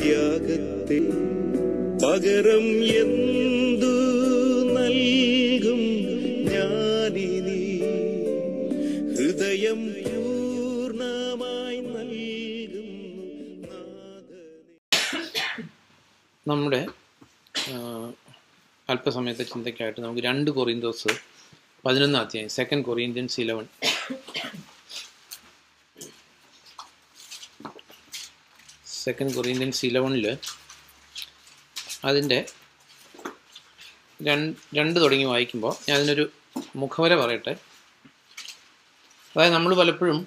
ത്യാഗത്തെ പകരം എന്തു നൽകും ഞാനിനി ഹൃദയം പൂർണ്ണമായി നൽകുന്നു നാഥനേ. നമ്മുടെ അല്പസമയത്തെ ചിന്തയ്ക്കായിട്ട് നമുക്ക് 2 കൊറിന്തോസ് 11 അധ്യായം 2 Corinthians 11 2 Corinthians 11 അതിൻ്റെ 2 തുടങ്ങി വായിക്കുമ്പോൾ ഞാൻ അതിനൊരു മുഖവര പറയട്ടെ. അതായത് നമ്മൾ പലപ്പോഴും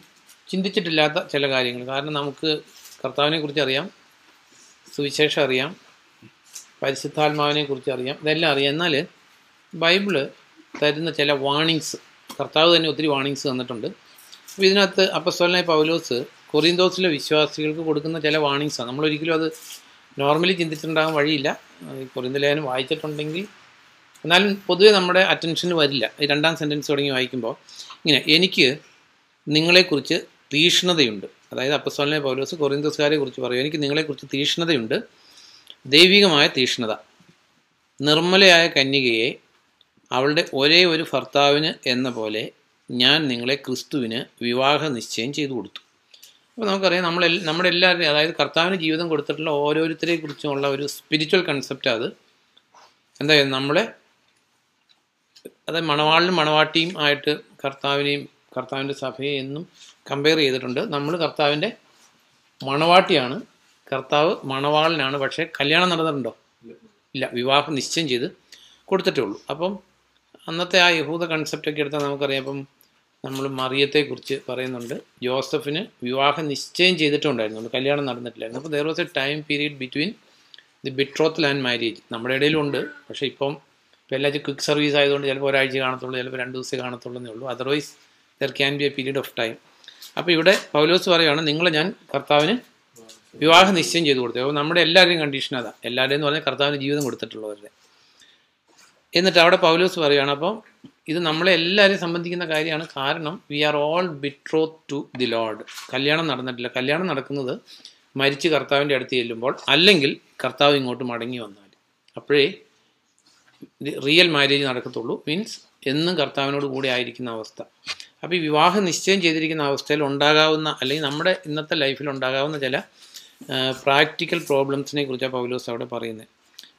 ചിന്തിച്ചിട്ടില്ലാത്ത ചില കാര്യങ്ങൾ, കാരണം നമുക്ക് കർത്താവിനെ കുറിച്ച് അറിയാം, സുവിശേഷം അറിയാം, പരിശുദ്ധാത്മാവിനെ കുറിച്ച് അറിയാം, ഇതെല്ലാം അറിയാം. എന്നാൽ ബൈബിള് തരുന്ന ചില വാണിങ്സ്, കർത്താവ് തന്നെ ഒത്തിരി വാണിങ്സ് തന്നിട്ടുണ്ട്. അപ്പോൾ ഇതിനകത്ത് അപ്പസ്തലനായ പൗലോസ് കൊറിന്തോസിലെ വിശ്വാസികൾക്ക് കൊടുക്കുന്ന ചില വാണിങ്സാണ്. നമ്മളൊരിക്കലും അത് നോർമലി ചിന്തിച്ചിട്ടുണ്ടാകാൻ വഴിയില്ല. കൊറിന്ത ലേഖനം വായിച്ചിട്ടുണ്ടെങ്കിൽ എന്നാലും പൊതുവെ നമ്മുടെ അറ്റൻഷന് വരില്ല. ഈ 2ാം സെൻറ്റൻസ് തുടങ്ങി വായിക്കുമ്പോൾ ഇങ്ങനെ, എനിക്ക് നിങ്ങളെക്കുറിച്ച് തീഷ്ണതയുണ്ട്. അതായത് അപ്പസ്തലനായ പൗലോസ് കൊറിന്തോസുകാരെ കുറിച്ച് പറയും, എനിക്ക് നിങ്ങളെക്കുറിച്ച് തീഷ്ണതയുണ്ട്, ദൈവികമായ തീഷ്ണത. നിർമ്മലയായ കന്യകയെ അവളുടെ ഒരേ ഒരു ഭർത്താവിന് എന്ന പോലെ ഞാൻ നിങ്ങളെ ക്രിസ്തുവിന് വിവാഹ നിശ്ചയം ചെയ്തു കൊടുത്തു. അപ്പോൾ നമുക്കറിയാം, നമ്മുടെ എല്ലാവരുടെയും, അതായത് കർത്താവിന് ജീവിതം കൊടുത്തിട്ടുള്ള ഓരോരുത്തരെ കുറിച്ചുമുള്ള ഒരു സ്പിരിച്വൽ കൺസെപ്റ്റ്. അത് എന്തായാലും നമ്മളെ, അതായത് മണവാളിനും മണവാട്ടിയും ആയിട്ട് കർത്താവിൻ്റെ സഭയെ എന്നും കമ്പയർ ചെയ്തിട്ടുണ്ട്. നമ്മൾ കർത്താവിൻ്റെ മണവാട്ടിയാണ്, കർത്താവ് മണവാളനാണ്. പക്ഷേ കല്യാണം നടന്നിട്ടുണ്ടോ? ഇല്ല, വിവാഹം നിശ്ചയം ചെയ്ത് കൊടുത്തിട്ടേ ഉള്ളൂ. അപ്പം അന്നത്തെ ആ യഹൂദ കൺസെപ്റ്റൊക്കെ എടുത്താൽ നമുക്കറിയാം. അപ്പം നമ്മൾ മറിയത്തെക്കുറിച്ച് പറയുന്നുണ്ട്, ജോസഫിന് വിവാഹം നിശ്ചയം ചെയ്തിട്ടുണ്ടായിരുന്നു, കല്യാണം നടന്നിട്ടില്ലായിരുന്നു. അപ്പോൾ there was a time period between the betrothal and marriage. നമ്മുടെ ഇടയിലുണ്ട്, പക്ഷേ ഇപ്പം എല്ലാവരും ക്വിക്ക് സർവീസ് ആയതുകൊണ്ട് ചിലപ്പോൾ ഒരാഴ്ച കാണത്തുള്ളൂ, ചിലപ്പോൾ 2 ദിവസമേ കാണത്തുള്ളൂ എന്നേ ഉള്ളൂ. Otherwise there can be A period of time. അപ്പോൾ ഇവിടെ പൗലോസ് പറയുകയാണ്, നിങ്ങളെ ഞാൻ കർത്താവിന് വിവാഹ നിശ്ചയം ചെയ്ത് കൊടുത്തു. അപ്പോൾ നമ്മുടെ എല്ലാവരുടെയും കണ്ടീഷൻ അതാ, എല്ലാവരുടെയും എന്ന് പറഞ്ഞാൽ കർത്താവിന് ജീവിതം കൊടുത്തിട്ടുള്ളവരുടെ. എന്നിട്ട് അവിടെ പൗലോസ് പറയുകയാണ്, അപ്പം ഇത് നമ്മളെ എല്ലാവരെയും സംബന്ധിക്കുന്ന കാര്യമാണ്. കാരണം we are all betroth to the Lord. കല്യാണം നടന്നിട്ടില്ല. കല്യാണം നടക്കുന്നത് മരിച്ച് കർത്താവിൻ്റെ അടുത്ത് ചെല്ലുമ്പോൾ, അല്ലെങ്കിൽ കർത്താവ് ഇങ്ങോട്ട് മടങ്ങി വന്നാൽ, അപ്പോഴേ റിയൽ മാരേജ് നടക്കത്തുള്ളൂ. മീൻസ് എന്നും കർത്താവിനോട് കൂടെ ആയിരിക്കുന്ന അവസ്ഥ. അപ്പോൾ ഈ വിവാഹം നിശ്ചയം ചെയ്തിരിക്കുന്ന അവസ്ഥയിൽ ഉണ്ടാകാവുന്ന, അല്ലെങ്കിൽ നമ്മുടെ ഇന്നത്തെ ലൈഫിൽ ഉണ്ടാകാവുന്ന ചില പ്രാക്ടിക്കൽ പ്രോബ്ലംസിനെ കുറിച്ചാണ് പൗലോസ് അവിടെ പറയുന്നത്.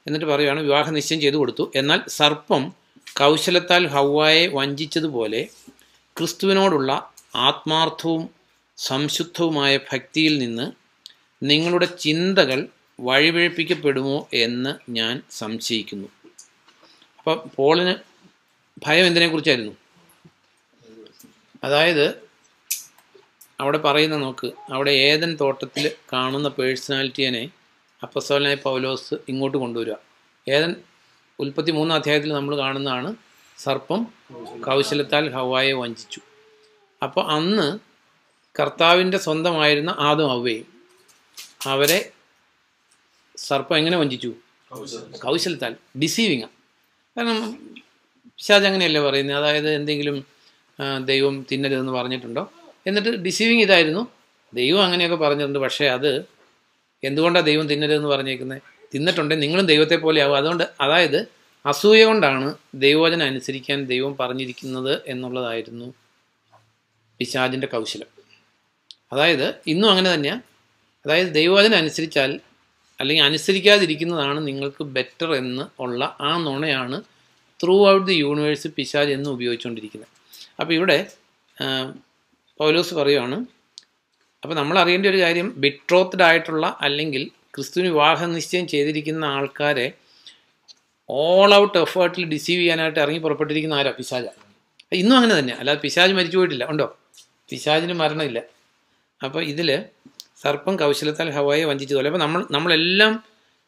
എന്നിട്ട് പറയുകയാണ്, വിവാഹം നിശ്ചയം ചെയ്തു കൊടുത്തു, എന്നാൽ സർപ്പം കൗശലത്താൽ ഹവ്വായെ വഞ്ചിച്ചതുപോലെ ക്രിസ്തുവിനോടുള്ള ആത്മാർത്ഥവും സംശുദ്ധവുമായ ഭക്തിയിൽ നിന്ന് നിങ്ങളുടെ ചിന്തകൾ വഴിപിഴപ്പിക്കപ്പെടുമോ എന്ന് ഞാൻ സംശയിക്കുന്നു. അപ്പം പോളിന് ഭയം എന്തിനെക്കുറിച്ചായിരുന്നു? അതായത് അവിടെ പറയുന്ന നോക്ക്, അവിടെ ഏദൻ തോട്ടത്തിൽ കാണുന്ന പേഴ്സണാലിറ്റിയെ അപ്പസ്തലനായ പൗലോസ് ഇങ്ങോട്ട് കൊണ്ടുവരിക. ഏദൻ ഉൽപ്പത്തി 3 അധ്യായത്തിൽ നമ്മൾ കാണുന്നതാണ്, സർപ്പം കൗശലത്താൽ ഹവ്വായെ വഞ്ചിച്ചു. അപ്പോൾ അന്ന് കർത്താവിൻ്റെ സ്വന്തമായിരുന്ന ആദം ഹവ്വയും അവരെ സർപ്പം എങ്ങനെ വഞ്ചിച്ചു? കൗശലത്താൽ, ഡിസീവിങ്ങാണ്. കാരണം പിശാച് അങ്ങനെയല്ലേ പറയുന്നത്, അതായത് എന്തെങ്കിലും ദൈവം തിന്നരുതെന്ന് പറഞ്ഞിട്ടുണ്ടോ? എന്നിട്ട് ഡിസീവിങ് ഇതായിരുന്നു, ദൈവം അങ്ങനെയൊക്കെ പറഞ്ഞിട്ടുണ്ട്, പക്ഷേ അത് എന്തുകൊണ്ടാണ് ദൈവം തിന്നരുതെന്ന് പറഞ്ഞേക്കുന്നത്? തിന്നിട്ടുണ്ടെങ്കിൽ നിങ്ങളും ദൈവത്തെ പോലെ ആവും. അതുകൊണ്ട്, അതായത് അസൂയ കൊണ്ടാണ് ദൈവവചനം അനുസരിക്കാൻ ദൈവം പറഞ്ഞിരിക്കുന്നത് എന്നുള്ളതായിരുന്നു പിശാചിൻ്റെ കൗശലം. അതായത് ഇന്നും അങ്ങനെ തന്നെയാണ്. അതായത് ദൈവവചനം അനുസരിച്ചാൽ, അല്ലെങ്കിൽ അനുസരിക്കാതിരിക്കുന്നതാണ് നിങ്ങൾക്ക് ബെറ്റർ എന്ന് ഉള്ള ആ നുണയാണ് ത്രൂ ഔട്ട് ദി യൂണിവേഴ്സ് പിശാച് എന്ന് ഉപയോഗിച്ചുകൊണ്ടിരിക്കുന്നത്. അപ്പോൾ ഇവിടെ പൗലോസ് പറയുകയാണ്, അപ്പോൾ നമ്മൾ അറിയേണ്ട ഒരു കാര്യം, ബിട്രോത്ത്ഡ് ആയിട്ടുള്ള, അല്ലെങ്കിൽ ക്രിസ്തുവിന് വിവാഹ നിശ്ചയം ചെയ്തിരിക്കുന്ന ആൾക്കാരെ ഓൾ ഔട്ട് എഫേർട്ടിൽ ഡിസീവ് ചെയ്യാനായിട്ട് ഇറങ്ങി പുറപ്പെട്ടിരിക്കുന്ന ആരാ? പിശാചാണ്. ഇന്നും അങ്ങനെ തന്നെ. അല്ലാതെ പിശാച് മരിച്ചു പോയിട്ടില്ല, ഉണ്ടോ? പിശാചിന് മരണമില്ല. അപ്പോൾ ഇതിൽ സർപ്പം കൗശലത്താൽ ഹവ്വായെ വഞ്ചിച്ചതുപോലെ, അപ്പോൾ നമ്മളെല്ലാം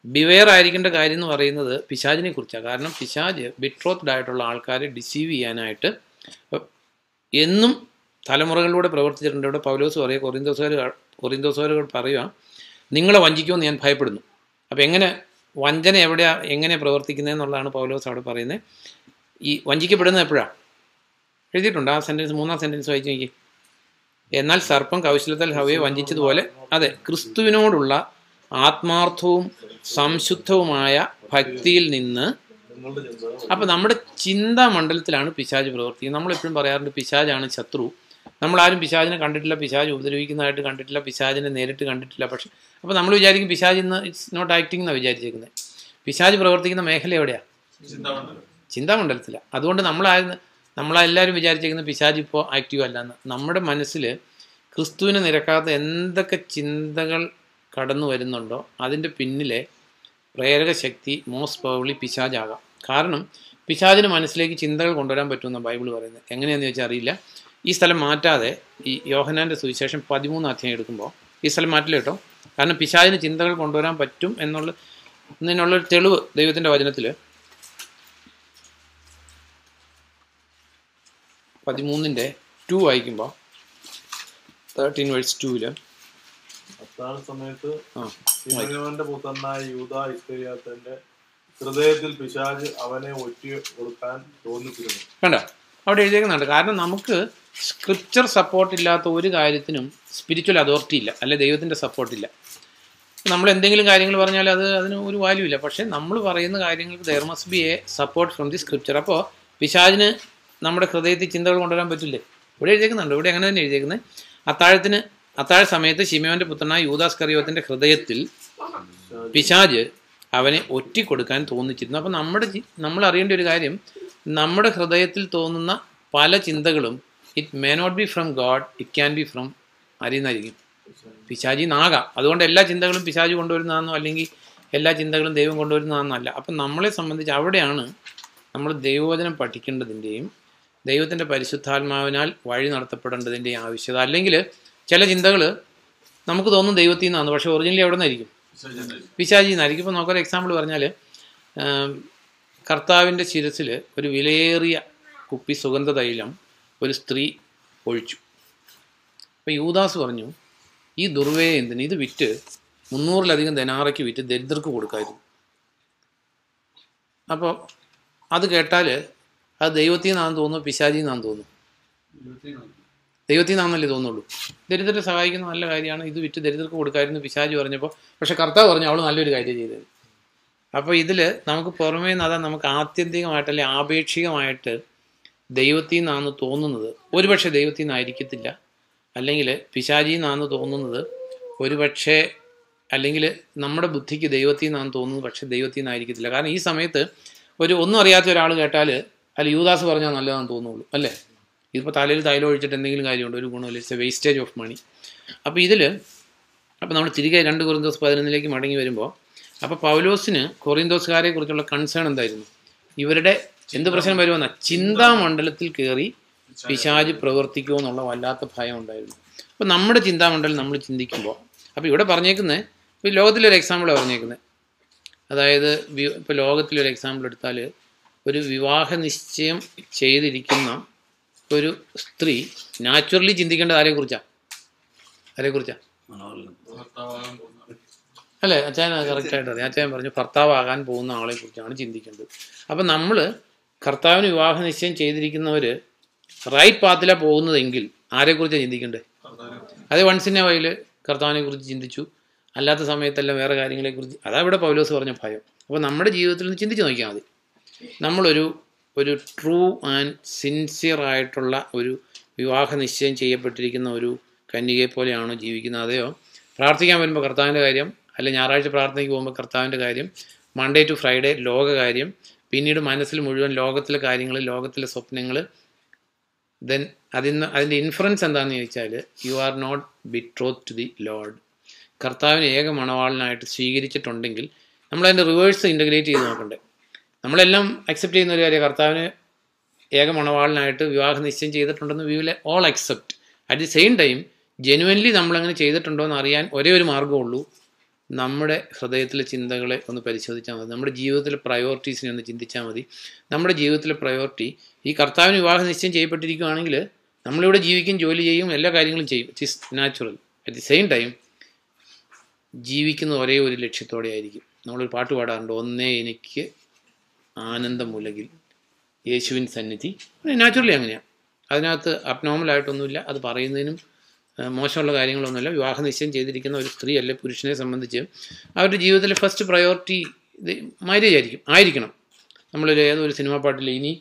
ബിവെയർ ആയിരിക്കേണ്ട കാര്യം എന്ന് പറയുന്നത് പിശാചിനെ കുറിച്ചാണ്. കാരണം പിശാച് ബിട്രോത്ത്ഡ് ആയിട്ടുള്ള ആൾക്കാരെ ഡിസീവ് ചെയ്യാനായിട്ട് എന്നും തലമുറകളിലൂടെ പ്രവർത്തിച്ചിട്ടുണ്ട്. ഇവിടെ പൗലോസ് പറയുക, കൊറിന്തോസുകാർ പറയുക, നിങ്ങളെ വഞ്ചിക്കുമെന്ന് ഞാൻ ഭയപ്പെടുന്നു. അപ്പോൾ എങ്ങനെ വഞ്ചന എങ്ങനെ പ്രവർത്തിക്കുന്നതെന്നുള്ളതാണ് പൗലോസ് അവിടെ പറയുന്നത്. ഈ വഞ്ചിക്കപ്പെടുന്നത് എപ്പോഴാണ് എഴുതിയിട്ടുണ്ട്? ആ സെൻറ്റൻസ്, 3-ാം സെൻറ്റൻസ് വായിച്ച് നോക്കി. എന്നാൽ സർപ്പം കൗശലത്താൽ ഹവ്വയെ വഞ്ചിച്ചതുപോലെ, അതെ, ക്രിസ്തുവിനോടുള്ള ആത്മാർത്ഥവും സംശുദ്ധവുമായ ഭക്തിയിൽ നിന്ന്. അപ്പം നമ്മുടെ ചിന്താ മണ്ഡലത്തിലാണ് പിശാച് പ്രവർത്തിക്കുന്നത്. നമ്മളെപ്പോഴും പറയാറുണ്ട് പിശാചാണ് ശത്രു. നമ്മളാരും പിശാചിനെ കണ്ടിട്ടില്ല, പിശാച് ഉപദ്രവിക്കുന്നതായിട്ട് കണ്ടിട്ടില്ല, പിശാചിനെ നേരിട്ട് കണ്ടിട്ടില്ല. പക്ഷെ അപ്പോൾ നമ്മൾ വിചാരിക്കും പിശാച് ഇന്ന് ഇറ്റ്സ് നോട്ട് ആക്ടിങ് എന്നാണ് വിചാരിച്ചേക്കുന്നത്. പിശാച് പ്രവർത്തിക്കുന്ന മേഖല എവിടെയാണ്? ചിന്താമണ്ഡലത്തില്ല. അതുകൊണ്ട് നമ്മളെല്ലാവരും വിചാരിച്ചേക്കുന്നത് പിശാച് ഇപ്പോൾ ആക്റ്റീവ് അല്ല എന്ന്. നമ്മുടെ മനസ്സിൽ ക്രിസ്തുവിന് നിരക്കാത്ത എന്തൊക്കെ ചിന്തകൾ കടന്നു വരുന്നുണ്ടോ അതിൻ്റെ പിന്നിലെ പ്രേരക ശക്തി മോസ്റ്റ് പ്രോബബ്ലി പിശാചാകാം. കാരണം പിശാചിന് മനസ്സിലേക്ക് ചിന്തകൾ കൊണ്ടുവരാൻ പറ്റുമെന്നാണ് ബൈബിൾ പറയുന്നത്. എങ്ങനെയാണെന്ന് ചോദിച്ചാൽ അറിയില്ല. ഈ സ്ഥലം മാറ്റാതെ ഈ യോഹന്നാൻ്റെ സുവിശേഷം 13 അധ്യായം എടുക്കുമ്പോൾ ഈ സ്ഥലം മാറ്റില്ല കേട്ടോ. കാരണം പിശാചിന് ചിന്തകൾ കൊണ്ടുവരാൻ പറ്റും എന്നതിനുള്ളൊരു തെളിവ് ദൈവത്തിൻ്റെ വചനത്തിൽ 13:2 വായിക്കുമ്പോൾ 13:2 സമയത്ത് ശിമയോന്റെ പുത്രനായ യൂദാ ഇസ്കരിയോത്തിന്റെ ഹൃദയത്തിൽ പിശാച് അവനെ ഒറ്റി കൊടുക്കാൻ തോന്നിച്ചിരുന്നു. കണ്ടോ അവിടെ എഴുതിയേക്കുന്നുണ്ട്. കാരണം നമുക്ക് സ്ക്രിപ്ചർ സപ്പോർട്ട് ഇല്ലാത്ത ഒരു കാര്യത്തിനും സ്പിരിച്വൽ അതോറിറ്റി ഇല്ല, അല്ലെ ദൈവത്തിൻ്റെ സപ്പോർട്ടില്ല. നമ്മൾ എന്തെങ്കിലും കാര്യങ്ങൾ പറഞ്ഞാൽ അതിന് ഒരു വാല്യൂ ഇല്ല. പക്ഷേ നമ്മൾ പറയുന്ന കാര്യങ്ങൾക്ക് there must be a support from the scripture. അപ്പോൾ പിശാചിന് നമ്മുടെ ഹൃദയത്തിൽ ചിന്തകൾ കൊണ്ടുവരാൻ പറ്റില്ലേ? ഇവിടെ എഴുതിയേക്കുന്നുണ്ട്. ഇവിടെ അങ്ങനെ തന്നെ എഴുതിയേക്കുന്നത്. അത്താഴ സമയത്ത് ശിമയോന്റെ പുത്രനായ യൂദാ ഇസ്കറിയോത്തിന്റെ ഹൃദയത്തിൽ പിശാച് അവനെ ഒറ്റിക്കൊടുക്കാൻ തോന്നിച്ചിരുന്നു. അപ്പം നമ്മൾ അറിയേണ്ട ഒരു കാര്യം, നമ്മുടെ ഹൃദയത്തിൽ തോന്നുന്ന പല ചിന്തകളും it may not be from God, it can be from അറിയുന്നതായിരിക്കും പിശാചിന്നാകാം. അതുകൊണ്ട് എല്ലാ ചിന്തകളും പിശാച് കൊണ്ടുവരുന്നതാണെന്നോ അല്ലെങ്കിൽ എല്ലാ ചിന്തകളും ദൈവം കൊണ്ടുവരുന്നതാണെന്നല്ല. അപ്പം നമ്മളെ സംബന്ധിച്ച് അവിടെയാണ് നമ്മൾ ദൈവവചനം പഠിക്കേണ്ടതിൻ്റെയും ദൈവത്തിൻ്റെ പരിശുദ്ധാത്മാവിനാൽ വഴി നടത്തപ്പെടേണ്ടതിൻ്റെയും ആവശ്യകത. അല്ലെങ്കിൽ ചില ചിന്തകൾ നമുക്ക് തോന്നും ദൈവത്തിൽ നിന്നാണ്, പക്ഷേ ഒറിജിനലി എവിടെ നിന്നായിരിക്കും? പിശാചിൽ നിന്നായിരിക്കും. ഇപ്പോൾ നമുക്കൊരു എക്സാമ്പിൾ പറഞ്ഞാൽ, കർത്താവിൻ്റെ ശിരസിൽ ഒരു വിലയേറിയ കുപ്പി സുഗന്ധ തൈലം ഒരു സ്ത്രീ ഒഴിച്ചു. അപ്പോൾ യൂദാസ് പറഞ്ഞു, ഈ ദുർവ്വയെ എന്തിന്, ഇത് വിറ്റ് 300-ലധികം ദനാറയ്ക്ക് വിറ്റ് ദരിദ്രർക്ക് കൊടുക്കായിരുന്നു. അപ്പോൾ അത് കേട്ടാൽ അത് ദൈവത്തിൽ നിന്നാണെന്ന് തോന്നുന്നു, പിശാചിൽ നിന്നാണെന്ന് തോന്നുന്നു? ദൈവത്തിൽ നിന്നാണെന്നല്ലേ തോന്നുള്ളൂ. ദരിദ്രരെ സഹായിക്കുന്ന നല്ല കാര്യമാണ്, ഇത് വിറ്റ് ദരിദ്രർക്ക് കൊടുക്കായിരുന്നു പിശാചി പറഞ്ഞപ്പോൾ. പക്ഷേ കർത്താവ് പറഞ്ഞു അവൾ നല്ലൊരു കാര്യം ചെയ്തത്. അപ്പോൾ ഇതിൽ നമുക്ക് പുറമേ നിന്ന് നമുക്ക് ആത്യന്തികമായിട്ട് അല്ലെങ്കിൽ ആപേക്ഷികമായിട്ട് ദൈവത്തിൽ നിന്നാണെന്ന് തോന്നുന്നത് ഒരുപക്ഷെ ദൈവത്തിൽ നിന്നായിരിക്കത്തില്ല, അല്ലെങ്കിൽ പിശാചിൽ നിന്നാണെന്ന് തോന്നുന്നത് ഒരുപക്ഷെ, അല്ലെങ്കിൽ നമ്മുടെ ബുദ്ധിക്ക് ദൈവത്തിൽ നിന്നാണെന്ന് തോന്നുന്നത് പക്ഷേ ദൈവത്തിൽ നിന്നായിരിക്കത്തില്ല. കാരണം ഈ സമയത്ത് ഒന്നും അറിയാത്ത ഒരാൾ കേട്ടാൽ അല്ല യൂദാസ് പറഞ്ഞാൽ നല്ലതാണെന്ന് തോന്നുള്ളൂ, അല്ലേ? ഇതിപ്പോൾ തലയിൽ തൈലം ഒഴിച്ചിട്ട് എന്തെങ്കിലും കാര്യമുണ്ട്? ഒരു ഗുണമില്ല. It's a wastage of money. അപ്പോൾ നമ്മൾ തിരികെ 2 കൊറിന്തോസ് 11 മടങ്ങി വരുമ്പോൾ, അപ്പോൾ പൗലോസിന് കൊറിന്തോസുകാരെ കുറിച്ചുള്ള കൺസേൺ എന്തായിരുന്നു? ഇവരുടെ എന്ത് പ്രശ്നം വരുമെന്ന ചിന്താമണ്ഡലത്തിൽ കയറി പിശാച് പ്രവർത്തിക്കുമോ എന്നുള്ള വല്ലാത്ത ഭയം ഉണ്ടായിരുന്നു. അപ്പോൾ നമ്മുടെ ചിന്താമണ്ഡലം നമ്മൾ ചിന്തിക്കുമ്പോൾ, അപ്പോൾ ഇവിടെ പറഞ്ഞേക്കുന്നത്, ഇപ്പോൾ ലോകത്തിലൊരു എക്സാമ്പിളാണ് പറഞ്ഞേക്കുന്നത്. അതായത് ഇപ്പോൾ ലോകത്തിലൊരു എക്സാമ്പിൾ എടുത്താൽ, ഒരു വിവാഹ നിശ്ചയം ചെയ്തിരിക്കുന്ന ഒരു സ്ത്രീ നാച്ചുറലി ചിന്തിക്കേണ്ടത് ആരെക്കുറിച്ചാണ്? അല്ലേ? അച്ചായൻ കറക്റ്റായിട്ട് അറിയാം. അച്ചായൻ പറഞ്ഞു ഭർത്താവാകാൻ പോകുന്ന ആളെ കുറിച്ചാണ് ചിന്തിക്കേണ്ടത്. അപ്പം നമ്മൾ കർത്താവിന് വിവാഹ നിശ്ചയം ചെയ്തിരിക്കുന്നവർ റൈറ്റ് പാത്തിലാണ് പോകുന്നതെങ്കിൽ ആരെക്കുറിച്ചാണ് ചിന്തിക്കേണ്ടത്? അതേ വൺസിൻ്റെ വയൽ കർത്താവിനെ കുറിച്ച് ചിന്തിച്ചു, അല്ലാത്ത സമയത്തെല്ലാം വേറെ കാര്യങ്ങളെക്കുറിച്ച്. അതാ ഇവിടെ പൗലോസ് പറഞ്ഞ ഭയം. അപ്പോൾ നമ്മുടെ ജീവിതത്തിൽ നിന്ന് ചിന്തിച്ച് നോക്കിയാൽ മതി. നമ്മളൊരു ട്രൂ ആൻഡ് സിൻസിയർ ആയിട്ടുള്ള ഒരു വിവാഹ നിശ്ചയം ചെയ്യപ്പെട്ടിരിക്കുന്ന ഒരു കന്യകയെ പോലെയാണോ ജീവിക്കുന്നത്? അതെയോ പ്രാർത്ഥിക്കാൻ വരുമ്പോൾ കർത്താവിൻ്റെ കാര്യം, അല്ലെങ്കിൽ ഞായറാഴ്ച പ്രാർത്ഥനയ്ക്ക് പോകുമ്പോൾ കർത്താവിൻ്റെ കാര്യം, മൺഡേ ടു ഫ്രൈഡേ ലോകകാര്യം, പിന്നീട് മനസ്സിൽ മുഴുവൻ ലോകത്തിലെ കാര്യങ്ങൾ, ലോകത്തിലെ സ്വപ്നങ്ങൾ, ദെൻ അതിൻ്റെ ഇൻഫ്ലുവൻസ് എന്താണെന്ന് ചോദിച്ചാൽ you are not betroth to the Lord. കർത്താവിനെ ഏക മണവാളനായിട്ട് സ്വീകരിച്ചിട്ടുണ്ടെങ്കിൽ നമ്മളതിൻ്റെ റിവേഴ്സ് ഇൻ്റഗ്രേറ്റ് ചെയ്ത് നോക്കണ്ടേ. നമ്മളെല്ലാം അക്സെപ്റ്റ് ചെയ്യുന്ന ഒരു കാര്യം, കർത്താവിന് ഏക മണവാളനായിട്ട് വിവാഹ നിശ്ചയം ചെയ്തിട്ടുണ്ടെന്ന് we will all accept. At the same time genuinely നമ്മളങ്ങനെ ചെയ്തിട്ടുണ്ടോ എന്ന് അറിയാൻ ഒരേ ഒരു മാർഗ്ഗമുള്ളൂ, നമ്മുടെ ഹൃദയത്തിലെ ചിന്തകളെ ഒന്ന് പരിശോധിച്ചാൽ മതി. നമ്മുടെ ജീവിതത്തിലെ പ്രയോറിറ്റീസിനെ ഒന്ന് ചിന്തിച്ചാൽ മതി. നമ്മുടെ ജീവിതത്തിലെ പ്രയോറിറ്റി ഈ കർത്താവിന് വിവാഹ നിശ്ചയം ചെയ്യപ്പെട്ടിരിക്കുകയാണെങ്കിൽ നമ്മളിവിടെ ജീവിക്കും, ജോലി ചെയ്യും, എല്ലാ കാര്യങ്ങളും ചെയ്യും. It is natural. At the same time ജീവിക്കുന്ന ഒരേ ഒരു ലക്ഷ്യത്തോടെ ആയിരിക്കും. നമ്മളൊരു പാട്ട് പാടാറുണ്ട്, ഒന്നേ എനിക്ക് ആനന്ദമുലകിൽ യേശുവിൻ സന്നിധി. നാച്ചുറലി അങ്ങനെയാണ്. അതിനകത്ത് അബ്നോർമലായിട്ടൊന്നുമില്ല. അത് പറയുന്നതിനും മോശമുള്ള കാര്യങ്ങളൊന്നുമില്ല. വിവാഹ നിശ്ചയം ചെയ്തിരിക്കുന്ന ഒരു സ്ത്രീ അല്ലെ പുരുഷനെ സംബന്ധിച്ച് അവരുടെ ജീവിതത്തിലെ ഫസ്റ്റ് പ്രയോറിറ്റി ഇത് മാരേജ് ആയിരിക്കണം. നമ്മളൊരു ഏതൊരു സിനിമാ പാട്ടിൽ ഇനി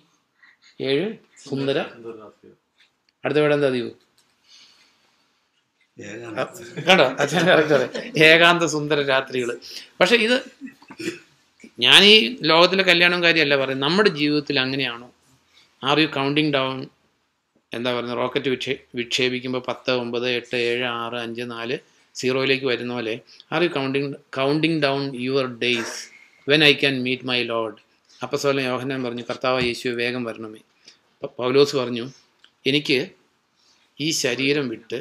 7 സുന്ദര അടുത്ത വേട എന്താ ദീപ് കണ്ടോ അച്ഛൻ കറക്റ്റ് ഏകാന്ത സുന്ദര രാത്രികൾ. പക്ഷെ ഇത് ഞാൻ ഈ ലോകത്തിലെ കല്യാണം കാര്യമല്ല പറയുന്നത്, നമ്മുടെ ജീവിതത്തിൽ അങ്ങനെയാണോ? R you counting down? എന്താ പറയുന്നത്, റോക്കറ്റ് വിക്ഷേപിക്കുമ്പോൾ 10, 9, 8, 7, 6, 5, 4 0 വരുന്ന പോലെ are you counting down your days when I can meet my Lord? അപ്പോസ്തലൻ യോഹന്നാൻ പറഞ്ഞു, കർത്താവ് യേശുവേ വേഗം വരണമേ. പൗലോസ് പറഞ്ഞു, എനിക്ക് ഈ ശരീരം വിട്ട്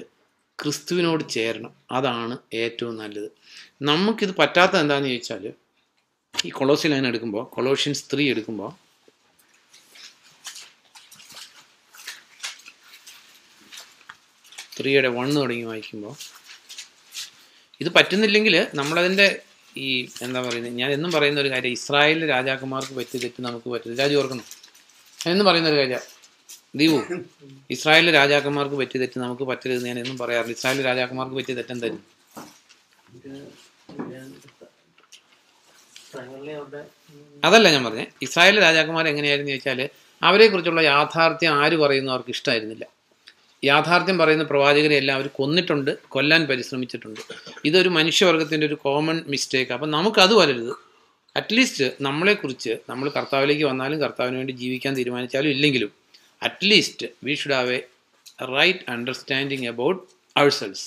ക്രിസ്തുവിനോട് ചേരണം, അതാണ് ഏറ്റവും നല്ലത്. നമുക്കിത് പറ്റാത്തത് എന്താണെന്ന് ചോദിച്ചാൽ, ഈ കൊളോസ്യ ലൈൻ എടുക്കുമ്പോൾ, കൊളോഷ്യൻസ് 3 എടുക്കുമ്പോൾ, യുടെ 1 തുടങ്ങി വായിക്കുമ്പോൾ, ഇത് പറ്റുന്നില്ലെങ്കിൽ നമ്മളതിൻ്റെ ഈ എന്താ പറയുന്നത്, ഞാൻ എന്നും പറയുന്ന ഒരു കാര്യം, ഇസ്രായേലിലെ രാജാക്കന്മാർക്ക് പറ്റിയ തെറ്റ് നമുക്ക് പറ്റില്ല. രാജു ഓർക്കണം, ഞാൻ എന്നും പറയുന്ന ഒരു കാര്യം ദീപു, ഇസ്രായേലിലെ രാജാക്കന്മാർക്ക് പറ്റിയ തെറ്റ് നമുക്ക് പറ്റരുതെന്ന് ഞാൻ എന്നും പറയാറില്ല. ഇസ്രായേലിലെ രാജാക്കന്മാർക്ക് പറ്റിയ തെറ്റെന്തായിരുന്നു? അതല്ല ഞാൻ പറഞ്ഞത്. ഇസ്രായേലിലെ രാജാക്കന്മാർ എങ്ങനെയായിരുന്നു ചോദിച്ചാൽ, അവരെക്കുറിച്ചുള്ള യാഥാർത്ഥ്യം ആര് പറയുന്നു അവർക്ക് ഇഷ്ടമായിരുന്നില്ല. യാഥാർത്ഥ്യം പറയുന്ന പ്രവാചകരെ എല്ലാം അവർ കൊന്നിട്ടുണ്ട്, കൊല്ലാൻ പരിശ്രമിച്ചിട്ടുണ്ട്. ഇതൊരു മനുഷ്യവർഗത്തിൻ്റെ ഒരു കോമൺ മിസ്റ്റേക്ക്. അപ്പം നമുക്കത് വരരുത്. അറ്റ്ലീസ്റ്റ് നമ്മളെക്കുറിച്ച്, നമ്മൾ കർത്താവിലേക്ക് വന്നാലും കർത്താവിന് വേണ്ടി ജീവിക്കാൻ തീരുമാനിച്ചാലും ഇല്ലെങ്കിലും, at least we should have a right understanding about ourselves.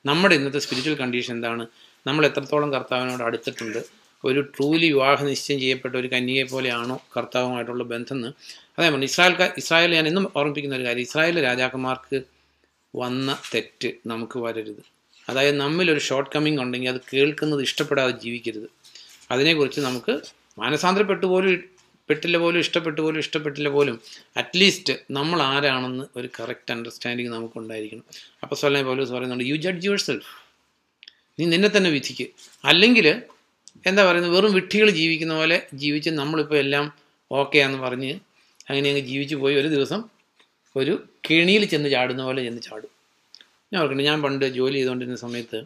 നമ്മുടെ ഇന്നത്തെ സ്പിരിച്വൽ കണ്ടീഷൻ എന്താണ്, നമ്മൾ എത്രത്തോളം കർത്താവിനോട് അടുത്തിട്ടുണ്ട്, ഒരു ട്രൂലി വിവാഹ നിശ്ചയം ചെയ്യപ്പെട്ട ഒരു കന്യകയെ പോലെയാണോ കർത്താവുമായിട്ടുള്ള ബന്ധം എന്ന്. അതേ പറഞ്ഞു, ഇസ്രായേൽ ഞാൻ എന്നും ഓർമ്മിപ്പിക്കുന്ന ഒരു കാര്യം, ഇസ്രായേലിലെ രാജാക്കന്മാർക്ക് വന്ന തെറ്റ് നമുക്ക് വരരുത്. അതായത് നമ്മിലൊരു ഷോർട്ട് കമ്മിങ് ഉണ്ടെങ്കിൽ അത് കേൾക്കുന്നത് ഇഷ്ടപ്പെടാതെ ജീവിക്കരുത്. അതിനെക്കുറിച്ച് നമുക്ക് പെട്ടില്ല പോലും ഇഷ്ടപ്പെട്ടില്ല പോലും അറ്റ്ലീസ്റ്റ് നമ്മൾ ആരാണെന്ന് ഒരു കറക്റ്റ് അണ്ടർസ്റ്റാൻഡിങ് നമുക്കുണ്ടായിരിക്കണം. അപ്പോസ്തലനായ പൗലോസ് പറയുന്നുണ്ട്, യു ജഡ്ജ് യുവർ സെൽഫ്, നീ നിന്നെ തന്നെ വിധിക്ക്. അല്ലെങ്കിൽ എന്താ പറയുന്നത്, വെറും വിഡ്ഢികൾ ജീവിക്കുന്ന പോലെ ജീവിച്ച് നമ്മളിപ്പോൾ എല്ലാം ഓക്കെ ആണെന്ന് പറഞ്ഞ് അങ്ങനെ അങ്ങ് ജീവിച്ചു പോയി ഒരു ദിവസം ഒരു കെണിയിൽ ചെന്ന് ചാടുന്ന പോലെ ചെന്ന് ചാടും. ഞാൻ ഓർക്കുന്നുണ്ട്, ഞാൻ പണ്ട് ജോലി ചെയ്തുകൊണ്ടിരുന്ന സമയത്ത്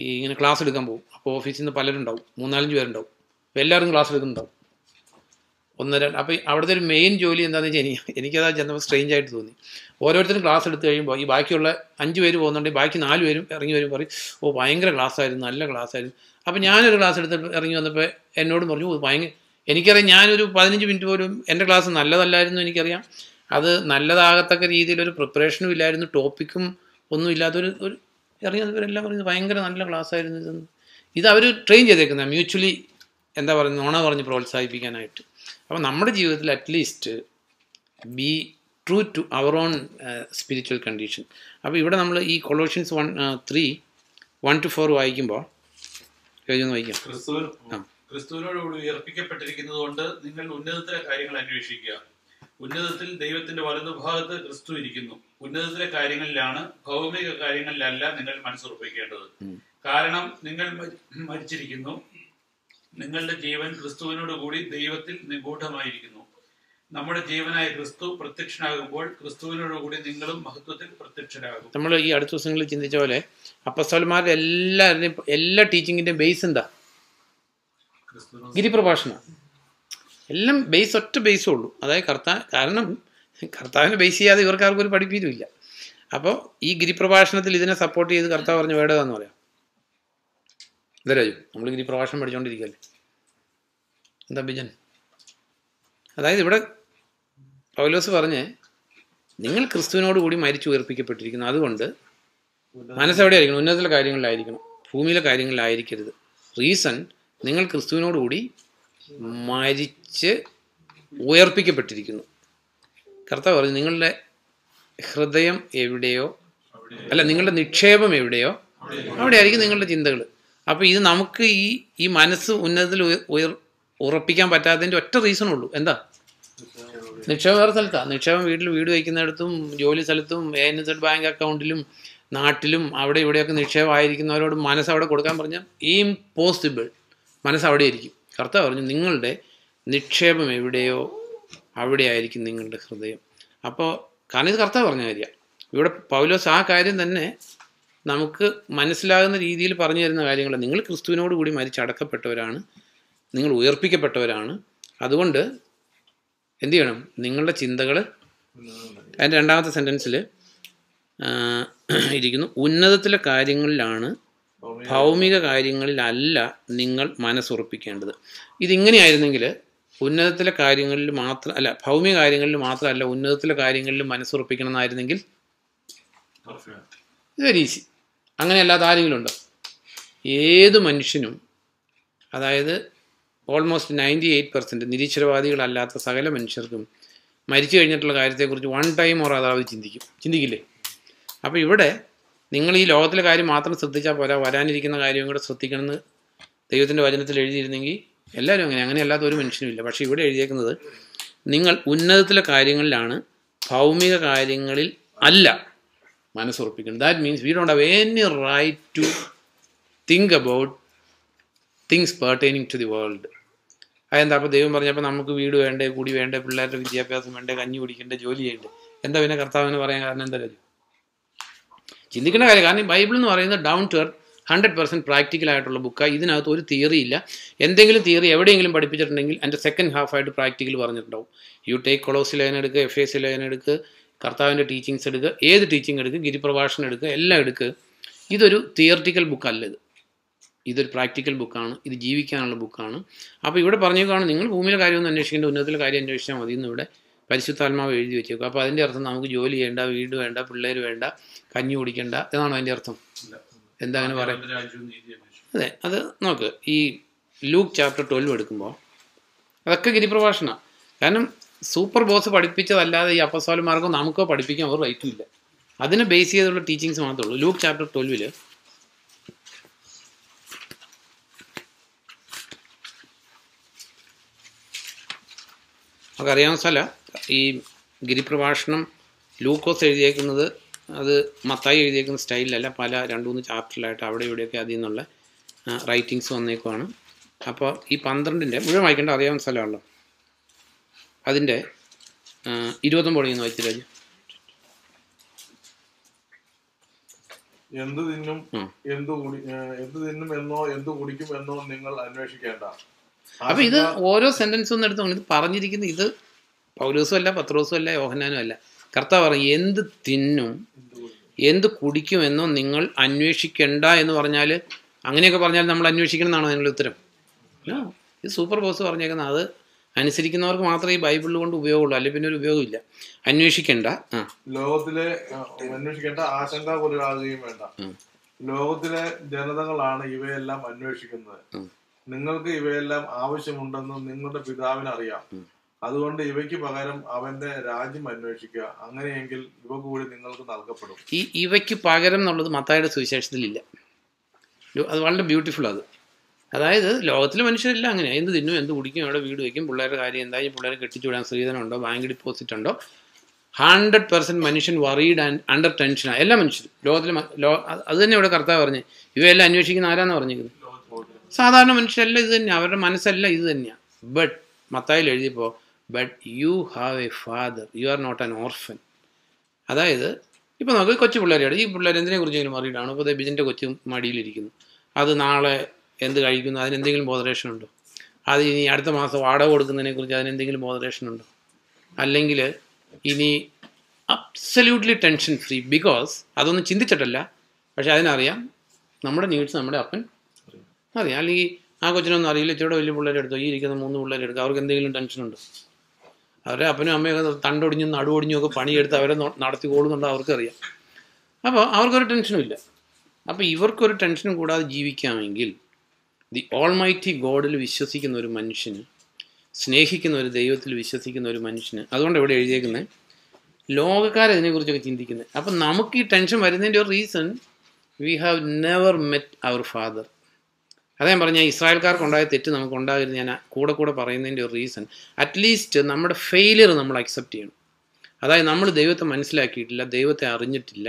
ഈ ഇങ്ങനെ ക്ലാസ് എടുക്കാൻ പോകും. അപ്പോൾ ഓഫീസിൽ നിന്ന് പലരുണ്ടാവും, 3-4 പേരുണ്ടാവും. അപ്പോൾ എല്ലാവർക്കും ക്ലാസ് എടുക്കുന്നുണ്ടാവും. അപ്പോൾ അവിടുത്തെ ഒരു മെയിൻ ജോലി എന്താണെന്ന് വെച്ചാൽ, എനിക്കത് ചെന്നപ്പോൾ സ്ട്രേഞ്ച് ആയിട്ട് തോന്നി. ഓരോരുത്തരും ക്ലാസ് എടുത്ത് കഴിയുമ്പോൾ ഈ ബാക്കിയുള്ള 5 പേര് പോകുന്നുണ്ടെങ്കിൽ ബാക്കി 4 പേരും ഇറങ്ങി വരും, പറയും ഓ ഭയങ്കര ക്ലാസ്സായിരുന്നു, നല്ല ക്ലാസ്സായിരുന്നു. അപ്പോൾ ഞാനൊരു ക്ലാസ് എടുത്ത് ഇറങ്ങി വന്നപ്പോൾ എന്നോടും പറഞ്ഞു, എനിക്കറിയാം ഞാനൊരു 15 മിനിറ്റ് പോലും എൻ്റെ ക്ലാസ് നല്ലതല്ലായിരുന്നു, എനിക്കറിയാം. അത് നല്ലതാകത്തക്ക രീതിയിലൊരു പ്രിപ്പറേഷനും ഇല്ലായിരുന്നു, ടോപ്പിക്കും ഒന്നും ഇല്ലാത്തൊരു ഇറങ്ങി വന്നവരെല്ലാം പറയുന്നത് ഭയങ്കര നല്ല ക്ലാസ്സായിരുന്നു. ഇത് അവർ ട്രെയിൻ ചെയ്തേക്കുന്ന മ്യൂച്വലി എന്താ പറയുന്നത്, നുണ പറഞ്ഞ് പ്രോത്സാഹിപ്പിക്കാനായിട്ട്. അപ്പോൾ നമ്മുടെ ജീവിതത്തിൽ at least be true to our own spiritual condition. അപ്പോൾ ഇവിടെ നമ്മൾ ഈ കൊളോഷ്യൻസ് 3:1-4 വായിക്കുമ്പോൾ വായിക്കാം. ക്രിസ്തുവിനോടുകൂടി ഉയർപ്പിക്കപ്പെട്ടിരിക്കുന്നത് കൊണ്ട് നിങ്ങൾ ഉന്നതത്തിലെ കാര്യങ്ങൾ അന്വേഷിക്കുക. ഉന്നതത്തിൽ ദൈവത്തിന്റെ വലതുഭാഗത്ത് ക്രിസ്തു ഇരിക്കുന്നു. ഉന്നതത്തിലെ കാര്യങ്ങളിലാണ്, ഭൗമിക കാര്യങ്ങളിലല്ല നിങ്ങൾ മനസ്സുറപ്പിക്കേണ്ടത്. കാരണം നിങ്ങൾ മരിച്ചിരിക്കുന്നു, നിങ്ങളുടെ ജീവൻ ക്രിസ്തുവിനോട് കൂടി ദൈവത്തിൽ നിഗൂഢമായിരിക്കുന്നു. നമ്മുടെ ജീവനായ ക്രിസ്തു പ്രത്യക്ഷനാകുമ്പോൾ ക്രിസ്തുവിനോടുകൂടി നിങ്ങളും മഹത്വത്തിൽ പ്രത്യക്ഷരാകും. നമ്മൾ ഈ അടുത്ത ദിവസങ്ങളിൽ ചിന്തിച്ച പോലെ അപ്പോസ്തലന്മാരുടെ എല്ലാ ടീച്ചിങ്ങിൻ്റെയും ബേസ് എന്താ? ഗിരിപ്രഭാഷണം. എല്ലാം ബേസ്, ഒറ്റ ബേസേ ഉള്ളൂ. അതായത് കാരണം കർത്താവിനെ ബേസ് ചെയ്യാതെ ഇവർക്കാർക്കും ഒരു പഠിപ്പീരുമില്ല. അപ്പോൾ ഈ ഗിരിപ്രഭാഷണത്തിൽ ഇതിനെ സപ്പോർട്ട് ചെയ്ത് കർത്താവ് പറഞ്ഞ വേടതാന്ന് പറയാം. എന്താ രാജു, നമ്മൾ ഗിരിപ്രഭാഷണം പഠിച്ചുകൊണ്ടിരിക്കുകയല്ലേ, എന്താ ബിജൻ? അതായത് ഇവിടെ പൗലോസ് പറഞ്ഞ് നിങ്ങൾ ക്രിസ്തുവിനോട് കൂടി മരിച്ചു ഉയർപ്പിക്കപ്പെട്ടിരിക്കുന്നു, അതുകൊണ്ട് മനസ്സെവിടെ ആയിരിക്കണം? ഉന്നതത്തിലെ കാര്യങ്ങളിലായിരിക്കണം, ഭൂമിയിലെ കാര്യങ്ങളിലായിരിക്കരുത്. റീസൺ, നിങ്ങൾ ക്രിസ്തുവിനോടുകൂടി മരിച്ച് ഉയർപ്പിക്കപ്പെട്ടിരിക്കുന്നു. കർത്താവ് പറഞ്ഞു നിങ്ങളുടെ ഹൃദയം എവിടെയോ, നിങ്ങളുടെ നിക്ഷേപം എവിടെയോ അവിടെ ആയിരിക്കും നിങ്ങളുടെ ചിന്തകൾ. അപ്പോൾ ഇത് നമുക്ക് ഈ മനസ്സ് ഉന്നതത്തിൽ ഉറപ്പിക്കാൻ പറ്റാത്തതിൻ്റെ ഒറ്റ റീസണുള്ളൂ. എന്താ? നിക്ഷേപം വേറെ സ്ഥലത്താണ്. നിക്ഷേപം വീട് വയ്ക്കുന്നിടത്തും ജോലി സ്ഥലത്തും ANZ ബാങ്ക് അക്കൗണ്ടിലും നാട്ടിലും അവിടെ ഇവിടെയൊക്കെ നിക്ഷേപമായിരിക്കുന്നവരോട് മനസ്സ് അവിടെ കൊടുക്കാൻ പറഞ്ഞാൽ ഇംപോസിബിൾ. മനസ്സ് അവിടെ ആയിരിക്കും. കർത്താവ് പറഞ്ഞു നിങ്ങളുടെ നിക്ഷേപം എവിടെയോ അവിടെ ആയിരിക്കും നിങ്ങളുടെ ഹൃദയം. അപ്പോൾ കാരണം ഇത് കർത്താവ് പറഞ്ഞ കാര്യമാണ്. ഇവിടെ പൗലോസ് ആ കാര്യം തന്നെ നമുക്ക് മനസ്സിലാകുന്ന രീതിയിൽ പറഞ്ഞു തരുന്ന കാര്യങ്ങൾ. നിങ്ങൾ ക്രിസ്തുവിനോട് കൂടി മരിച്ചടക്കപ്പെട്ടവരാണ്, നിങ്ങൾ ഉയർപ്പിക്കപ്പെട്ടവരാണ്. അതുകൊണ്ട് എന്ത് ചെയ്യണം? നിങ്ങളുടെ ചിന്തകൾ, അതിൻ്റെ രണ്ടാമത്തെ സെൻറ്റൻസിൽ ഇരിക്കുന്നു, ഉന്നതത്തിലെ കാര്യങ്ങളിലാണ്, ഭൗമിക കാര്യങ്ങളിലല്ല നിങ്ങൾ മനസ്സുറപ്പിക്കേണ്ടത്. ഇതിങ്ങനെയായിരുന്നെങ്കിൽ ഉന്നതത്തിലെ കാര്യങ്ങളിൽ മാത്രം അല്ല, ഭൗമിക കാര്യങ്ങളിൽ മാത്രമല്ല, ഉന്നതത്തിലെ കാര്യങ്ങളിൽ മനസ്സുറപ്പിക്കണം എന്നായിരുന്നെങ്കിൽ ഇത് വെരി ഈസി. അങ്ങനെയല്ലാത്ത ആരെങ്കിലും ഉണ്ടോ? ഏത് മനുഷ്യനും, അതായത് ഓൾമോസ്റ്റ് 98% നിരീശ്വരവാദികളല്ലാത്ത സകല മനുഷ്യർക്കും മരിച്ചു കഴിഞ്ഞിട്ടുള്ള കാര്യത്തെക്കുറിച്ച് വൺ ടൈം ഓർ അതായത് ചിന്തിക്കില്ലേ? അപ്പോൾ ഇവിടെ നിങ്ങൾ ഈ ലോകത്തിലെ കാര്യം മാത്രം ശ്രദ്ധിച്ചാൽ പോരാ, വരാനിരിക്കുന്ന കാര്യം കൂടെ ശ്രദ്ധിക്കണമെന്ന് ദൈവത്തിൻ്റെ വചനത്തിൽ എഴുതിയിരുന്നെങ്കിൽ എല്ലാവരും അങ്ങനെയല്ലാത്ത ഒരു മനുഷ്യനും ഇല്ല. പക്ഷേ ഇവിടെ എഴുതിയേക്കുന്നത് നിങ്ങൾ ഉന്നതത്തിലെ കാര്യങ്ങളിലാണ്, ഭൗമിക കാര്യങ്ങളിൽ അല്ല മനസ്സുറപ്പിക്കുന്നത്. That means we don't have any right to think about things pertaining to the world. അതെന്താ? അപ്പോൾ ദൈവം പറഞ്ഞപ്പോൾ നമുക്ക് വീട് വേണ്ടേ, കൂടി വേണ്ടേ, പിള്ളേരുടെ വിദ്യാഭ്യാസം വേണ്ടേ, കഞ്ഞി കുടിക്കേണ്ടേ, ജോലി ചെയ്യണ്ടേ? എന്താ പിന്നെ കർത്താവിന് പറയാൻ കാരണം? എന്താ കാര്യം? ചിന്തിക്കേണ്ട കാര്യം. കാരണം ബൈബിൾ എന്ന് പറയുന്നത് ഡൗൺ ടു എർത്ത് 100% പ്രാക്ടിക്കലായിട്ടുള്ള ബുക്കാണ്. ഇതിനകത്ത് ഒരു തിയറി ഇല്ല. എന്തെങ്കിലും തിയറി എവിടെയെങ്കിലും പഠിപ്പിച്ചിട്ടുണ്ടെങ്കിൽ അതിൻ്റെ സെക്കൻഡ് ഹാഫായിട്ട് പ്രാക്ടിക്കൽ പറഞ്ഞിട്ടുണ്ടാവും. യു ടേക്ക് കൊളോസി ലേഖനം എടുക്കുക, FAC ലേഖനം എടുക്കുക, കർത്താവിൻ്റെ ടീച്ചിങ്സ് എടുക്കുക, ഏത് ടീച്ചിങ് എടുക്കുക, ഗിരിപ്രഭാഷണം എടുക്കുക, എല്ലാം എടുക്കുക. ഇതൊരു തിയറിറ്റിക്കൽ ബുക്കല്ല, ഇതൊരു പ്രാക്ടിക്കൽ ബുക്കാണ്, ഇത് ജീവിക്കാനുള്ള ബുക്കാണ്. അപ്പോൾ ഇവിടെ പറഞ്ഞേക്കാണ് നിങ്ങൾ ഭൂമിയിലെ കാര്യമൊന്നും അന്വേഷിക്കേണ്ട, ഉന്നതത്തിലെ കാര്യം അന്വേഷിച്ചാൽ മതി എന്ന് ഇവിടെ പരിശുദ്ധാത്മാവ് എഴുതി വെച്ചേക്കും. അപ്പോൾ അതിൻ്റെ അർത്ഥം നമുക്ക് ജോലി ചെയ്യേണ്ട, വീട് വേണ്ട, പിള്ളേർ വേണ്ട, കഞ്ഞി കുടിക്കേണ്ട എന്നാണോ അതിൻ്റെ അർത്ഥം? എന്താ അങ്ങനെ പറയാം? അതെ, അത് നോക്ക്. ഈ ലൂക്ക് ചാപ്റ്റർ 12 എടുക്കുമ്പോൾ അതൊക്കെ ഗിരിപ്രഭാഷണമാണ്. കാരണം സൂപ്പർ ബോസ് പഠിപ്പിച്ചതല്ലാതെ ഈ അപ്പസ്തോലന്മാർക്കോ നമുക്കോ പഠിപ്പിക്കാൻ ഒരു റൈറ്റും ഇല്ല. അതിനെ ബേസ് ചെയ്തുള്ള ടീച്ചിങ്സ് മാത്രമേ ഉള്ളൂ. ലൂക്ക് ചാപ്റ്റർ 12 നമുക്കറിയാവുന്ന സ്ഥലം. ഈ ഗിരിപ്രഭാഷണം ലൂക്കോസ് എഴുതിയേക്കുന്നത് അത് മത്തായി എഴുതിയേക്കുന്ന സ്റ്റൈലിലല്ല, പല 2-3 ചാപ്റ്ററിലായിട്ട് അവിടെ ഇവിടെയൊക്കെ അതിൽ നിന്നുള്ള റൈറ്റിങ്സ് വന്നേക്കുവാണ്. അപ്പോൾ ഈ 12 മുഴുവൻ വായിക്കേണ്ട അറിയാവുന്ന സ്ഥലമാണല്ലോ. അതിൻ്റെ 29 വായിച്ചു രാജു. എന്ത് തിന്നും എന്നോ എന്ത് കുടിക്കും എന്നോ നിങ്ങൾ അന്വേഷിക്കേണ്ട. അപ്പൊ ഇത് ഓരോ സെന്റൻസും ഒന്ന് എടുത്തോണ്ട് ഇത് പറഞ്ഞിരിക്കുന്നത്, ഇത് പൗലോസും അല്ല, പത്രോസും അല്ല, യോഹന്നാനും അല്ല. കർത്താവ് പറയും എന്ത് തിന്നും എന്ത് കുടിക്കും എന്നോ നിങ്ങൾ അന്വേഷിക്കേണ്ട എന്ന് പറഞ്ഞാൽ, അങ്ങനെയൊക്കെ പറഞ്ഞാൽ നമ്മൾ അന്വേഷിക്കണം എന്നാണോ അതിനുള്ള ഉത്തരം? ഇത് സൂപ്പർ ബോസ് പറഞ്ഞേക്കുന്നത്. അത് അനുസരിക്കുന്നവർക്ക് മാത്രമേ ഈ ബൈബിളിൽ കൊണ്ട് ഉപയോഗമുള്ളൂ, അല്ലെങ്കിൽ പിന്നെ ഒരു ഉപയോഗമില്ല. അന്വേഷിക്കേണ്ട, ലോകത്തിലെ അന്വേഷിക്കേണ്ട, ആശങ്കാകുലരാകുകയും വേണ്ട. ലോകത്തിലെ ജനതകളാണ് ഇവയെല്ലാം അന്വേഷിക്കുന്നത്. നിങ്ങൾക്ക് ഇവയെല്ലാം ആവശ്യമുണ്ടെന്ന് നിങ്ങളുടെ പിതാവിന് അറിയാം. അതുകൊണ്ട് ഇവയ്ക്ക് പകരം അവന്റെ രാജ്യം അന്വേഷിക്കുക. അങ്ങനെയെങ്കിൽ ഇവ കൂടി നിങ്ങൾക്ക് നൽകപ്പെടും. ഈ ഇവയ്ക്ക് പകരം എന്നുള്ളത് മത്തായിയുടെ സുവിശേഷത്തിലില്ല. അത് വളരെ ബ്യൂട്ടിഫുൾ. അതായത് ലോകത്തിലെ മനുഷ്യരെല്ലാം അങ്ങനെ എന്ത് തിന്നും എന്ത് കുടിക്കും, അവിടെ വീട് വയ്ക്കും, പിള്ളേരുടെ കാര്യം എന്തായാലും പിള്ളേരെ കെട്ടിച്ചുവിടാൻ സ്ത്രീധനം ഉണ്ടോ, ബാങ്ക് ഡിപ്പോസിറ്റ് ഉണ്ടോ, 100% മനുഷ്യൻ വറീഡ് ആൻഡ് അണ്ടർ ടെൻഷനാണ്. എല്ലാ മനുഷ്യരും ലോകത്തിലെ അത് തന്നെ ഇവിടെ കർത്താവ് പറഞ്ഞ് ഇവയെല്ലാം അന്വേഷിക്കുന്ന ആരാന്ന് പറഞ്ഞിരിക്കുന്നത്? സാധാരണ മനുഷ്യരെല്ലാം ഇത് തന്നെയാണ്, അവരുടെ മനസ്സെല്ലാം ഇത് തന്നെയാണ്. ബട്ട് മത്തായിൽ എഴുതിയപ്പോൾ but you have a father, you are not an orphan. അതായത് ഇപ്പോൾ നമുക്ക് കൊച്ചു പിള്ളേരെയാണ്, ഈ പിള്ളേർ എന്തിനെ കുറിച്ചെങ്കിലും അറിയിട്ടാണ്. ഇപ്പോൾ ബിജിൻ്റെ കൊച്ചു മടിയിലിരിക്കുന്നു, അത് നാളെ എന്ത് കഴിക്കുന്നു അതിനെന്തെങ്കിലും ബോധറേഷൻ ഉണ്ടോ? അത് ഇനി അടുത്ത മാസം വാടക കൊടുക്കുന്നതിനെക്കുറിച്ച് അതിനെന്തെങ്കിലും ബോധറേഷൻ ഉണ്ടോ? അല്ലെങ്കിൽ ഇനി അബ്സല്യൂട്ട്ലി ടെൻഷൻ ഫ്രീ, ബിക്കോസ് അതൊന്നും ചിന്തിച്ചിട്ടല്ല, പക്ഷെ അതിനറിയാം നമ്മുടെ നീഡ്സ് നമ്മുടെ അപ്പൻ അറിയാം. അല്ലെങ്കിൽ ആ കൊച്ചിനൊന്നും അറിയില്ല, ഇച്ചിരി വലിയ പിള്ളേരെടുത്തോ, ഈ ഇരിക്കുന്ന 3 പിള്ളേരെടുക്കുക, അവർക്ക് എന്തെങ്കിലും ടെൻഷനുണ്ടോ? അവരെ അപ്പനും അമ്മയൊക്കെ തണ്ടൊടിഞ്ഞും നടുവൊടിഞ്ഞും ഒക്കെ പണിയെടുത്ത് അവരെ നടത്തിക്കോളുന്നുണ്ടോ അവർക്കറിയാം. അപ്പോൾ അവർക്കൊരു ടെൻഷനും ഇല്ല. അപ്പോൾ ഇവർക്കൊരു ടെൻഷനും കൂടാതെ ജീവിക്കാമെങ്കിൽ ദി ഓൾമൈറ്റി ഗോഡിൽ വിശ്വസിക്കുന്ന ഒരു മനുഷ്യന്, സ്നേഹിക്കുന്ന ഒരു ദൈവത്തിൽ വിശ്വസിക്കുന്ന ഒരു മനുഷ്യന്, അതുകൊണ്ട് ഇവിടെ എഴുതിയേക്കുന്നത് ലോകക്കാരതിനെക്കുറിച്ചൊക്കെ ചിന്തിക്കുന്നത്. അപ്പം നമുക്ക് ഈ ടെൻഷൻ വരുന്നതിൻ്റെ ഒരു reason, we have never met our Father. അതേ ഞാൻ പറഞ്ഞാൽ ഇസ്രായേൽക്കാർക്കുണ്ടായ തെറ്റ് നമുക്കുണ്ടാകരുത്. ഞാൻ കൂടെ പറയുന്നതിൻ്റെ ഒരു റീസൺ, അറ്റ്ലീസ്റ്റ് നമ്മുടെ ഫെയിലിയർ നമ്മൾ അക്സെപ്റ്റ് ചെയ്യണം. അതായത് നമ്മൾ ദൈവത്തെ മനസ്സിലാക്കിയിട്ടില്ല, ദൈവത്തെ അറിഞ്ഞിട്ടില്ല.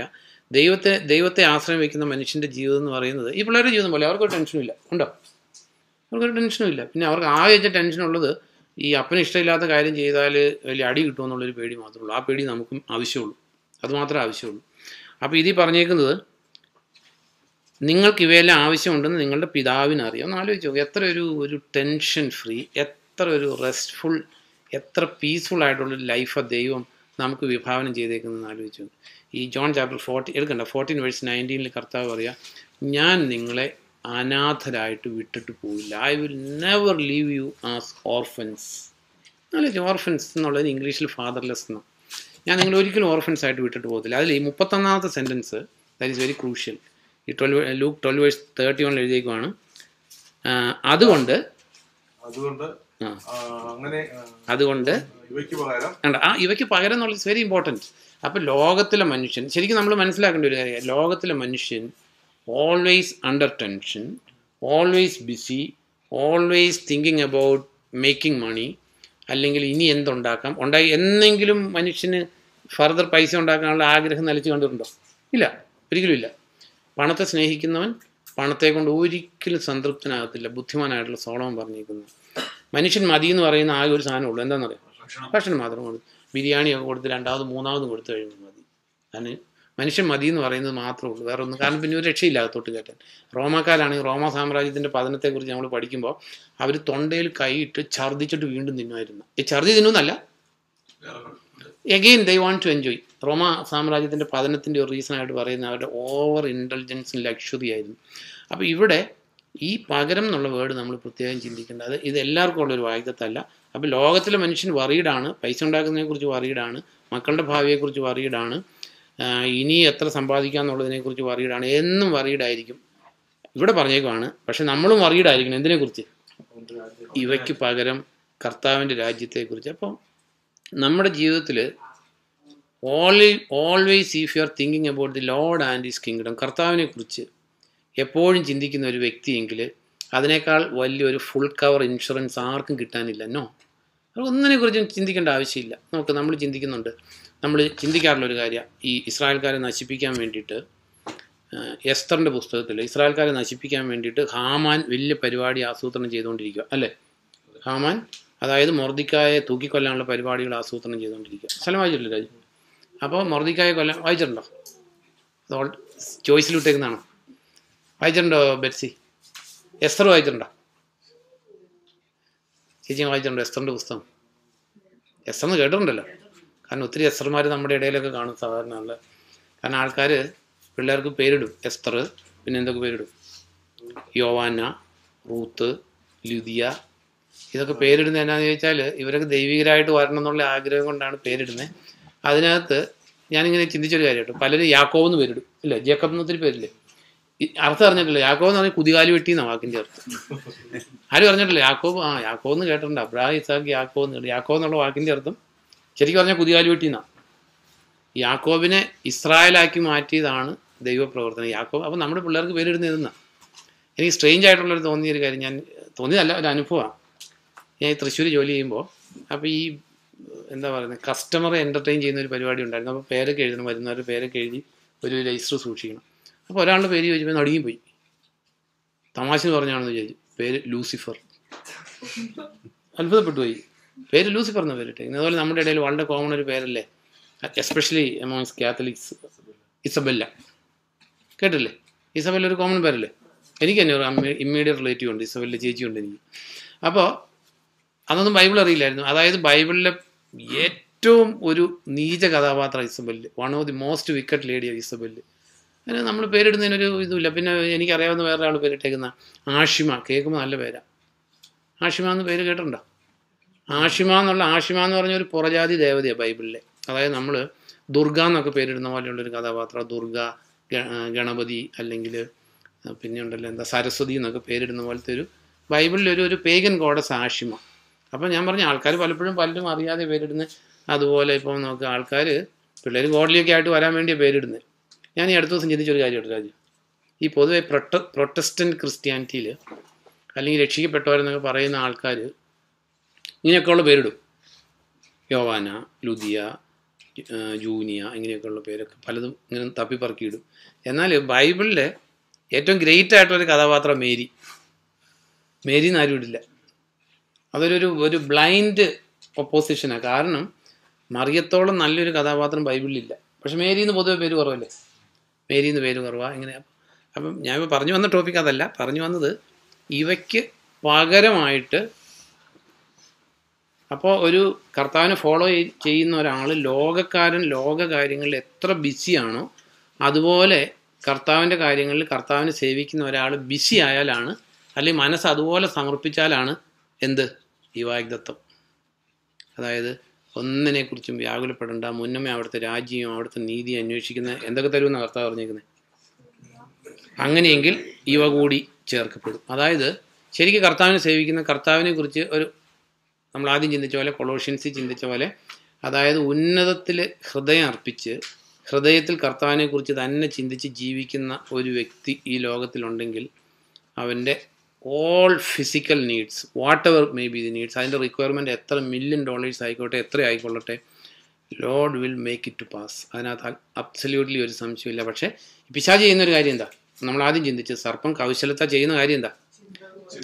ദൈവത്തെ ആശ്രയം വയ്ക്കുന്ന മനുഷ്യൻ്റെ ജീവിതം എന്ന് പറയുന്നത് ഈ പിള്ളേരുടെ ജീവിതം പോലെ അവർക്കൊരു ടെൻഷനും ഇല്ല. ഉണ്ടോ? അവർക്കൊരു ടെൻഷനും ഇല്ല. പിന്നെ അവർക്ക് ആകെ വെച്ച ടെൻഷനുള്ളത് ഈ അപ്പന് ഇഷ്ടമില്ലാത്ത കാര്യം ചെയ്താൽ വലിയ അടി കിട്ടുമെന്നുള്ളൊരു പേടി മാത്രമേ ഉള്ളൂ. ആ പേടി നമുക്കും ആവശ്യമുള്ളൂ, അതുമാത്രമേ ആവശ്യമുള്ളൂ. അപ്പോൾ ഇതിൽ പറഞ്ഞേക്കുന്നത് നിങ്ങൾക്ക് ഇവയെല്ലാം ആവശ്യമുണ്ടെന്ന് നിങ്ങളുടെ പിതാവിനറിയാം. ഒന്ന് ആലോചിച്ച് നോക്കുക, എത്ര ഒരു ടെൻഷൻ ഫ്രീ, എത്ര ഒരു റെസ്റ്റ്ഫുൾ, എത്ര പീസ്ഫുൾ ആയിട്ടുള്ളൊരു ലൈഫാണ് ദൈവം നമുക്ക് വിഭാവനം ചെയ്തേക്കുന്നതെന്ന് ആലോചിച്ച് നോക്കുക. ഈ ജോൺ ചാപ്റ്റർ 14:19 കർത്താവ് പറയാം, ഞാൻ നിങ്ങളെ അനാഥരായിട്ട് വിട്ടിട്ട് പോയില്ല. I will never leave U as orphans. ആലോചിച്ച്, ഓർഫൻസ് എന്നുള്ളതിന് ഇംഗ്ലീഷിൽ ഫാദർലെസ് എന്നാണ്. ഞാൻ നിങ്ങൾ ഒരിക്കലും ഓർഫൻസ് ആയിട്ട് വിട്ടിട്ട് പോകത്തില്ല. അതിൽ ഈ 31ാമത്തെ sentence that is very crucial. ഈ ലൂക്ക് 12:31 എഴുതിയേക്കുവാണ്. അതുകൊണ്ട് ഇവയ്ക്ക് പകരം എന്നുള്ള ഇറ്റ്സ് വെരി ഇമ്പോർട്ടൻറ്റ്. അപ്പം ലോകത്തിലെ മനുഷ്യൻ, ശരിക്കും നമ്മൾ മനസ്സിലാക്കേണ്ട ഒരു കാര്യം, ലോകത്തിലെ മനുഷ്യൻ always under tension, always busy, always thinking about making money, അല്ലെങ്കിൽ ഇനി എന്തുണ്ടാക്കാം, എന്നെങ്കിലും മനുഷ്യന് ഫർദർ പൈസ ഉണ്ടാക്കാനുള്ള ആഗ്രഹം നിലച്ചു കണ്ടിട്ടുണ്ടോ? ഇല്ല, ഒരിക്കലും ഇല്ല. പണത്തെ സ്നേഹിക്കുന്നവൻ പണത്തെ കൊണ്ട് ഒരിക്കലും സംതൃപ്തനാകത്തില്ല. ബുദ്ധിമാനായിട്ടുള്ള സോളമൻ പറഞ്ഞിരിക്കുന്നു. മനുഷ്യൻ മതി എന്ന് പറയുന്ന ആകെ ഒരു സാധനമുള്ളൂ, എന്താണെന്നറിയാം? ഭക്ഷണം മാത്രമാണ്. ബിരിയാണിയൊക്കെ കൊടുത്ത് രണ്ടാമതും മൂന്നാമതും കൊടുത്തു കഴിയുമ്പോൾ മതി. കാരണം മനുഷ്യൻ മതി എന്ന് പറയുന്നത് മാത്രമേ ഉള്ളൂ, വേറെ ഒന്നും. കാരണം പിന്നെ ഒരു രക്ഷയില്ല അകത്തോട്ട് കയറ്റാൻ. റോമാക്കാരാണെങ്കിൽ റോമാ സാമ്രാജ്യത്തിൻ്റെ പതനത്തെക്കുറിച്ച് നമ്മൾ പഠിക്കുമ്പോൾ അവർ തൊണ്ടയിൽ കൈയിട്ട് ഛർദ്ദിച്ചിട്ട് വീണ്ടും തിന്നുമായിരുന്നു. ഈ ഛർദ്ദി തിന്നുന്നല്ല, again they want to enjoy. റോമാ സാമ്രാജ്യത്തിൻ്റെ പതനത്തിൻ്റെ ഒരു റീസണായിട്ട് പറയുന്നത് അവരുടെ ഓവർ ഇൻ്റലിജൻസും ലക്ഷറി ആയിരുന്നു. അപ്പോൾ ഇവിടെ ഈ പകരം എന്നുള്ള വേർഡ് നമ്മൾ പ്രത്യേകം ചിന്തിക്കേണ്ടത്. ഇത് എല്ലാവർക്കും ഉള്ളൊരു വാഗ്ദത്തല്ല. അപ്പോൾ ലോകത്തിലെ മനുഷ്യൻ വറീഡാണ്, പൈസ ഉണ്ടാക്കുന്നതിനെക്കുറിച്ച് വറീഡാണ്, മക്കളുടെ ഭാവിയെക്കുറിച്ച് വറീഡാണ്, ഇനി എത്ര സമ്പാദിക്കാമെന്നുള്ളതിനെക്കുറിച്ച് വറീഡാണ്, എന്നും വറീഡായിരിക്കും. ഇവിടെ പറഞ്ഞേക്കുവാണ്, പക്ഷെ നമ്മളും വറീഡായിരിക്കണം. എന്തിനെക്കുറിച്ച്? ഇവയ്ക്ക് പകരം കർത്താവിൻ്റെ രാജ്യത്തെക്കുറിച്ച്. അപ്പോൾ നമ്മുടെ ജീവിതത്തിൽ always if you are thinking about the Lord and his kingdom, കർത്താവിനെ കുറിച്ച് എപ്പോഴും ചിന്തിക്കുന്ന ഒരു വ്യക്തിയെങ്കിൽ അതിനേക്കാൾ വലിയൊരു ഫുൾ കവർ ഇൻഷുറൻസ് ആർക്കും കിട്ടാനില്ല. നോ, ഒന്നിനെക്കുറിച്ചും ചിന്തിക്കേണ്ട ആവശ്യമില്ല. നമ്മൾ ചിന്തിക്കുന്നുണ്ട്, നമ്മൾ ചിന്തിക്കാറുള്ളൊരു കാര്യം, ഈ ഇസ്രായേൽക്കാരെ നശിപ്പിക്കാൻ വേണ്ടിയിട്ട് എസ്തറിൻ്റെ പുസ്തകത്തിൽ ഇസ്രായേൽക്കാരെ നശിപ്പിക്കാൻ വേണ്ടിയിട്ട് ഹാമാൻ വലിയ പരിപാടി ആസൂത്രണം ചെയ്തുകൊണ്ടിരിക്കുക, അല്ലേ? ഹാമാൻ, അതായത് മൊർദിക്കായെ തൂക്കിക്കൊല്ലാനുള്ള പരിപാടികൾ ആസൂത്രണം ചെയ്തുകൊണ്ടിരിക്കുക. സ്ഥലം വായിച്ചിട്ടില്ല രാജു? അപ്പോൾ മൊർദിക്കായെ കൊല്ലാൻ വായിച്ചിട്ടുണ്ടോ? അത് ചോയ്സിലിട്ടേക്കുന്നതാണോ? വായിച്ചിട്ടുണ്ടോ ബെറ്റ്സി? എസ്തർ വായിച്ചിട്ടുണ്ടോ? ചേച്ചി വായിച്ചിട്ടുണ്ടോ എസ്തറിൻ്റെ പുസ്തകം? എസ്തർന്ന് കേട്ടിട്ടുണ്ടല്ലോ. കാരണം ഒത്തിരി എസ്തർമാർ നമ്മുടെ ഇടയിലൊക്കെ കാണും സാധാരണ. കാരണം ആൾക്കാർ പിള്ളേർക്ക് പേരിടും, എസ്തർ, പിന്നെ എന്തൊക്കെ പേരിടും, യോവാന, റൂത്ത്, ലുദിയ, ഇതൊക്കെ പേരിടുന്നത് എന്നാന്ന് ചോദിച്ചാൽ ഇവരൊക്കെ ദൈവികരായിട്ട് വരണം എന്നുള്ള ആഗ്രഹം കൊണ്ടാണ് പേരിടുന്നത്. അതിനകത്ത് ഞാനിങ്ങനെ ചിന്തിച്ചൊരു കാര്യമായിട്ട്, പലരും യാക്കോബ് എന്ന് പേരിടും, ഇല്ല ജേക്കബ് എന്ന് ഒത്തിരി പേരില്ലേ? അർത്ഥം അറിഞ്ഞിട്ടില്ല. യാക്കോബ് എന്ന് പറഞ്ഞാൽ കുതികാലി വെട്ടി എന്നാണ് വാക്കിൻ്റെ അർത്ഥം. ആരും അറിഞ്ഞിട്ടില്ല? യാക്കോബ് യാക്കോബ് എന്ന് കേട്ടിട്ടുണ്ട്. അബ്രഹാം, ഇസാഖ്, യാക്കോബ് എന്ന്. യാക്കോബ് എന്നുള്ള വാക്കിൻ്റെ അർത്ഥം ശരിക്കും പറഞ്ഞാൽ കുതികാലി വെട്ടി എന്നാണ്. യാക്കോബിനെ ഇസ്രായേലാക്കി മാറ്റിയതാണ് ദൈവപ്രവർത്തനം യാക്കോബ്. അപ്പോൾ നമ്മുടെ പിള്ളേർക്ക് പേരിടുന്ന ഇതെന്നാണ്. എനിക്ക് സ്ട്രേഞ്ച് ആയിട്ടുള്ളൊരു തോന്നിയൊരു കാര്യം, ഞാൻ തോന്നിയതല്ല, ഒരു അനുഭവമാണ്. ഞാൻ ഈ തൃശ്ശൂർ ജോലി ചെയ്യുമ്പോൾ, അപ്പോൾ ഈ എന്താ പറയുന്നത്, കസ്റ്റമറെ എൻ്റർടൈൻ ചെയ്യുന്ന ഒരു പരിപാടി ഉണ്ടായിരുന്നു. അപ്പോൾ പേരൊക്കെ എഴുതണം, വരുന്നവരുടെ പേരൊക്കെ എഴുതി ഒരു രജിസ്റ്റർ സൂക്ഷിക്കണം. അപ്പോൾ ഒരാളുടെ പേര് ചോദിച്ചപ്പോൾ നടുങ്ങിപ്പോയി. തമാശ പറഞ്ഞാണെന്ന് ചോദിച്ചു. പേര് ലൂസിഫർ. അത്ഭുതപ്പെട്ടു പോയി. പേര് ലൂസിഫർ എന്ന പേരിട്ടെ. അതുപോലെ നമ്മുടെ ഇടയിൽ വളരെ കോമൺ ഒരു പേരല്ലേ, എസ്പെഷ്യലി എമോങ്സ് കാത്തലിക്സ്, ഇസബെല്ല. കേട്ടില്ലേ? ഇസബെല്ല ഒരു കോമൺ പേരല്ലേ? എനിക്ക് തന്നെ ഒരു ഇമ്മീഡിയറ്റ് റിലേറ്റീവ് ഉണ്ട്, ഇസബെല്ല ചേച്ചിയുണ്ട് എനിക്ക്. അപ്പോൾ അതൊന്നും ബൈബിൾ അറിയില്ലായിരുന്നു. അതായത് ബൈബിളിലെ ഏറ്റവും ഒരു നീച കഥാപാത്രം Isabel, one of the most wicked ലേഡിയാണ് ഇസബെല്ല്. അതിന് നമ്മൾ പേരിടുന്നതിനൊരു ഇതുമില്ല. പിന്നെ എനിക്കറിയാവുന്ന വേറെ ആൾ പേരിട്ടേക്കുന്ന ആഷിമ, കേൾക്കുമ്പോൾ നല്ല പേരാണ്. ആഷിമ എന്ന് പേര് കേട്ടിട്ടുണ്ടോ? ആഷിമ എന്ന് പറഞ്ഞ ഒരു പുറജാതി ദേവതയാണ് ബൈബിളിലെ. അതായത് നമ്മൾ ദുർഗ എന്നൊക്കെ പേരിടുന്ന പോലെയുള്ളൊരു കഥാപാത്രം. ദുർഗ, ഗണപതി, അല്ലെങ്കിൽ പിന്നെ ഉണ്ടല്ലോ എന്താ സരസ്വതി എന്നൊക്കെ പേരിടുന്ന പോലത്തെ ഒരു ബൈബിളിലൊരു പേഗൻ ഗോഡസ് ആഷിമ. അപ്പോൾ ഞാൻ പറഞ്ഞ ആൾക്കാർ പലരും അറിയാതെ പേരിടുന്നത്. അതുപോലെ ഇപ്പോൾ നോക്കുക, ആൾക്കാർ പിള്ളേർ ഗോഡ്ലിയൊക്കെ ആയിട്ട് വരാൻ വേണ്ടിയാണ് പേരിടുന്നത്. ഞാൻ ഈ അടുത്ത ദിവസം ചിന്തിച്ചൊരു കാര്യമുണ്ട് രാജു. ഈ പൊതുവെ പ്രൊട്ടസ്റ്റൻറ്റ് ക്രിസ്ത്യാനിറ്റിയിൽ അല്ലെങ്കിൽ രക്ഷിക്കപ്പെട്ടവരെന്നൊക്കെ പറയുന്ന ആൾക്കാർ ഇങ്ങനെയൊക്കെയുള്ള പേരിടും. യോവാന, ലുദിയ, ജൂനിയ, ഇങ്ങനെയൊക്കെയുള്ള പേരൊക്കെ പലതും ഇങ്ങനെ തപ്പിപ്പറക്കിയിടും. എന്നാൽ ബൈബിളിലെ ഏറ്റവും ഗ്രേറ്റ് ആയിട്ടൊരു കഥാപാത്രം മേരി എന്നാരും ഇടില്ല. അതൊരു ബ്ലൈൻഡ് ഒപ്പോസിഷനാണ്. കാരണം മറിയത്തോളം നല്ലൊരു കഥാപാത്രം ബൈബിളിലില്ല. പക്ഷെ മേരി എന്ന് പൊതുവെ പേര് കുറവല്ലേ? മേരി എന്ന് പേര് കുറവാണ് ഇങ്ങനെ. അപ്പം ഞാനിപ്പോൾ പറഞ്ഞു വന്ന ടോപ്പിക് അതല്ല, പറഞ്ഞു വന്നത് ഇവയ്ക്ക് പകരമായിട്ട് അപ്പോൾ ഒരു കർത്താവിനെ ഫോളോ ചെയ്യുന്ന ഒരാൾ ലോകക്കാരൻ ലോക കാര്യങ്ങളിൽ എത്ര ബിസിയാണോ അതുപോലെ കർത്താവിൻ്റെ കാര്യങ്ങളിൽ കർത്താവിനെ സേവിക്കുന്ന ഒരാൾ ബിസി ആയാലാണ്, അല്ലെങ്കിൽ മനസ്സ് അതുപോലെ സമർപ്പിച്ചാലാണ് എന്ത് ഈ വാഗ്ദത്തം. അതായത് ഒന്നിനെക്കുറിച്ചും വ്യാകുലപ്പെടേണ്ട, മുന്നമേ അവിടുത്തെ രാജ്യവും അവിടുത്തെ നീതി അന്വേഷിക്കുന്ന എന്തൊക്കെ തരുമെന്നാണ് കർത്താവ് പറഞ്ഞേക്കുന്നത്. അങ്ങനെയെങ്കിൽ ഇവ കൂടി ചേർക്കപ്പെടും. അതായത് ശരിക്കും കർത്താവിനെ സേവിക്കുന്ന കർത്താവിനെ കുറിച്ച് ഒരു നമ്മൾ ആദ്യം ചിന്തിച്ച പോലെ, കൊളോഷ്യൻസിൽ ചിന്തിച്ച പോലെ, അതായത് ഉന്നതത്തിൽ ഹൃദയം അർപ്പിച്ച് ഹൃദയത്തിൽ കർത്താവിനെ കുറിച്ച് തന്നെ ചിന്തിച്ച് ജീവിക്കുന്ന ഒരു വ്യക്തി ഈ ലോകത്തിലുണ്ടെങ്കിൽ അവൻ്റെ all physical needs, whatever may be the needs, അതിൻ്റെ റിക്വയർമെൻറ്റ് എത്ര $1 million ആയിക്കോട്ടെ, എത്ര ആയിക്കൊള്ളട്ടെ, Lord will make it to pass. അതിനകത്ത് അബ്സല്യൂട്ട്ലി ഒരു സംശയമില്ല. പക്ഷേ പിശാച് ചെയ്യുന്നൊരു കാര്യം എന്താ? നമ്മൾ ആദ്യം ചിന്തിച്ച് സർപ്പം കൗശലത്ത ചെയ്യുന്ന കാര്യം എന്താ?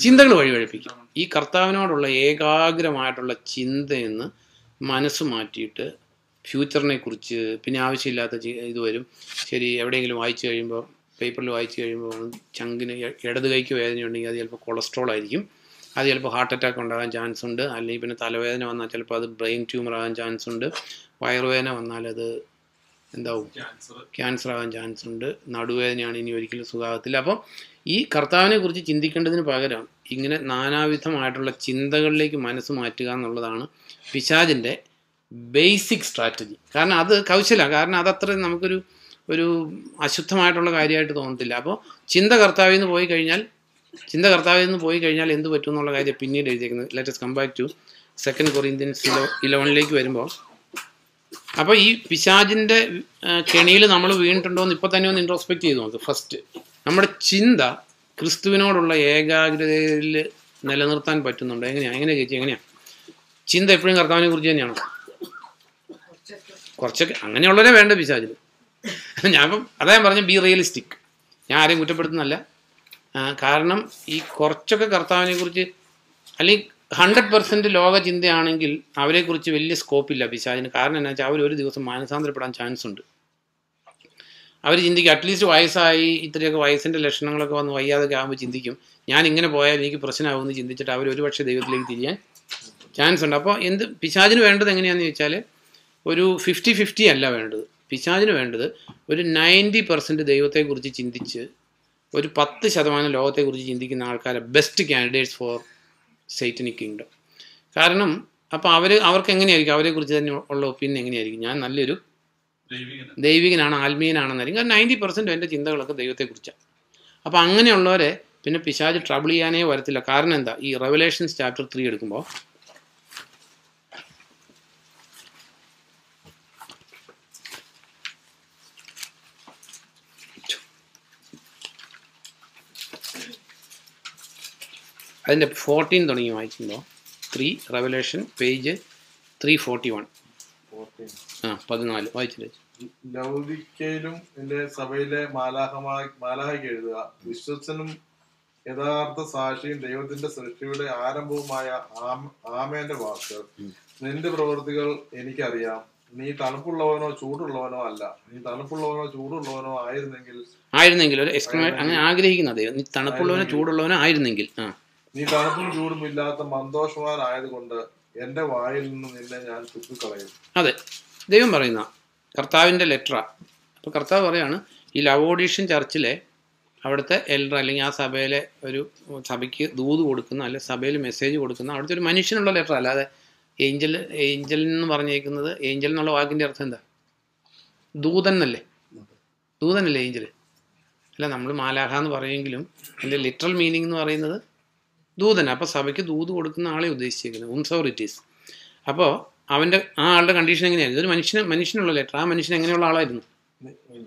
ചിന്തകൾ വഴിവഴിപ്പിക്കും. ഈ കർത്താവിനോടുള്ള ഏകാഗ്രമായിട്ടുള്ള ചിന്തയെന്ന് മനസ്സ് മാറ്റിയിട്ട് ഫ്യൂച്ചറിനെ കുറിച്ച്, പിന്നെ ആവശ്യമില്ലാത്ത ഇത് വരും. ശരി, എവിടെയെങ്കിലും വായിച്ചു കഴിയുമ്പോൾ, പേപ്പറിൽ വായിച്ചു കഴിയുമ്പോൾ ചങ്കിന് ഇടത് കൈക്ക് വേദനയുണ്ടെങ്കിൽ അത് ചിലപ്പോൾ കൊളസ്ട്രോൾ ആയിരിക്കും, അത് ചിലപ്പോൾ ഹാർട്ട് അറ്റാക്ക് ഉണ്ടാകാൻ ചാൻസ് ഉണ്ട്. അല്ലെങ്കിൽ പിന്നെ തലവേദന വന്നാൽ ചിലപ്പോൾ അത് ബ്രെയിൻ ട്യൂമർ ആകാൻ ചാൻസ് ഉണ്ട്. വയറുവേദന വന്നാൽ അത് എന്താവും? ക്യാൻസർ ആകാൻ ചാൻസ് ഉണ്ട്. നടുവേദനയാണ്, ഇനി ഒരിക്കലും സുഖാകത്തില്ല. അപ്പോൾ ഈ കർത്താവിനെ കുറിച്ച് ചിന്തിക്കേണ്ടതിന് പകരം ഇങ്ങനെ നാനാവിധമായിട്ടുള്ള ചിന്തകളിലേക്ക് മനസ്സ് മാറ്റുക എന്നുള്ളതാണ് പിശാചിൻ്റെ ബേസിക് സ്ട്രാറ്റജി. കാരണം അത് കൗശലമാണ്. കാരണം അതത്ര നമുക്കൊരു അശുദ്ധമായിട്ടുള്ള കാര്യമായിട്ട് തോന്നത്തില്ല. അപ്പോൾ ചിന്ത കർത്താവിൽ നിന്ന് പോയി കഴിഞ്ഞാൽ എന്ത് പറ്റും എന്നുള്ള കാര്യം പിന്നീട് എഴുതിയിരിക്കുന്നത്. Let us come back to 2 Corinthians 11 വരുമ്പോൾ, അപ്പോൾ ഈ പിശാചിൻ്റെ കെണിയിൽ നമ്മൾ വീണിട്ടുണ്ടോ എന്ന് ഇപ്പോൾ തന്നെ ഒന്ന് ഇൻട്രോസ്പെക്ട് ചെയ്ത് നോക്ക്. ഫസ്റ്റ്, നമ്മുടെ ചിന്ത ക്രിസ്തുവിനോടുള്ള ഏകാഗ്രതയിൽ നിലനിർത്താൻ പറ്റുന്നുണ്ടോ? എങ്ങനെയാണ് ചേച്ചി, എങ്ങനെയാണ് ചിന്ത എപ്പോഴും കർത്താവിനെ കുറിച്ച് തന്നെയാണോ? കുറച്ചൊക്കെ അങ്ങനെയുള്ളവരെ വേണ്ട പിശാചിന്. ഞാനിപ്പം അതാ ഞാൻ പറഞ്ഞ ബി റിയലിസ്റ്റിക്. ഞാൻ ആരെയും കുറ്റപ്പെടുത്തുന്നല്ല. കാരണം ഈ കുറച്ചൊക്കെ കർത്താവിനെ കുറിച്ച്, അല്ലെങ്കിൽ 100% ലോക ചിന്തയാണെങ്കിൽ അവരെക്കുറിച്ച് വലിയ സ്കോപ്പില്ല പിശാചിന്. കാരണം എന്താ വെച്ചാൽ അവർ ഒരു ദിവസം മാനസാന്തരപ്പെടാൻ ചാൻസ് ഉണ്ട്. അവർ ചിന്തിക്കും, അറ്റ്ലീസ്റ്റ് വയസ്സായി ഇത്രയൊക്കെ വയസ്സിൻ്റെ ലക്ഷണങ്ങളൊക്കെ വന്ന് വയ്യാതൊക്കെ ആകുമ്പോൾ ചിന്തിക്കും, ഞാൻ ഇങ്ങനെ പോയാൽ എനിക്ക് പ്രശ്നമാകുമെന്ന് ചിന്തിച്ചിട്ട് അവർ ഒരു പക്ഷേ ദൈവത്തിലേക്ക് തിരിയാൻ ചാൻസ് ഉണ്ട്. അപ്പോൾ പിശാചിന് വേണ്ടത് എങ്ങനെയാണെന്ന് ചോദിച്ചാൽ ഒരു 50-50 അല്ല വേണ്ടത്. പിശാചിന് വേണ്ടത് ഒരു 90% ദൈവത്തെക്കുറിച്ച് ചിന്തിച്ച് ഒരു 10% ലോകത്തെക്കുറിച്ച് ചിന്തിക്കുന്ന ആൾക്കാരെ best candidates four Satanic kingdom. കാരണം അപ്പോൾ അവർക്ക് എങ്ങനെയായിരിക്കും അവരെക്കുറിച്ച് തന്നെ ഉള്ള ഒപ്പീനിയൻ എങ്ങനെയായിരിക്കും? ഞാൻ നല്ലൊരു ദൈവികനാണ്, ആത്മീയനാണെന്നായിരിക്കും. കാരണം 90% എൻ്റെ ചിന്തകളൊക്കെ ദൈവത്തെക്കുറിച്ചാണ്. അപ്പോൾ അങ്ങനെയുള്ളവരെ പിന്നെ പിശാച് ട്രബിൾ ചെയ്യാനേ വരത്തില്ല. കാരണം എന്താ? ഈ റെവലേഷൻസ് ചാപ്റ്റർ 3 എടുക്കുമ്പോൾ അതിൻ്റെ 14 തുടങ്ങി വായിക്കുമ്പോൾ 3 റെവലേഷൻ പേജ് 341 14 വായിച്ചില്ലേ? ലൗദിക്കയിലും എന്റെ സഭയിലെ മാലാഹയ്ക്ക് എഴുതുക, വിശ്വസനും യഥാർത്ഥ സാക്ഷിയും ദൈവത്തിന്റെ സൃഷ്ടിയുടെ ആരംഭവുമായ ആമേന്റെ വാക്കുകൾ. നിന്റെ പ്രവൃത്തികൾ എനിക്കറിയാം. നീ തണുപ്പുള്ളവനോ ചൂടുള്ളവനോ അല്ല. നീ തണുപ്പുള്ളവനോ ചൂടുള്ളവനോ ആയിരുന്നെങ്കിൽ ഒരു അങ്ങനെ ആഗ്രഹിക്കുന്നത്, നീ തണുപ്പുള്ളവനോ ചൂടുള്ളവനോ ആയിരുന്നെങ്കിൽ, നീ തണുപ്പും ചൂടും ഇല്ലാത്ത മന്ദോഷവാനായതുകൊണ്ട് എന്റെ വായിൽ നിന്ന് നിന്നെ ഞാൻ തുപ്പിക്കളയും. അതെ, ദൈവം പറയുന്ന കർത്താവിൻ്റെ ലെറ്ററാ. അപ്പോൾ കർത്താവ് പറയാണ്, ഈ ലവോഡീഷ്യൻ ചർച്ചിലെ അവിടുത്തെ എൽഡർ അല്ലെങ്കിൽ ആ സഭയിലെ ഒരു സഭയ്ക്ക് ദൂത് കൊടുക്കുന്ന, അല്ലെ സഭയിൽ മെസ്സേജ് കൊടുക്കുന്ന അവിടുത്തെ ഒരു മനുഷ്യനുള്ള ലെറ്റർ, അല്ലാതെ ഏഞ്ചൽ എന്ന് പറഞ്ഞേക്കുന്നത്. ഏഞ്ചൽ എന്നുള്ള വാക്കിൻ്റെ അർത്ഥം എന്താ? ദൂതൻ എന്നല്ലേ? ദൂതനല്ലേ ഏഞ്ചൽ? അല്ല, നമ്മൾ മാലാഖ എന്ന് പറയുമെങ്കിലും അതിൻ്റെ ലിറ്ററൽ മീനിങ് എന്ന് പറയുന്നത് ദൂതൻ. അപ്പോൾ സഭയ്ക്ക് ദൂത് കൊടുക്കുന്ന ആളെ ഉദ്ദേശിച്ചിരിക്കുന്നത് ഉൻസോറിറ്റീസ്. അപ്പോൾ ആ ആളുടെ കണ്ടീഷൻ എങ്ങനെയായിരുന്നു? ഇതൊരു മനുഷ്യനുള്ള ലെറ്റർ. ആ മനുഷ്യൻ എങ്ങനെയുള്ള ആളായിരുന്നു?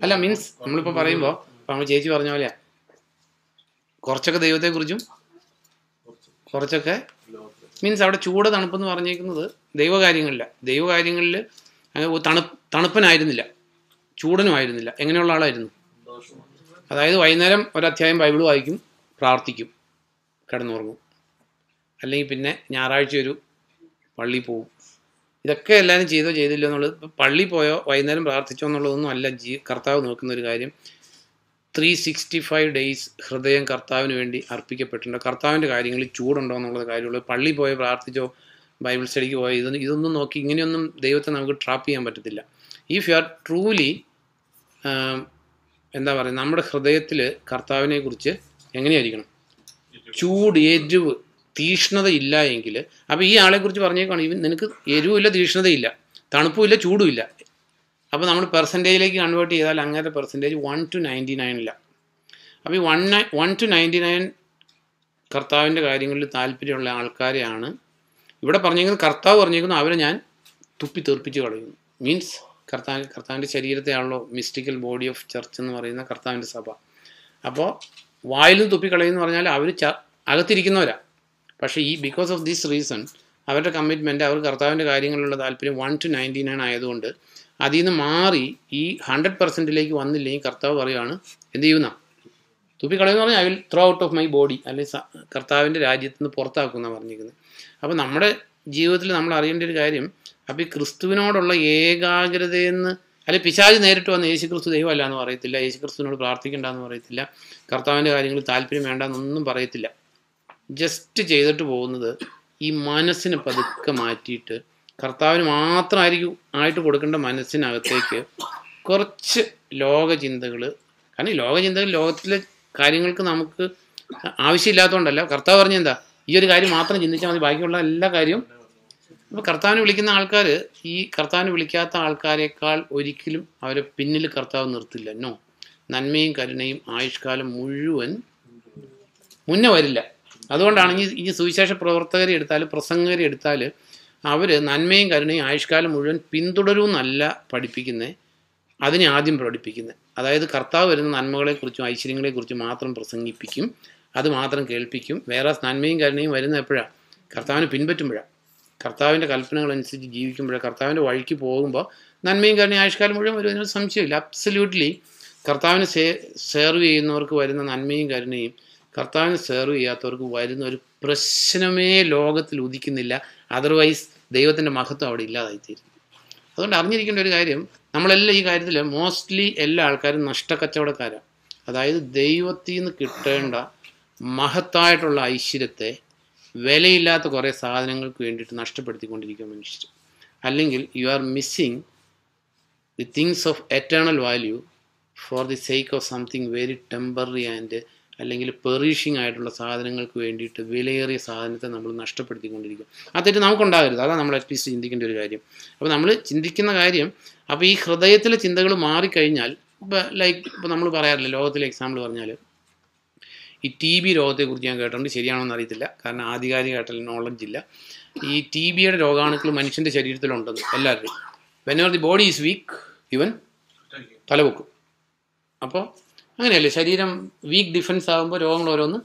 അല്ല, മീൻസ് നമ്മളിപ്പോൾ പറയുമ്പോൾ നമ്മൾ ചേച്ചി പറഞ്ഞ പോലെയാ, കുറച്ചൊക്കെ ദൈവത്തെക്കുറിച്ചും കുറച്ചൊക്കെ മീൻസ് അവിടെ ചൂട് തണുപ്പെന്ന് പറഞ്ഞേക്കുന്നത് ദൈവകാര്യങ്ങളിൽ തണുപ്പനായിരുന്നില്ല, ചൂടനുമായിരുന്നില്ല. എങ്ങനെയുള്ള ആളായിരുന്നു? അതായത് വൈകുന്നേരം ഒരധ്യായം ബൈബിൾ വായിക്കും, പ്രാർത്ഥിക്കും, കിടന്നുറങ്ങും, അല്ലെങ്കിൽ പിന്നെ ഞായറാഴ്ച ഒരു പള്ളിയിൽ പോവും. ഇതൊക്കെ എല്ലാവരും ചെയ്തില്ല എന്നുള്ളത്. പള്ളി പോയോ വൈകുന്നേരം പ്രാർത്ഥിച്ചോ എന്നുള്ളതൊന്നും അല്ല കർത്താവ് നോക്കുന്ന ഒരു കാര്യം. 365 ഡേയ്സ് ഹൃദയം കർത്താവിന് വേണ്ടി അർപ്പിക്കപ്പെട്ടിട്ടുണ്ട്. കർത്താവിൻ്റെ കാര്യങ്ങളിൽ ചൂടുണ്ടോ എന്നുള്ളത് കാര്യമുള്ളൂ. പള്ളി പോയി പ്രാർത്ഥിച്ചോ ബൈബിൾ സ്റ്റഡിക്ക് പോയി ഇതൊന്നും നോക്കി ഇങ്ങനെയൊന്നും ദൈവത്തെ നമുക്ക് ട്രാപ്പ് ചെയ്യാൻ പറ്റത്തില്ല. ഇഫ് യു ആർ ട്രൂലി എന്താ പറയുക, നമ്മുടെ ഹൃദയത്തിൽ കർത്താവിനെ കുറിച്ച് എങ്ങനെയായിരിക്കണം, ചൂട്, എരിവ്, തീഷ്ണത ഇല്ല എങ്കിൽ, അപ്പോൾ ഈ ആളെക്കുറിച്ച് പറഞ്ഞേക്കാണ്, ഇവൻ നിനക്ക് എരിവുമില്ല, തീഷ്ണതയില്ല, തണുപ്പുമില്ല, ചൂടുമില്ല. അപ്പോൾ നമ്മൾ പെർസെൻറ്റേജിലേക്ക് കൺവേർട്ട് ചെയ്താൽ അങ്ങനത്തെ പെർസെൻറ്റേജ് 1 to 99 അപ്പോൾ ഈ 1 to 99 കർത്താവിൻ്റെ കാര്യങ്ങളിൽ താല്പര്യമുള്ള ആൾക്കാരെയാണ് ഇവിടെ പറഞ്ഞേക്കുന്നത്. കർത്താവ് പറഞ്ഞേക്കുന്നു അവരെ ഞാൻ തുപ്പി തെറിപ്പിച്ച് കളയുന്നു. മീൻസ് കർത്താവിൻ്റെ ശരീരത്തെയാണല്ലോ മിസ്റ്റിക്കൽ ബോഡി ഓഫ് ചർച്ച് എന്ന് പറയുന്ന കർത്താവിൻ്റെ സഭ. അപ്പോൾ വായിലും തുപ്പിക്കളയെന്ന് പറഞ്ഞാൽ അവർ അകത്തിരിക്കുന്നവരാ. പക്ഷേ ഈ ബിക്കോസ് ഓഫ് ദിസ് റീസൺ അവരുടെ കമ്മിറ്റ്മെൻറ്റ്, അവർ കർത്താവിൻ്റെ കാര്യങ്ങളിലുള്ള താല്പര്യം 1 to 99 ആയതുകൊണ്ട് അതിൽ നിന്ന് മാറി ഈ 100% വന്നില്ലെങ്കിൽ കർത്താവ് പറയുകയാണ് എന്ത് ചെയ്യുന്ന, തുപ്പിക്കളയെന്ന് പറഞ്ഞാൽ I will throw out of my body, അല്ലെങ്കിൽ കർത്താവിൻ്റെ രാജ്യത്ത് നിന്ന് പുറത്താക്കുമെന്നാണ് പറഞ്ഞിരിക്കുന്നത്. അപ്പോൾ നമ്മുടെ ജീവിതത്തിൽ നമ്മൾ അറിയേണ്ട ഒരു കാര്യം, അപ്പോൾ ഈ ക്രിസ്തുവിനോടുള്ള ഏകാഗ്രതയെന്ന്, അല്ലെങ്കിൽ പിശാച് നേരിട്ട് വന്ന് യേശുക്രിസ്തു ദൈവമല്ല എന്ന് പറയത്തില്ല, യേശുക്രിസ്തുവിനോട് പ്രാർത്ഥിക്കേണ്ടെന്ന് പറയത്തില്ല, കർത്താവിൻ്റെ കാര്യങ്ങളിൽ താല്പര്യം വേണ്ടെന്നൊന്നും പറയത്തില്ല. ജസ്റ്റ് ചെയ്തിട്ട് പോകുന്നത് ഈ മനസ്സിനെ പതുക്കെ മാറ്റിയിട്ട് കർത്താവിന് മാത്രമായിട്ട് കൊടുക്കേണ്ട മനസ്സിനകത്തേക്ക് കുറച്ച് ലോകചിന്തകൾ, കാരണം ഈ ലോകചിന്തകൾ ലോകത്തിലെ കാര്യങ്ങൾക്ക് നമുക്ക് ആവശ്യമില്ലാത്തതുകൊണ്ടല്ല. കർത്താവ് പറഞ്ഞെന്താ, ഈ ഒരു കാര്യം മാത്രം ചിന്തിച്ചാൽ മതി, ബാക്കിയുള്ള എല്ലാ കാര്യവും. അപ്പോൾ കർത്താവിനെ വിളിക്കുന്ന ആൾക്കാർ ഈ കർത്താവിനെ വിളിക്കാത്ത ആൾക്കാരെക്കാൾ ഒരിക്കലും അവരെ പിന്നിൽ കർത്താവ് നിർത്തില്ല. നോ, നന്മയും കരുണയും ആയുഷ്കാലം മുഴുവൻ മുന്നേ വരില്ല. അതുകൊണ്ടാണ് ഈ സുവിശേഷ പ്രവർത്തകരെ എടുത്താൽ, പ്രസംഗകരെ എടുത്താൽ, അവർ നന്മയും കരുണയും ആയുഷ്കാലം മുഴുവൻ പിന്തുടരുമെന്നല്ല പഠിപ്പിക്കുന്നത്, അതിനെ ആദ്യം പഠിപ്പിക്കുന്നത്. അതായത് കർത്താവ് വരുന്ന നന്മകളെക്കുറിച്ചും ഐശ്വര്യങ്ങളെക്കുറിച്ചും മാത്രം പ്രസംഗിപ്പിക്കും, അത് മാത്രം കേൾപ്പിക്കും. വേറെ നന്മയും കരുണയും വരുന്നത് എപ്പോഴാണ്? കർത്താവിനെ പിൻപറ്റുമ്പോഴാണ്, കർത്താവിൻ്റെ കൽപ്പനകളനുസരിച്ച് ജീവിക്കുമ്പോഴാണ്, കർത്താവിൻ്റെ വഴിക്ക് പോകുമ്പോൾ നന്മയും കരുണയും ആയുഷ്കാലം മുഴുവൻ വരുന്നതിന് സംശയമില്ല. അബ്സല്യൂട്ട്ലി കർത്താവിന് സെർവ് ചെയ്യുന്നവർക്ക് വരുന്ന നന്മയും കരുണയും കർത്താവിന് സെർവ് ചെയ്യാത്തവർക്ക് വരുന്ന ഒരു പ്രശ്നമേ ലോകത്തിൽ ഉദിക്കുന്നില്ല. അതർവൈസ് ദൈവത്തിൻ്റെ മഹത്വം അവിടെ ഇല്ലാതായിത്തീരും. അതുകൊണ്ട് അറിഞ്ഞിരിക്കേണ്ട ഒരു കാര്യം, നമ്മളെല്ലാം ഈ കാര്യത്തിൽ മോസ്റ്റ്ലി എല്ലാ ആൾക്കാരും നഷ്ടക്കച്ചവടക്കാരാണ്. അതായത് ദൈവത്തിൽ നിന്ന് കിട്ടേണ്ട മഹത്തായിട്ടുള്ള ഐശ്വര്യത്തെ വിലയില്ലാത്ത കുറേ സാധനങ്ങൾക്ക് വേണ്ടിയിട്ട് നഷ്ടപ്പെടുത്തിക്കൊണ്ടിരിക്കുക മനുഷ്യർ. അല്ലെങ്കിൽ you are missing the things of eternal value for the sake of something very temporary and അല്ലെങ്കിൽ പെറിഷിങ് ആയിട്ടുള്ള സാധനങ്ങൾക്ക് വേണ്ടിയിട്ട് വിലയേറിയ സാധനത്തെ നമ്മൾ നഷ്ടപ്പെടുത്തിക്കൊണ്ടിരിക്കും. ആ തെറ്റ് നമുക്കുണ്ടാകരുത്. അതാണ് നമ്മൾ അറ്റ്ലീസ്റ്റ് ചിന്തിക്കേണ്ട ഒരു കാര്യം. അപ്പോൾ നമ്മൾ ചിന്തിക്കുന്ന കാര്യം, അപ്പോൾ ഈ ഹൃദയത്തിലെ ചിന്തകൾ മാറിക്കഴിഞ്ഞാൽ, ഇപ്പോൾ നമ്മൾ പറയാറില്ല, ലോകത്തിലെ എക്സാമ്പിൾ പറഞ്ഞാൽ ഈ TB രോഗത്തെക്കുറിച്ച് ഞാൻ കേട്ടിട്ടുണ്ട്, ശരിയാണോ എന്ന് അറിയത്തില്ല, കാരണം ആധികാരികമായിട്ടുള്ള നോളജ് ഇല്ല. ഈ TBയുടെ രോഗാണുക്കൾ മനുഷ്യൻ്റെ ശരീരത്തിലുണ്ടെന്ന് എല്ലാവരുടെയും. Whenever the body is week ഇവൻ തലപൊക്കും. അപ്പോൾ അങ്ങനെയല്ലേ, ശരീരം വീക്ക് ഡിഫൻസ് ആകുമ്പോൾ രോഗങ്ങൾ ഓരോന്ന്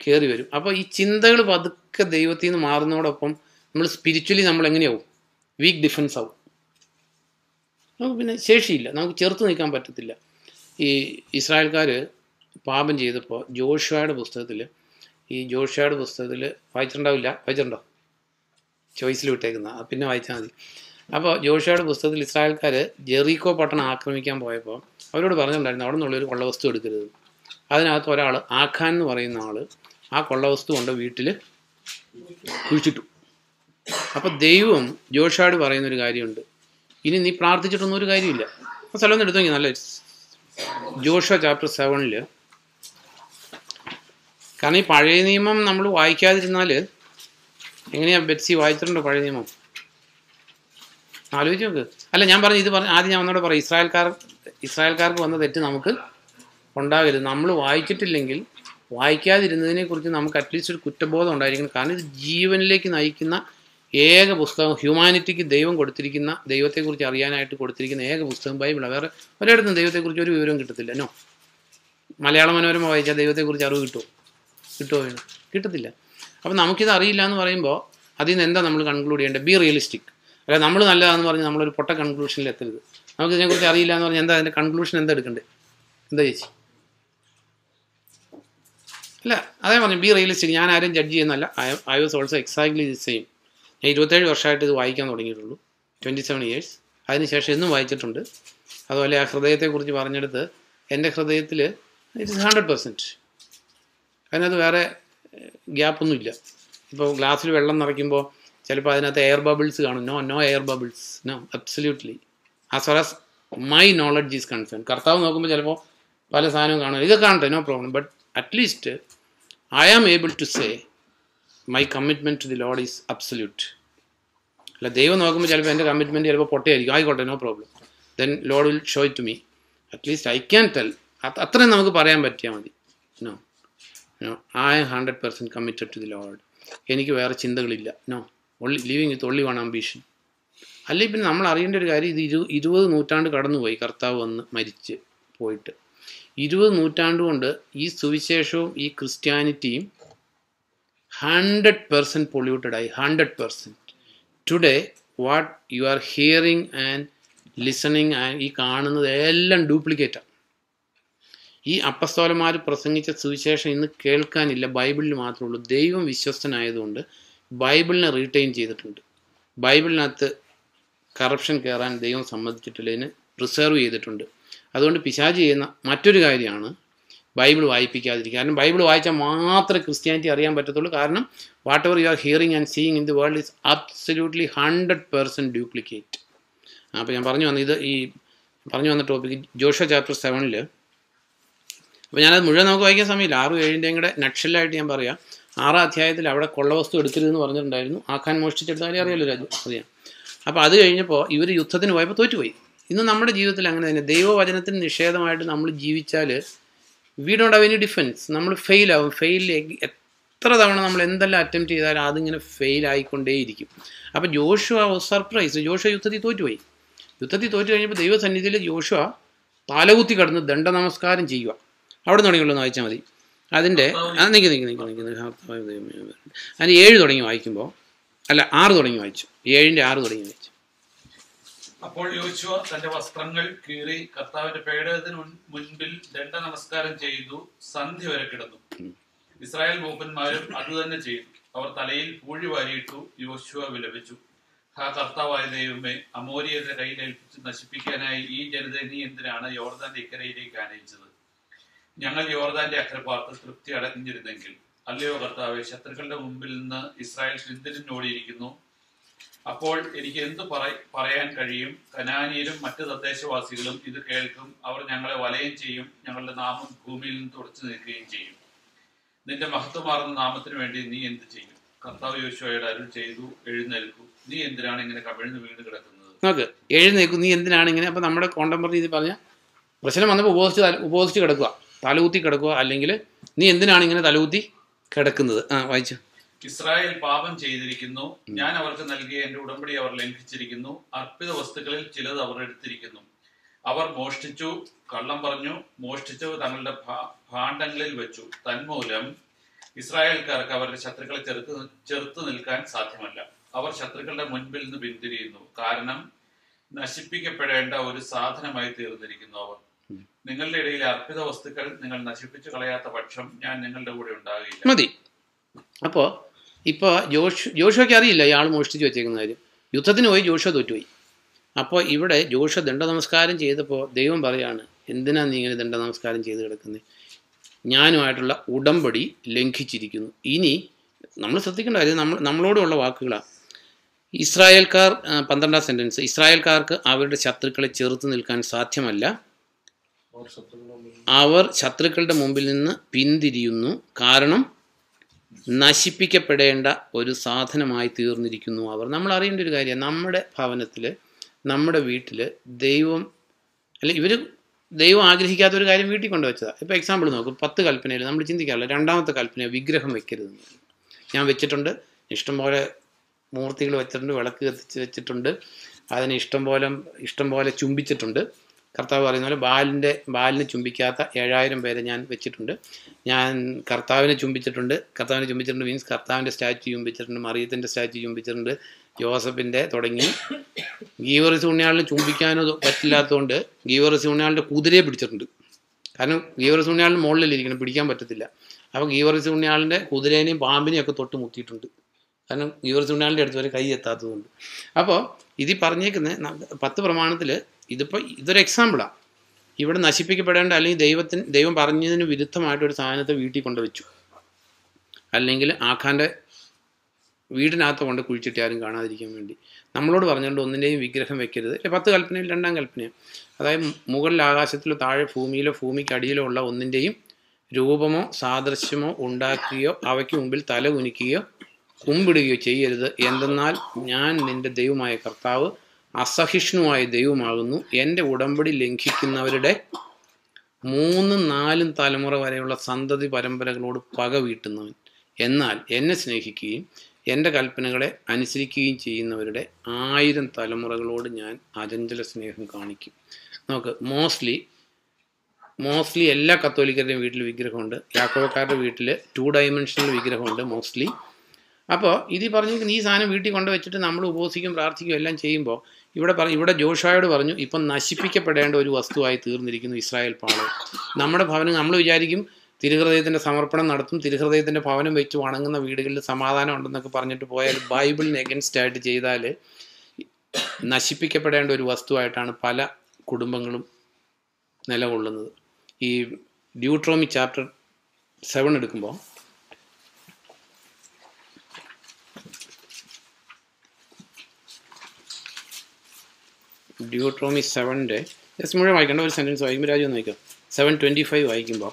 കയറി വരും. അപ്പോൾ ഈ ചിന്തകൾ പതുക്കെ ദൈവത്തിൽ നിന്ന് മാറുന്നതോടൊപ്പം നമ്മൾ സ്പിരിച്വലി നമ്മൾ എങ്ങനെയാവും? വീക്ക് ഡിഫൻസ് ആവും. നമുക്ക് പിന്നെ ശേഷിയില്ല, നമുക്ക് ചെറുത്ത് നിൽക്കാൻ പറ്റത്തില്ല. ഈ ഇസ്രായേൽക്കാർ പാപം ചെയ്തപ്പോൾ ജോഷുവയുടെ പുസ്തകത്തിൽ വായിച്ചിട്ടുണ്ടോ? ചോയ്സിൽ വിട്ടേക്കുന്ന, പിന്നെ വായിച്ചാൽ മതി. അപ്പോൾ ജോഷുവയുടെ പുസ്തകത്തിൽ ഇസ്രായേൽക്കാർ ജെറീക്കോ പട്ടണം ആക്രമിക്കാൻ പോയപ്പോൾ അവരോട് പറഞ്ഞിട്ടുണ്ടായിരുന്നു അവിടെ നിന്നുള്ളൊരു കൊള്ളവസ്തു എടുക്കരുത്. അതിനകത്ത് ഒരാൾ, ആഖാൻ എന്ന് പറയുന്ന ആൾ, ആ കൊള്ളവസ്തു കൊണ്ട് വീട്ടിൽ കുഴിച്ചിട്ടു. അപ്പോൾ ദൈവം ജോഷുവയോട് പറയുന്നൊരു കാര്യമുണ്ട്, ഇനി നീ പ്രാർത്ഥിച്ചിട്ടൊന്നും ഒരു കാര്യമില്ല. അപ്പോൾ സ്ഥലം ഒന്ന് എടുത്തു നോക്കി, നല്ല ജോഷുവ ചാപ്റ്റർ 7 കാരണം ഈ പഴയ നിയമം നമ്മൾ വായിക്കാതിരുന്നാൽ എങ്ങനെയാണ്? ബെറ്റ്സി വായിച്ചിട്ടുണ്ടോ പഴയ നിയമം? ആലോചിച്ച് നോക്ക്. അല്ല, ഞാൻ പറഞ്ഞു, ആദ്യം ഞാൻ ഒന്നുകൂടെ പറയാം, ഇസ്രായേൽക്കാർക്ക് വന്ന തെറ്റ് നമുക്ക് ഉണ്ടാകരുത്. നമ്മൾ വായിച്ചിട്ടില്ലെങ്കിൽ വായിക്കാതിരുന്നതിനെക്കുറിച്ച് നമുക്ക് അറ്റ്ലീസ്റ്റ് ഒരു കുറ്റബോധം ഉണ്ടായിരിക്കണം. കാരണം ഇത് ജീവനിലേക്ക് നയിക്കുന്ന ഏക പുസ്തകം, ഹ്യൂമാനിറ്റിക്ക് ദൈവം കൊടുത്തിരിക്കുന്ന, ദൈവത്തെക്കുറിച്ച് അറിയാനായിട്ട് കൊടുത്തിരിക്കുന്ന ഏക പുസ്തകം ബൈബിളാണ്. വേറെ ഒരിടത്തും ദൈവത്തെക്കുറിച്ച് ഒരു വിവരവും കിട്ടത്തില്ല. നോ, മലയാള മനോരമ വായിച്ചാൽ ദൈവത്തെക്കുറിച്ച് അറിവ് കിട്ടുമോ? കിട്ടത്തില്ല. അപ്പം നമുക്കിത് അറിയില്ല എന്ന് പറയുമ്പോൾ അതിൽ നിന്ന് എന്താ നമ്മൾ കൺക്ലൂഡ് ചെയ്യേണ്ടത്? B realistic. അല്ല, നമ്മൾ നല്ലതാണെന്ന് പറഞ്ഞ് നമ്മളൊരു പൊട്ട കൺക്ലൂഷനിൽ എത്തരുത്. നമുക്ക് ഇതിനെക്കുറിച്ച് അറിയില്ല എന്ന് പറഞ്ഞാൽ എന്താ അതിൻ്റെ കൺക്ലൂഷൻ എന്താ എടുക്കണ്ടേ? എന്താ ചേച്ചി? അല്ല, അതേ പറഞ്ഞു, ബി റിയലിസ്റ്റിക്. ഞാൻ ആരും ജഡ്ജ് ചെയ്യുന്നല്ല. I was also exactly the same. ഞാൻ 27 വർഷമായിട്ട് ഇത് വായിക്കാൻ തുടങ്ങിയിട്ടുള്ളൂ, 27 years. അതിനുശേഷം എന്നും വായിച്ചിട്ടുണ്ട്. അതുപോലെ ആ ഹൃദയത്തെക്കുറിച്ച് പറഞ്ഞെടുത്ത് എൻ്റെ ഹൃദയത്തിൽ ഇറ്റ് ഇസ് 100%. അതിനകത്ത് വേറെ ഗ്യാപ്പൊന്നുമില്ല. ഇപ്പോൾ ഗ്ലാസ്സിൽ വെള്ളം നിറയ്ക്കുമ്പോൾ ചിലപ്പോൾ അതിനകത്ത് എയർ ബബിൾസ് കാണും. No air bubbles, no, absolutely. As far as my knowledge is concern. കർത്താവ് നോക്കുമ്പോൾ ചിലപ്പോൾ പല സാധനവും കാണും. ഇതൊക്കെ കാണട്ടെ, no problem. But at least I am able to say my commitment to the lord is absolute. അല്ല, ദൈവം നോക്കുമ്പോൾ ചിലപ്പോൾ എൻ്റെ കമ്മിറ്റ്മെൻറ്റ് ചിലപ്പോൾ പൊട്ടയായിരിക്കും. ആയിക്കോട്ടെ, no problem. Then lord will show it to me. At least I can tell. അത്രയും നമുക്ക് പറയാൻ പറ്റിയാൽ മതി. No, I am 100% committed to the Lord. എനിക്ക് വേറെ ചിന്തകളില്ല. No, living with only one ambition. അല്ലെങ്കിൽ പിന്നെ നമ്മൾ അറിയേണ്ട ഒരു കാര്യം, ഇത് 20 നൂറ്റാണ്ട് കടന്നുപോയി കർത്താവ് വന്ന് മരിച്ച് പോയിട്ട്. 20 നൂറ്റാണ്ട് കൊണ്ട് ഈ സുവിശേഷവും ഈ ക്രിസ്ത്യാനിറ്റിയും 100% പൊള്യൂട്ടഡായി. 100%. Today what you are hearing and listening and ഈ കാണുന്നത് എല്ലാം ഡ്യൂപ്ലിക്കേറ്റാണ്. ഈ അപ്പസ്തോലന്മാർ പ്രസംഗിച്ച സുവിശേഷം ഇന്ന് കേൾക്കാനില്ല, ബൈബിളിൽ മാത്രമേ ഉള്ളൂ. ദൈവം വിശ്വസ്തനായതുകൊണ്ട് ബൈബിളിനെ റീറ്റെയിൻ ചെയ്തിട്ടുണ്ട്. ബൈബിളിനകത്ത് കറപ്ഷൻ കയറാൻ ദൈവം സമ്മതിച്ചിട്ടില്ല, പ്രിസർവ് ചെയ്തിട്ടുണ്ട്. അതുകൊണ്ട് പിശാച് ചെയ്യുന്ന മറ്റൊരു കാര്യമാണ് ബൈബിൾ വായിപ്പിക്കാതിരിക്കുക. കാരണം ബൈബിൾ വായിച്ചാൽ മാത്രമേ ക്രിസ്ത്യാനിറ്റി അറിയാൻ പറ്റത്തുള്ളൂ. കാരണം what ever you are hearing and seeing in the world is absolutely 100% duplicate. അപ്പോൾ ഞാൻ പറഞ്ഞു വന്ന ടോപ്പിക്ക് ജോഷുവ ചാപ്റ്റർ 7. അപ്പോൾ ഞാനത് മുഴുവൻ നമുക്ക് വായിക്കാൻ സമയമില്ല. 6-7 കൂടെ നക്ഷലായിട്ട് ഞാൻ പറയാം. 6ാം അധ്യായത്തിൽ അവിടെ കൊള്ളവസ്തു എടുക്കരുതെന്ന് പറഞ്ഞിട്ടുണ്ടായിരുന്നു. ആഖാൻ മോഷ്ടിച്ചെടുത്ത കാര്യം അറിയാമല്ലോ, അറിയാം. അപ്പോൾ അത് കഴിഞ്ഞപ്പോൾ ഇവർ യുദ്ധത്തിന് പോയപ്പോൾ തോറ്റുപോയി. ഇന്ന് നമ്മുടെ ജീവിതത്തിൽ അങ്ങനെ തന്നെ. ദൈവവചനത്തിന് നിഷേധമായിട്ട് നമ്മൾ ജീവിച്ചാൽ V don't have any defence. നമ്മൾ ഫെയിലാവും. എത്ര തവണ നമ്മൾ എന്തെല്ലാം അറ്റംപ്റ്റ് ചെയ്താലും അതിങ്ങനെ ഫെയിലായിക്കൊണ്ടേയിരിക്കും. അപ്പോൾ ജോഷുവ സർപ്രൈസ്. ജോഷുവ യുദ്ധത്തിൽ തോറ്റുപോയി. യുദ്ധത്തിൽ തോറ്റു കഴിഞ്ഞപ്പോൾ ദൈവസന്നിധിയിൽ ജോഷുവ തലകുത്തി കിടന്ന് ദണ്ഡ നമസ്കാരം ചെയ്യുക. അവിടെ തുടങ്ങിയുള്ളൂ എന്ന് വായിച്ചാൽ മതി. അതിൻ്റെ നിൽക്കി അതിന് 7 തുടങ്ങി വായിക്കുമ്പോൾ, അല്ല 6 തുടങ്ങി വായിച്ചു. 7ന്റെ 6 തുടങ്ങി വായിച്ചു. അപ്പോൾ യോശുവ തന്റെ വസ്ത്രങ്ങൾ കീറി കർത്താവിന്റെ പേടകത്തിന് മുൻപിൽ ദണ്ഡ നമസ്കാരം ചെയ്തു സന്ധ്യ വരെ കിടന്നു. ഇസ്രായേൽ മൂപ്പന്മാരും അതുതന്നെ ചെയ്തു. അവർ തലയിൽ പൂഴി വാരിയിട്ടു. യോശുവ വിലപിച്ചു, ഹാ കർത്താവായ ദൈവമേ, അമോരിയരുടെ കയ്യിൽ ഏൽപ്പിച്ച് നശിപ്പിക്കാനായി ഈ ജനതയെ നീ എന്തിനാണ് യോർദാന്റെ ഇക്കരയിലേക്ക് ആനയിച്ചത്? ഞങ്ങൾ യോർദാന്റെ അക്കരപ്പാർത്ത് തൃപ്തി അടഞ്ഞിരുന്നെങ്കിൽ. അല്ലയോ കർത്താവെ, ശത്രുക്കളുടെ മുമ്പിൽ നിന്ന് ഇസ്രായേൽ പിന്തിരിഞ്ഞോടിയിരിക്കുന്നു. അപ്പോൾ എനിക്ക് എന്ത് പറയാൻ കഴിയും? കനാനിയരും മറ്റ് തദ്ദേശവാസികളും ഇത് കേൾക്കും. അവർ ഞങ്ങളെ വലയം ചെയ്യും. ഞങ്ങളുടെ നാമം ഭൂമിയിൽ നിന്ന് തുടച്ചു നീക്കുകയും ചെയ്യും. നിന്റെ മഹത്വമാർന്ന നാമത്തിന് വേണ്ടി നീ എന്ത് ചെയ്യും? കർത്താവ് യോശുവയോട് അരുൾ ചെയ്തു, എഴുന്നേൽക്കൂ. നീ എന്തിനാണ് ഇങ്ങനെ കമിഴ്ന്ന് വീണ് കിടക്കുന്നത്? നോക്ക്, എഴുന്നേൽക്കും, നീ എന്തിനാണ് ഇങ്ങനെ. അപ്പോൾ നമ്മുടെ കോണ്ടംപററി ഇത് പറഞ്ഞ പ്രശ്നം വന്നപ്പോൾ ഉപവസിച്ച് കിടക്കുക, തലകുത്തി കിടക്കുക, അല്ലെങ്കിൽ നീ എന്തിനാണ് ഇങ്ങനെ തലകുത്തി കിടക്കുന്നത്? വായിച്ചു. ഇസ്രായേൽ പാപം ചെയ്തിരിക്കുന്നു. ഞാൻ അവർക്ക് നൽകിയ എന്റെ ഉടമ്പടി അവർ ലംഘിച്ചിരിക്കുന്നു. അർപ്പിത വസ്തുക്കളിൽ ചിലത് അവർ എടുത്തിരിക്കുന്നു. അവർ മോഷ്ടിച്ചു, കള്ളം പറഞ്ഞു, മോഷ്ടിച്ചത് തങ്ങളുടെ ഭാണ്ഡങ്ങളിൽ വെച്ചു. തന്മൂലം ഇസ്രായേൽക്കാർക്ക് അവരുടെ ശത്രുക്കളെ ചെറുത്തു നിൽക്കാൻ സാധ്യമല്ല. അവർ ശത്രുക്കളുടെ മുൻപിൽ നിന്ന് പിന്തിരിയുന്നു. കാരണം നശിപ്പിക്കപ്പെടേണ്ട ഒരു സാധനമായി തീർന്നിരിക്കുന്നു അവർ. നിങ്ങളുടെ ഇടയിലെ അർപ്പിത വസ്തുക്കൾ നിങ്ങൾ നശിപ്പിച്ചു കളയാത്ത പക്ഷം ഞാൻ നിങ്ങളുടെ കൂടെ ഉണ്ടാകില്ല. മതി. അപ്പോൾ ജോഷുവയ്ക്ക് അറിയില്ല ഇയാൾ മോഷ്ടിച്ച് വെച്ചേക്കുന്ന കാര്യം. യുദ്ധത്തിന് പോയി ജോഷുവ തോറ്റുപോയി. അപ്പോൾ ഇവിടെ ജോഷുവ ദണ്ഡ നമസ്കാരം ചെയ്തപ്പോൾ ദൈവം പറയാണ്, എന്തിനാണ് നീ ഇങ്ങനെ ദണ്ഡ നമസ്കാരം ചെയ്ത് കിടക്കുന്നത്? ഞാനുമായിട്ടുള്ള ഉടമ്പടി ലംഘിച്ചിരിക്കുന്നു. ഇനി നമ്മൾ ശ്രദ്ധിക്കേണ്ട കാര്യം നമ്മളോടുള്ള വാക്കുകളാണ്. ഇസ്രായേൽക്കാർ 12ാം സെൻറ്റൻസ്, ഇസ്രായേൽക്കാർക്ക് അവരുടെ ശത്രുക്കളെ ചെറുത്ത് നിൽക്കാൻ സാധ്യമല്ല. അവർ ശത്രുക്കളുടെ മുമ്പിൽ നിന്ന് പിന്തിരിയുന്നു. കാരണം നശിപ്പിക്കപ്പെടേണ്ട ഒരു സാധനമായി തീർന്നിരിക്കുന്നു അവർ. നമ്മൾ അറിയേണ്ട ഒരു കാര്യം, നമ്മുടെ ഭവനത്തിൽ, നമ്മുടെ വീട്ടിൽ ദൈവം ആഗ്രഹിക്കാത്ത ഒരു കാര്യം വീട്ടിൽ കൊണ്ടുവച്ചതാണ്. ഇപ്പോൾ എക്സാമ്പിൾ നോക്കും, 10 കൽപ്പനയിൽ നമ്മൾ ചിന്തിക്കാറില്ല. 2ാമത്തെ കൽപ്പന വിഗ്രഹം വെക്കരുതെന്ന്. ഞാൻ വെച്ചിട്ടുണ്ട്, ഇഷ്ടംപോലെ മൂർത്തികൾ വെച്ചിട്ടുണ്ട്, വിളക്ക് കത്തിച്ച് വെച്ചിട്ടുണ്ട്, അതിന് ഇഷ്ടംപോലെ ചുംബിച്ചിട്ടുണ്ട്. കർത്താവ് പറയുന്ന പോലെ ബാലിനെ ചുംബിക്കാത്ത 7000 പേരെ ഞാൻ വെച്ചിട്ടുണ്ട്. ഞാൻ കർത്താവിനെ ചുംബിച്ചിട്ടുണ്ട് മീൻസ് കർത്താവിൻ്റെ സ്റ്റാച്യു ചുംബിച്ചിട്ടുണ്ട്, മറിയത്തിൻ്റെ സ്റ്റാച്യു ചുംബിച്ചിട്ടുണ്ട്, ജോസഫിൻ്റെ തുടങ്ങി. ഗീവർഗീസ് പുണ്യാളിനെ ചുംബിക്കാനോ പറ്റില്ലാത്തതുകൊണ്ട് ഗീവർഗീസ് പുണ്യാളിൻ്റെ കുതിരയെ പിടിച്ചിട്ടുണ്ട്. കാരണം ഗീവർഗീസ് പുണ്യാളിന് മുകളിലിരിക്കണം, പിടിക്കാൻ പറ്റത്തില്ല. അപ്പോൾ ഗീവർഗീസ് പുണ്യാളിൻ്റെ കുതിരേനെയും പാമ്പിനെയും ഒക്കെ തൊട്ട് മുത്തിയിട്ടുണ്ട്. കാരണം ഗീവർഗീസ് പുണ്യാളിൻ്റെ അടുത്ത് വരെ കൈ എത്താത്തതുകൊണ്ട്. അപ്പോൾ ഇത് പറഞ്ഞേക്കുന്ന 10 പ്രമാണത്തിൽ ഇതൊരു എക്സാമ്പിളാണ്. ഇവിടെ നശിപ്പിക്കപ്പെടേണ്ട അല്ലെങ്കിൽ ദൈവം പറഞ്ഞതിന് വിരുദ്ധമായിട്ടൊരു സാധനത്തെ വീട്ടിൽ കൊണ്ടുവച്ചു, അല്ലെങ്കിൽ ആഖാൻ്റെ വീടിനകത്ത് കൊണ്ട് കുഴിച്ചിട്ട് ആരും കാണാതിരിക്കാൻ വേണ്ടി നമ്മളോട് പറഞ്ഞുകൊണ്ട് ഒന്നിൻ്റെയും വിഗ്രഹം വെക്കരുത്. 10 കൽപ്പനയിൽ 2-ാം കൽപ്പനയാണ്. അതായത് മുകളിൽ ആകാശത്തിലോ താഴെ ഭൂമിയിലോ ഭൂമിക്കടിയിലോ ഉള്ള ഒന്നിൻ്റെയും രൂപമോ സാദൃശ്യമോ ഉണ്ടാക്കുകയോ അവയ്ക്ക് മുമ്പിൽ തല കുനിക്കുകയോ കുമ്പിടുകയോ ചെയ്യരുത്. എന്തെന്നാൽ ഞാൻ നിന്റെ ദൈവമായ കർത്താവ് അസഹിഷ്ണുവായ ദൈവമാകുന്നു. എൻ്റെ ഉടമ്പടി ലംഘിക്കുന്നവരുടെ 3-4 തലമുറ വരെയുള്ള സന്തതി പരമ്പരകളോട് പക വീട്ടുന്നവൻ. എന്നാൽ എന്നെ സ്നേഹിക്കുകയും എൻ്റെ കൽപ്പനകളെ അനുസരിക്കുകയും ചെയ്യുന്നവരുടെ 1000 തലമുറകളോട് ഞാൻ അചഞ്ചല സ്നേഹം കാണിക്കും. നമുക്ക് മോസ്റ്റ്ലി എല്ലാ കത്തോലിക്കരുടെയും വീട്ടിൽ വിഗ്രഹമുണ്ട്. യാക്കോബക്കാരുടെ വീട്ടിൽ 2 ഡയമെൻഷണൽ വിഗ്രഹമുണ്ട് മോസ്റ്റ്ലി. അപ്പോൾ ഇത് പറഞ്ഞിരിക്കുന്ന ഈ സാധനം വീട്ടിൽ കൊണ്ട് വെച്ചിട്ട് നമ്മൾ ഉപവസിക്കും പ്രാർത്ഥിക്കും എല്ലാം ചെയ്യുമ്പോൾ ഇവിടെ ജോഷായോട് പറഞ്ഞു, ഇപ്പം നശിപ്പിക്കപ്പെടേണ്ട ഒരു വസ്തുവായി തീർന്നിരിക്കുന്നു ഇസ്രായേൽ പാളയം. നമ്മുടെ ഭവനം നമ്മൾ വിചാരിക്കും തിരുഹൃദയത്തിൻ്റെ സമർപ്പണം നടത്തും, തിരുഹൃദയത്തിൻ്റെ ഭവനം വെച്ച് വണങ്ങുന്ന വീടുകളിൽ സമാധാനം ഉണ്ടെന്നൊക്കെ പറഞ്ഞിട്ട് പോയാൽ ബൈബിളിന് എഗൻസ്റ്റ് ആയിട്ട് ചെയ്താൽ നശിപ്പിക്കപ്പെടേണ്ട ഒരു വസ്തുവായിട്ടാണ് പല കുടുംബങ്ങളും നിലകൊള്ളുന്നത്. ഈ ഡ്യൂട്രോമി ചാപ്റ്റർ 7 എടുക്കുമ്പോൾ ഡ്യൂട്രോമി 7-ന്റെ ജസ്റ്റ് മുഴുവൻ വായിക്കേണ്ട ഒരു സെൻറ്റൻസ് വായിക്കുമ്പോൾ രാജ്യം ഒന്ന് വായിക്കാം. 7:25 വായിക്കുമ്പോൾ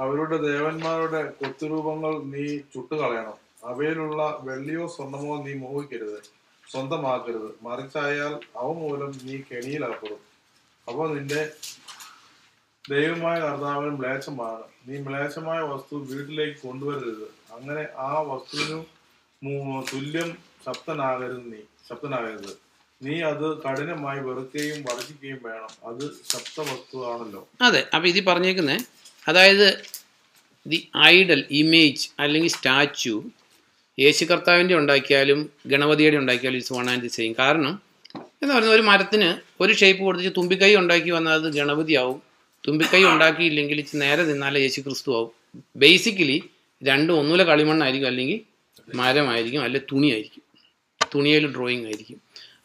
അവരുടെ ദേവന്മാരുടെ കൊത്തുരൂപങ്ങൾ നീ ചുട്ടുകളയണം. അവയിലുള്ള വെള്ളിയോ സ്വർണമോ നീ മോഹിക്കരുത്, സ്വന്തമാക്കരുത്. മറിച്ചായാൽ അവ മൂലം നീ കെണിയിലകപ്പെടും. അപ്പോൾ നിന്റെ ദൈവമായ കർത്താവിന് മ്ലേച്ഛമാണ്. നീ മ്ലേച്ഛമായ വസ്തു വീട്ടിലേക്ക് കൊണ്ടുവരരുത്. അങ്ങനെ ആ വസ്തുവിനു തുല്യം ശബ്ദനാകരുത്. നീ അത് കഠിനമായി വെറുക്കുകയും വർദ്ധിക്കുകയും വേണം. അത് ശബ്ദവസ്തുവാണല്ലോ. അതെ. അപ്പോൾ ഇത് പറഞ്ഞേക്കുന്നത് അതായത് ദി ഐഡൽ ഇമേജ് അല്ലെങ്കിൽ സ്റ്റാച്യു യേശു കർത്താവിൻ്റെ ഉണ്ടാക്കിയാലും ഗണപതിയുടെ ഉണ്ടാക്കിയാലും ഇറ്റ്സ് 1 and the same. കാരണം എന്ന് പറഞ്ഞാൽ ഒരു മരത്തിന് ഒരു ഷേപ്പ് കൊടുത്തിട്ട് തുമ്പിക്കൈ ഉണ്ടാക്കി വന്നാൽ അത് ഗണപതി ആവും, തുമ്പിക്കൈ ഉണ്ടാക്കിയില്ലെങ്കിൽ നേരെ നിന്നാലേ യേശു ക്രിസ്തു ആവും. ബേസിക്കലി രണ്ടും ഒന്നുമില്ല കളിമണ്ണായിരിക്കും, അല്ലെങ്കിൽ മരമായിരിക്കും, അല്ലെങ്കിൽ തുണിയായിരിക്കും, തുണിയിൽ ഡ്രോയിങ് ആയിരിക്കും.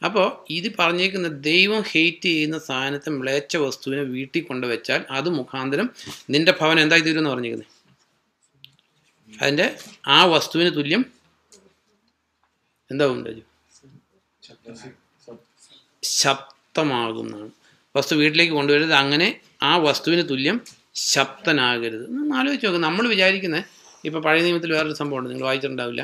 അപ്പോൾ ഇത് പറഞ്ഞേക്കുന്ന ദൈവം ഹെയ്റ്റ് ചെയ്യുന്ന സാധനത്തെ മ്ലേച്ഛ വസ്തുവിനെ വീട്ടിൽ കൊണ്ടുവച്ചാൽ അത് മുഖാന്തരം നിന്റെ ഭവനം എന്തായി തീരുമെന്ന് പറഞ്ഞേക്കുന്നത്, അതിൻ്റെ ആ വസ്തുവിന് തുല്യം എന്താവും രാജു? ശബ്ദമാകുന്നതാണ്. വസ്തു വീട്ടിലേക്ക് കൊണ്ടുവരുന്നത് അങ്ങനെ ആ വസ്തുവിന് തുല്യം ശബ്ദനാകരുത്. ആലോചിച്ച് നോക്കുക. നമ്മൾ വിചാരിക്കുന്നത് ഇപ്പോൾ പഴയ നിയമത്തിൽ വേറൊരു സംഭവമുണ്ട്, നിങ്ങൾ വായിച്ചിട്ടുണ്ടാവില്ല.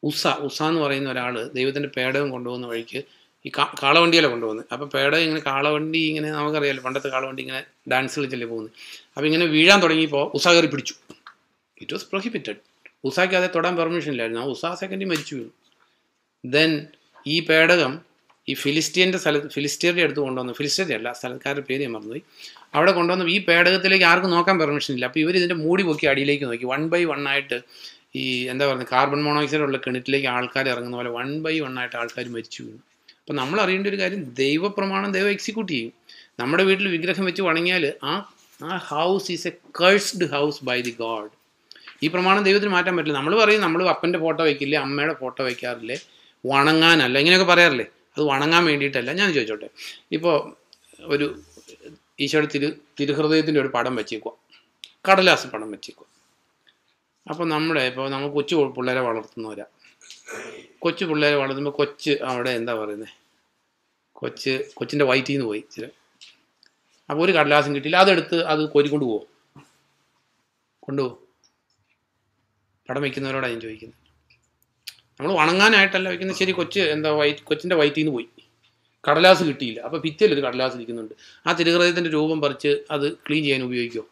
ഉസ എന്ന് പറയുന്ന ഒരാൾ ദൈവത്തിൻ്റെ പേടകം കൊണ്ടുപോകുന്ന വഴിക്ക് ഈ കാളവണ്ടിയല്ലേ കൊണ്ടുപോകുന്നത്. അപ്പോൾ പേടകം ഇങ്ങനെ കാളവണ്ടി ഇങ്ങനെ നമുക്കറിയാമല്ലോ, പണ്ടത്തെ കാളവണ്ടി ഇങ്ങനെ ഡാൻസ് കളിച്ചല്ലേ പോകുന്നത്. അപ്പോൾ ഇങ്ങനെ വീഴാൻ തുടങ്ങിയപ്പോൾ ഉസ കയറി പിടിച്ചു. It was prohibited. ഉസാക്ക് അതേ തൊടാൻ പെർമിഷൻ ഇല്ലായിരുന്നു. ആ ഉസ സെക്കൻഡിൽ മരിച്ചു വീണു. ദെൻ ഈ പേടകം ഈ ഫിലിസ്തീൻ്റെ അടുത്ത് കൊണ്ടുവന്നു. ഫിലിസ്തീൻ്റെ അല്ല, സ്ഥലക്കാരുടെ പേര് ഞാൻ മറന്നുപോയി. അവിടെ കൊണ്ടുവന്നു ഈ പേടകത്തിലേക്ക് ആർക്കും നോക്കാൻ പെർമിഷൻ ഇല്ല. അപ്പോൾ ഇവർ ഇതിൻ്റെ മൂടി പൊക്കി അടിയിലേക്ക് നോക്കി. 1 by 1 ആയിട്ട് ഈ എന്താ പറയുന്നത് കാർബൺ മോണോക്സൈഡ് ഉള്ള കിണറ്റിലേക്ക് ആൾക്കാർ ഇറങ്ങുന്ന പോലെ 1 by 1 ആയിട്ട് ആൾക്കാർ മരിച്ചു വീണു. അപ്പോൾ നമ്മൾ അറിയേണ്ട ഒരു കാര്യം, ദൈവപ്രമാണം ദൈവം എക്സിക്യൂട്ട് ചെയ്യും. നമ്മുടെ വീട്ടിൽ വിഗ്രഹം വെച്ച് വണങ്ങിയാൽ ആ house is a cursed house by the God. ഈ പ്രമാണം ദൈവത്തിന് മാറ്റാൻ പറ്റില്ല. നമ്മൾ പറയും നമ്മൾ അപ്പൻ്റെ ഫോട്ടോ വയ്ക്കില്ലേ, അമ്മയുടെ ഫോട്ടോ വയ്ക്കാറില്ലേ, വണങ്ങാനല്ല, ഇങ്ങനെയൊക്കെ പറയാറില്ലേ. അത് വണങ്ങാൻ വേണ്ടിയിട്ടല്ല. ഞാൻ ചോദിച്ചോട്ടെ, ഇപ്പോൾ ഒരു ഈശോയുടെ തിരുഹൃദയത്തിൻ്റെ ഒരു പടം വെച്ചേക്കുക, കടലാസ് പടം വെച്ചേക്കുക. അപ്പോൾ നമ്മൾ കൊച്ചു പിള്ളേരെ വളർത്തുന്നവരാ. കൊച്ചു പിള്ളേരെ വളർത്തുമ്പോൾ അവിടെ എന്താ പറയുന്നത്, കൊച്ചിൻ്റെ വയറ്റിൽ നിന്ന് പോയി ചില. അപ്പോൾ ഒരു കടലാസും കിട്ടിയില്ല, അതെടുത്ത് അത് കോരിക്കൊണ്ട് കൊണ്ടുപോകും. പടം വയ്ക്കുന്നവരോടാണ് ഞാൻ ചോദിക്കുന്നത്. നമ്മൾ വണങ്ങാനായിട്ടല്ല വയ്ക്കുന്നത്. ശരി, കൊച്ചിൻ്റെ വയറ്റിൽ നിന്ന് പോയി, കടലാസ് കിട്ടിയില്ല. അപ്പോൾ ഭിത്തിയിൽ ഒരു കടലാസ് ഇരിക്കുന്നുണ്ട്. ആ തിരുഹൃദയത്തിൻ്റെ രൂപം പറിച്ച് അത് ക്ലീൻ ചെയ്യാൻ ഉപയോഗിക്കുമോ?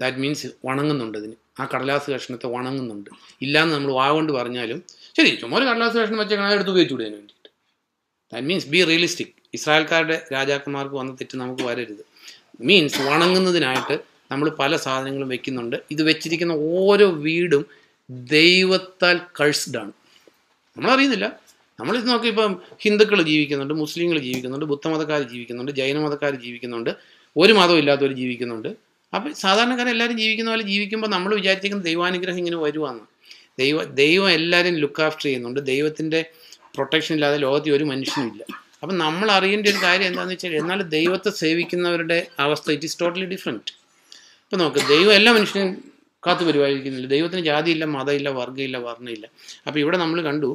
That means വണങ്ങുന്നുണ്ട്. അതിന് ആ കടലാസ് കഷ്ണത്തെ വണങ്ങുന്നുണ്ട്. ഇല്ലയെന്ന് നമ്മൾ വാഗൊണ്ട് പറഞ്ഞാലും ശരി, ചുമ്മാ ഒരു കടലാസ് കഷ്ണം വെച്ചേക്കണം, അത് എടുത്ത് ഉപയോഗിച്ചു വിടാൻ വേണ്ടിയിട്ട്. That means be realistic. ഇസ്രായേൽക്കാരുടെ രാജാക്കന്മാർക്ക് വന്ന തെറ്റ് നമുക്ക് വരരുത്. മീൻസ് വണങ്ങുന്നതിനായിട്ട് നമ്മൾ പല സാധനങ്ങളും വെക്കുന്നുണ്ട്. ഇത് വെച്ചിരിക്കുന്ന ഓരോ വീടും ദൈവത്താൽ കഴ്സ്ഡ് ആണ്. നമ്മളറിയുന്നില്ല. നമ്മളിത് നോക്കി ഇപ്പം ഹിന്ദുക്കൾ ജീവിക്കുന്നുണ്ട്, മുസ്ലിങ്ങൾ ജീവിക്കുന്നുണ്ട്, ബുദ്ധമതക്കാർ ജീവിക്കുന്നുണ്ട്, ജൈനമതക്കാർ ജീവിക്കുന്നുണ്ട്, ഒരു മതവും ഇല്ലാത്തവർ ജീവിക്കുന്നുണ്ട്. അപ്പോൾ സാധാരണക്കാരെല്ലാവരും ജീവിക്കുന്ന പോലെ ജീവിക്കുമ്പോൾ നമ്മൾ വിചാരിച്ചിരിക്കുന്ന ദൈവാനുഗ്രഹം ഇങ്ങനെ വരുവാന്ന്. ദൈവം എല്ലാവരും ലുക്ക് ആഫ്റ്റർ ചെയ്യുന്നുണ്ട്. ദൈവത്തിൻ്റെ പ്രൊട്ടക്ഷൻ ഇല്ലാതെ ലോകത്തിൽ ഒരു മനുഷ്യനും ഇല്ല. അപ്പം നമ്മൾ അറിയേണ്ട ഒരു കാര്യം എന്താണെന്ന് വെച്ചാൽ, എന്നാൽ ദൈവത്തെ സേവിക്കുന്നവരുടെ അവസ്ഥ ഇറ്റ് ഈസ് ടോട്ടലി ഡിഫറെൻറ്റ്. ഇപ്പം നോക്ക്, ദൈവം എല്ലാ മനുഷ്യനും കാത്തു പരിപാലിക്കുന്നില്ല. ദൈവത്തിന് ജാതിയില്ല, മതമില്ല, വർഗ്ഗമില്ല, വർണ്ണമില്ല. അപ്പോൾ ഇവിടെ നമ്മൾ കണ്ടു,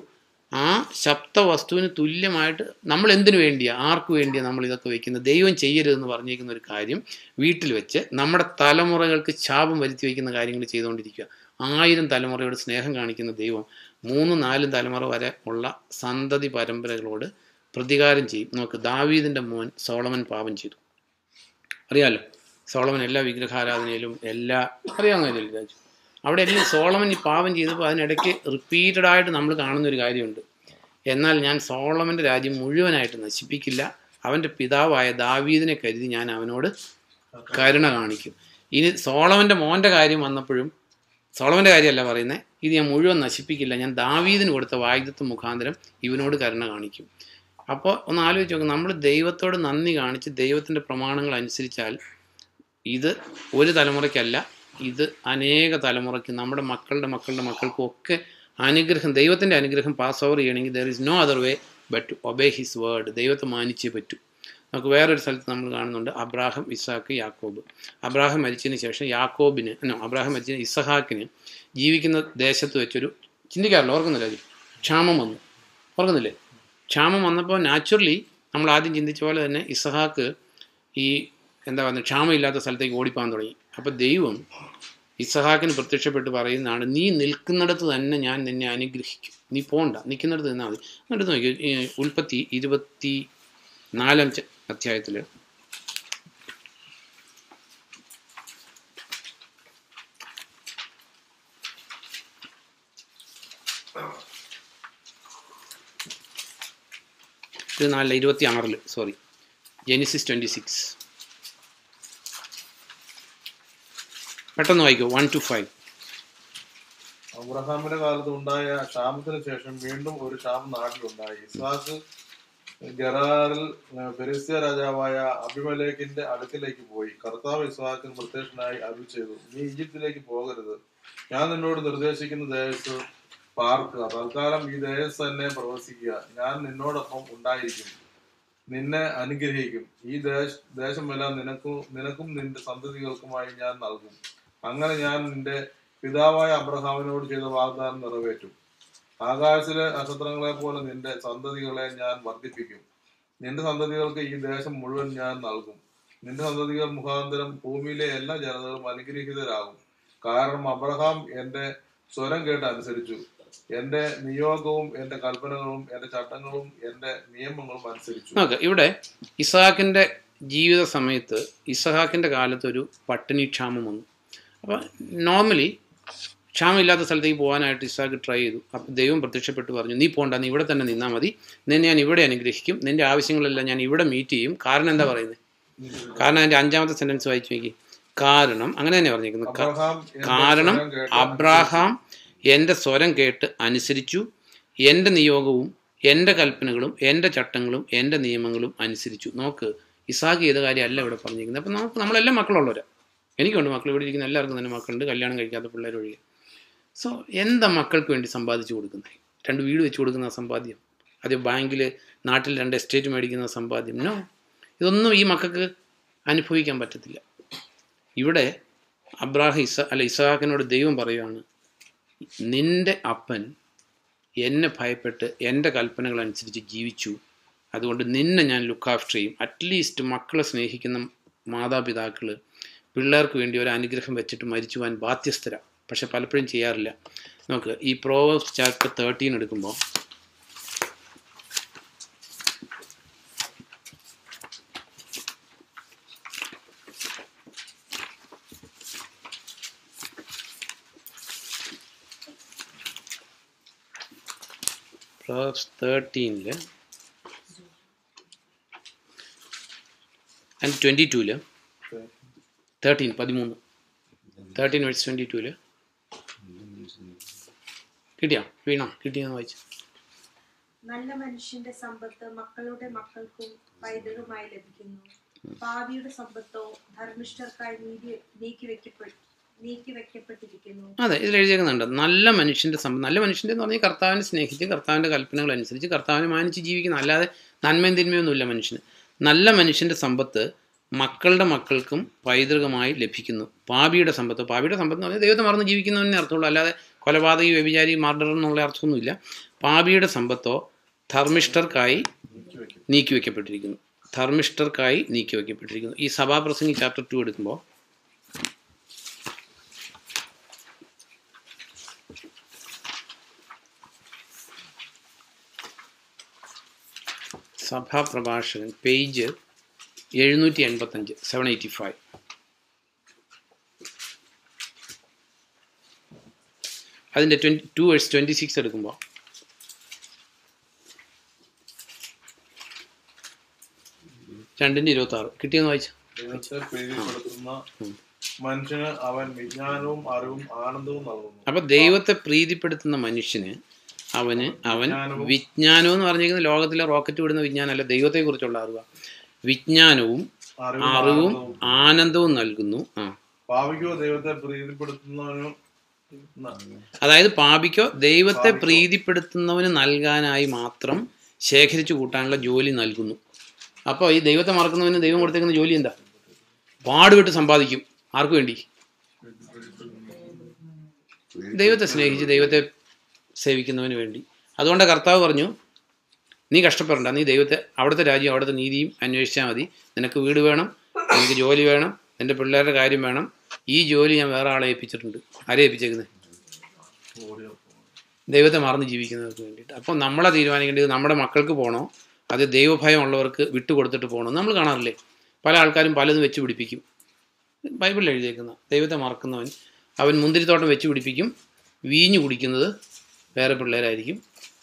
ആ ശബ്ദ വസ്തുവിന് തുല്യമായിട്ട് നമ്മൾ എന്തിനു വേണ്ടിയാണ്, ആർക്ക് വേണ്ടിയാണ് നമ്മൾ ഇതൊക്കെ വയ്ക്കുന്നത്? ദൈവം ചെയ്യരുതെന്ന് പറഞ്ഞിരിക്കുന്ന ഒരു കാര്യം വീട്ടിൽ വെച്ച് നമ്മുടെ തലമുറകൾക്ക് ശാപം വരുത്തി വയ്ക്കുന്ന കാര്യങ്ങൾ ചെയ്തുകൊണ്ടിരിക്കുക. 1000 തലമുറയോട് സ്നേഹം കാണിക്കുന്ന ദൈവം 3-4 തലമുറ വരെ ഉള്ള സന്തതി പരമ്പരകളോട് പ്രതികാരം ചെയ്യും. നമുക്ക് ദാവീദിൻ്റെ മോൻ സോളമൻ പാപം ചെയ്തു, അറിയാമല്ലോ. സോളമൻ എല്ലാ വിഗ്രഹാരാധനയിലും അറിയാവുന്നതില്ല രാജു. അവിടെ എല്ലാം സോളമൻ ഈ പാപം ചെയ്തപ്പോൾ അതിനിടയ്ക്ക് റിപ്പീറ്റഡായിട്ട് നമ്മൾ കാണുന്നൊരു കാര്യമുണ്ട്. എന്നാൽ ഞാൻ സോളമൻ്റെ രാജ്യം മുഴുവനായിട്ട് നശിപ്പിക്കില്ല, അവൻ്റെ പിതാവായ ദാവീദിനെ കരുതി ഞാൻ അവനോട് കരുണ കാണിക്കും. ഇനി സോളമൻ്റെ മോൻ്റെ കാര്യം വന്നപ്പോഴും സോളമൻ്റെ കാര്യമല്ല പറയുന്നത്, ഇത് ഞാൻ മുഴുവൻ നശിപ്പിക്കില്ല, ഞാൻ ദാവീദിന് കൊടുത്ത വാഗ്ദത്തം മുഖാന്തരം ഇവനോട് കരുണ കാണിക്കും. അപ്പോൾ ഒന്ന് ആലോചിച്ച് നോക്കുക, നമ്മൾ ദൈവത്തോട് നന്ദി കാണിച്ച് ദൈവത്തിൻ്റെ പ്രമാണങ്ങൾ അനുസരിച്ചാൽ ഇത് ഒരു തലമുറയ്ക്കല്ല, ഇത് അനേക തലമുറയ്ക്ക്, നമ്മുടെ മക്കളുടെ മക്കൾക്കും ഒക്കെ അനുഗ്രഹം, ദൈവത്തിൻ്റെ അനുഗ്രഹം പാസ് ഓവർ ചെയ്യണമെങ്കിൽ there is no other way but to obey his word. ദൈവത്തെ മാനിച്ചേ പറ്റൂ. നമുക്ക് വേറൊരു സ്ഥലത്ത് നമ്മൾ കാണുന്നുണ്ട്, അബ്രാഹം, ഇസാക്ക്, യാക്കോബ്. അബ്രാഹം മരിച്ചതിന് ശേഷം അബ്രാഹം മരിച്ചതിന് ഇസഹാക്കിന് ജീവിക്കുന്ന ദേശത്ത് വെച്ചൊരു ചിന്തിക്കാറില്ല, ഓർക്കുന്നില്ല, ഒരു ക്ഷാമം വന്നു, ഓർക്കുന്നില്ലേ? ക്ഷാമം വന്നപ്പോൾ നാച്ചുറലി നമ്മൾ ആദ്യം ചിന്തിച്ച പോലെ തന്നെ ഇസഹാക്ക് ഈ ക്ഷാമമില്ലാത്ത സ്ഥലത്തേക്ക് ഓടിപ്പോകാൻ തുടങ്ങി. അപ്പോൾ ദൈവം ഇസഹാക്കിന് പ്രത്യക്ഷപ്പെട്ട് പറയുന്നതാണ്, നീ നിൽക്കുന്നിടത്ത് തന്നെ ഞാൻ നിന്നെ അനുഗ്രഹിക്കും, നീ പോകണ്ട, നിൽക്കുന്നിടത്ത് നിന്നാൽ മതി. എന്നിട്ട് നോക്കി, ഉൽപ്പത്തി 24 അധ്യായത്തിൽ ജെനിസിസ് 26 പെട്ടെന്ന് വായിക്കോ. 1-5. അബ്രഹാമിന്റെ കാലത്ത് ഉണ്ടായ ക്ഷാമത്തിന് ശേഷം വീണ്ടും ഒരു ക്ഷാമം നാട്ടിലുണ്ടായി. ഇസ്ഹാക്ക് ഗെറാറിൽ ഫെലിസ്ത്യ രാജാവായ അബിമേലെക്കിന്റെ അടുക്കിലേക്ക് പോയി. കർത്താവ് ഇസ്ഹാക്കിന് പ്രത്യക്ഷനായി അരുളി ചെയ്തു, നീ ഈജിപ്തിലേക്ക് പോകരുത്, ഞാൻ നിന്നോട് നിർദ്ദേശിക്കുന്ന ദേശത്ത് പാർക്കുക, തൽക്കാലം ഈ ദേശത്ത് തന്നെ പ്രവസിക്കുക, ഞാൻ നിന്നോടൊപ്പം ഉണ്ടായിരിക്കും, നിന്നെ അനുഗ്രഹിക്കും, ഈ ദേശമെല്ലാം നിനക്കും നിന്റെ സന്തതികൾക്കുമായി ഞാൻ നൽകും. അങ്ങനെ ഞാൻ നിന്റെ പിതാവായ അബ്രഹാമിനോട് ചെയ്ത വാഗ്ദാനം നിറവേറ്റും. ആകാശത്തിലെ നക്ഷത്രങ്ങളെ പോലെ നിന്റെ സന്തതികളെ ഞാൻ വർദ്ധിപ്പിക്കും, നിന്റെ സന്തതികൾക്ക് ഈ ദേശം മുഴുവൻ ഞാൻ നൽകും. നിന്റെ സന്തതികൾ മുഖാന്തരം ഭൂമിയിലെ എല്ലാ ജനതകളും അനുഗ്രഹീതരാകും. കാരണം അബ്രഹാം എന്റെ സ്വരം കേട്ട് അനുസരിച്ചു, എന്റെ നിയോഗവും എന്റെ കൽപ്പനകളും എന്റെ ചട്ടങ്ങളും എന്റെ നിയമങ്ങളും അനുസരിച്ചു. ഇവിടെ ഇസഹാക്കിന്റെ ജീവിത സമയത്ത്, ഇസഹാക്കിന്റെ കാലത്ത് ഒരു പട്ടിണി ക്ഷാമം വന്നു. അപ്പം നോർമലി ക്ഷാമമില്ലാത്ത സ്ഥലത്തേക്ക് പോകാനായിട്ട് ഇസഹാക്ക് ട്രൈ ചെയ്തു. അപ്പം ദൈവം പ്രത്യക്ഷപ്പെട്ട് പറഞ്ഞു, നീ പോകണ്ട, നീ ഇവിടെ തന്നെ നിന്നാൽ മതി, നിന്നെ ഞാൻ ഇവിടെ അനുഗ്രഹിക്കും, നിന്റെ ആവശ്യങ്ങളെല്ലാം ഞാൻ ഇവിടെ മീറ്റ് ചെയ്യും. കാരണം എന്താ പറയുന്നത്? കാരണം അതിൻ്റെ 5ാമത്തെ സെന്റൻസ് വായിച്ചു നോക്കി. കാരണം അങ്ങനെ തന്നെ പറഞ്ഞിരിക്കുന്നു, കാരണം അബ്രാഹാം എൻ്റെ സ്വരം കേട്ട് അനുസരിച്ചു, എൻ്റെ നിയോഗവും എൻ്റെ കൽപ്പനകളും എൻ്റെ ചട്ടങ്ങളും എൻ്റെ നിയമങ്ങളും അനുസരിച്ചു. നോക്ക്, ഇസഹാക്ക് ചെയ്ത കാര്യമല്ല ഇവിടെ പറഞ്ഞിരിക്കുന്നത്. അപ്പം നമ്മളെല്ലാം മക്കളുള്ളവരാണ്. എനിക്കുണ്ട് മക്കൾ, ഇവിടെ ഇരിക്കുന്ന എല്ലാവർക്കും തന്നെ മക്കളുണ്ട്, കല്യാണം കഴിക്കാത്ത പിള്ളേർ ഒഴികെ. സോ എന്താ മക്കൾക്ക് വേണ്ടി സമ്പാദിച്ചു കൊടുക്കുന്നത്? 2 വീട് വെച്ച് കൊടുക്കുന്ന സമ്പാദ്യം, അത് ബാങ്കിൽ നാട്ടിൽ 2 എസ്റ്റേറ്റ് മേടിക്കുന്ന സമ്പാദ്യം? നോ, ഇതൊന്നും ഈ മക്കൾക്ക് അനുഭവിക്കാൻ പറ്റത്തില്ല. ഇവിടെ ഇസഹാക്കിനോട് ദൈവം പറയുകയാണ്, നിന്റെ അപ്പൻ എന്നെ ഭയപ്പെട്ട് എൻ്റെ കൽപ്പനകൾ അനുസരിച്ച് ജീവിച്ചു, അതുകൊണ്ട് നിന്നെ ഞാൻ ലുക്ക് ആഫ്റ്റർ ചെയ്യും. അറ്റ്ലീസ്റ്റ് മക്കളെ സ്നേഹിക്കുന്ന മാതാപിതാക്കൾ പിള്ളേർക്ക് വേണ്ടി ഒരു അനുഗ്രഹം വെച്ചിട്ട് മരിച്ചു പോകാൻ ബാധ്യസ്ഥരാണ്. പക്ഷെ പലപ്പോഴും ചെയ്യാറില്ല. നമുക്ക് ഈ പ്രോവേർബ്സ് ചാപ്റ്റർ 13 എടുക്കുമ്പോൾ Proverbs 13 and 22 13 verse 22 കിട്ടിയെന്ന് വായിച്ചു. നല്ല മനുഷ്യന്റെ സമ്പത്ത് മക്കളുടെ മക്കൾക്കും പൈതൃകമായി ലഭിക്കുന്നു. പാപിയുടെ സമ്പത്തോ ധർമ്മിഷ്ഠർക്കായി നീക്കിവെക്കപ്പെട്ടിരിക്കുന്നു. അതെ, ഇതിൽ എഴുതിയേക്കുന്നുണ്ട് നല്ല മനുഷ്യൻ്റെ സമ്പത്ത്. നല്ല മനുഷ്യൻ്റെ എന്ന് പറഞ്ഞാൽ കർത്താവിനെ സ്നേഹിച്ച് കർത്താവിൻ്റെ കൽപ്പനകൾ അനുസരിച്ച് കർത്താവിനെ മാനിച്ച് ജീവിക്കുന്ന, അല്ലാതെ നന്മയും തിന്മയൊന്നുമില്ല മനുഷ്യന്. നല്ല മനുഷ്യൻ്റെ സമ്പത്ത് മക്കളുടെ മക്കൾക്കും പൈതൃകമായി ലഭിക്കുന്നു. പാപിയുടെ സമ്പത്ത് എന്ന് പറഞ്ഞാൽ ദൈവത്തെ മറന്ന് ജീവിക്കുന്നവനെ അർത്ഥമുള്ളൂ, അല്ലാതെ കൊലപാതകി, വ്യഭിചാരി, മർഡർ എന്നുള്ള അർത്ഥമൊന്നുമില്ല. പാപിയുടെ സമ്പത്തോ ധർമ്മിഷ്ഠർക്കായി നീക്കിവെക്കപ്പെട്ടിരിക്കുന്നു. ഈ സഭാപ്രസംഗി ചാപ്റ്റർ 2 എടുക്കുമ്പോൾ സഭാപ്രഭാഷകൻ പേജ് 785 785. അതിൻ്റെ 2:26 എടുക്കുമ്പോൾ 2:26 കിട്ടിയെന്ന് വായിച്ചു. ദൈവത്തെ പ്രീതിപ്പെടുത്തുന്ന മനുഷ്യന് അവൻ വിജ്ഞാനവും അറിവും ആനന്ദവും നൽകുന്നു. അപ്പൊ ദൈവത്തെ പ്രീതിപ്പെടുത്തുന്ന മനുഷ്യന് അവൻ വിജ്ഞാനം എന്ന് പറഞ്ഞിരിക്കുന്നത് ലോകത്തിലെ റോക്കറ്റ് വിടുന്ന വിജ്ഞാനമല്ല, ദൈവത്തെ കുറിച്ചുള്ള അറിവ്. വിജ്ഞാനവും അറിവും ആനന്ദവും നൽകുന്നു. പാപിക്കോ ദൈവത്തെ പ്രീതിപ്പെടുത്തുന്നവനും, അതായത് പാപിക്കോ ദൈവത്തെ പ്രീതിപ്പെടുത്തുന്നവന് നൽകാനായി മാത്രം ശേഖരിച്ചു കൂട്ടാനുള്ള ജോലി നൽകുന്നു. അപ്പോൾ ഈ ദൈവത്തെ മറക്കുന്നവന് ദൈവം കൊടുത്തേക്കുന്ന ജോലി എന്താ? പാടുപെട്ട് സമ്പാദിക്കും. ആർക്കു വേണ്ടി? ദൈവത്തെ സ്നേഹിച്ച് ദൈവത്തെ സേവിക്കുന്നവന് വേണ്ടി. അതുകൊണ്ട് കർത്താവ് പറഞ്ഞു, നീ കഷ്ടപ്പെടണ്ട, നീ ദൈവത്തെ, അവിടുത്തെ രാജ്യം, അവിടുത്തെ നീതിയും അന്വേഷിച്ചാൽ മതി. നിനക്ക് വീട് വേണം, നിനക്ക് ജോലി വേണം, നിൻ്റെ പിള്ളേരുടെ കാര്യം വേണം. ഈ ജോലി ഞാൻ വേറെ ആളെ ഏൽപ്പിച്ചിട്ടുണ്ട്. ആരെ ഏൽപ്പിച്ചേക്കുന്നത്? ദൈവത്തെ മറന്ന് ജീവിക്കുന്നവർക്ക് വേണ്ടിയിട്ട്. അപ്പോൾ നമ്മളെ തീരുമാനിക്കേണ്ടത് നമ്മുടെ മക്കൾക്ക് പോകണോ, അത് ദൈവഭയം ഉള്ളവർക്ക് വിട്ടുകൊടുത്തിട്ട് പോകണം. നമ്മൾ കാണാറില്ലേ, പല ആൾക്കാരും പലതും വെച്ച് പിടിപ്പിക്കും. ബൈബിളിൽ എഴുതിയേക്കുന്ന ദൈവത്തെ മറക്കുന്നവൻ അവൻ മുന്തിരിത്തോട്ടം വെച്ച് പിടിപ്പിക്കും, വീഞ്ഞു കുടിക്കുന്നത് വേറെ പിള്ളേരായിരിക്കും.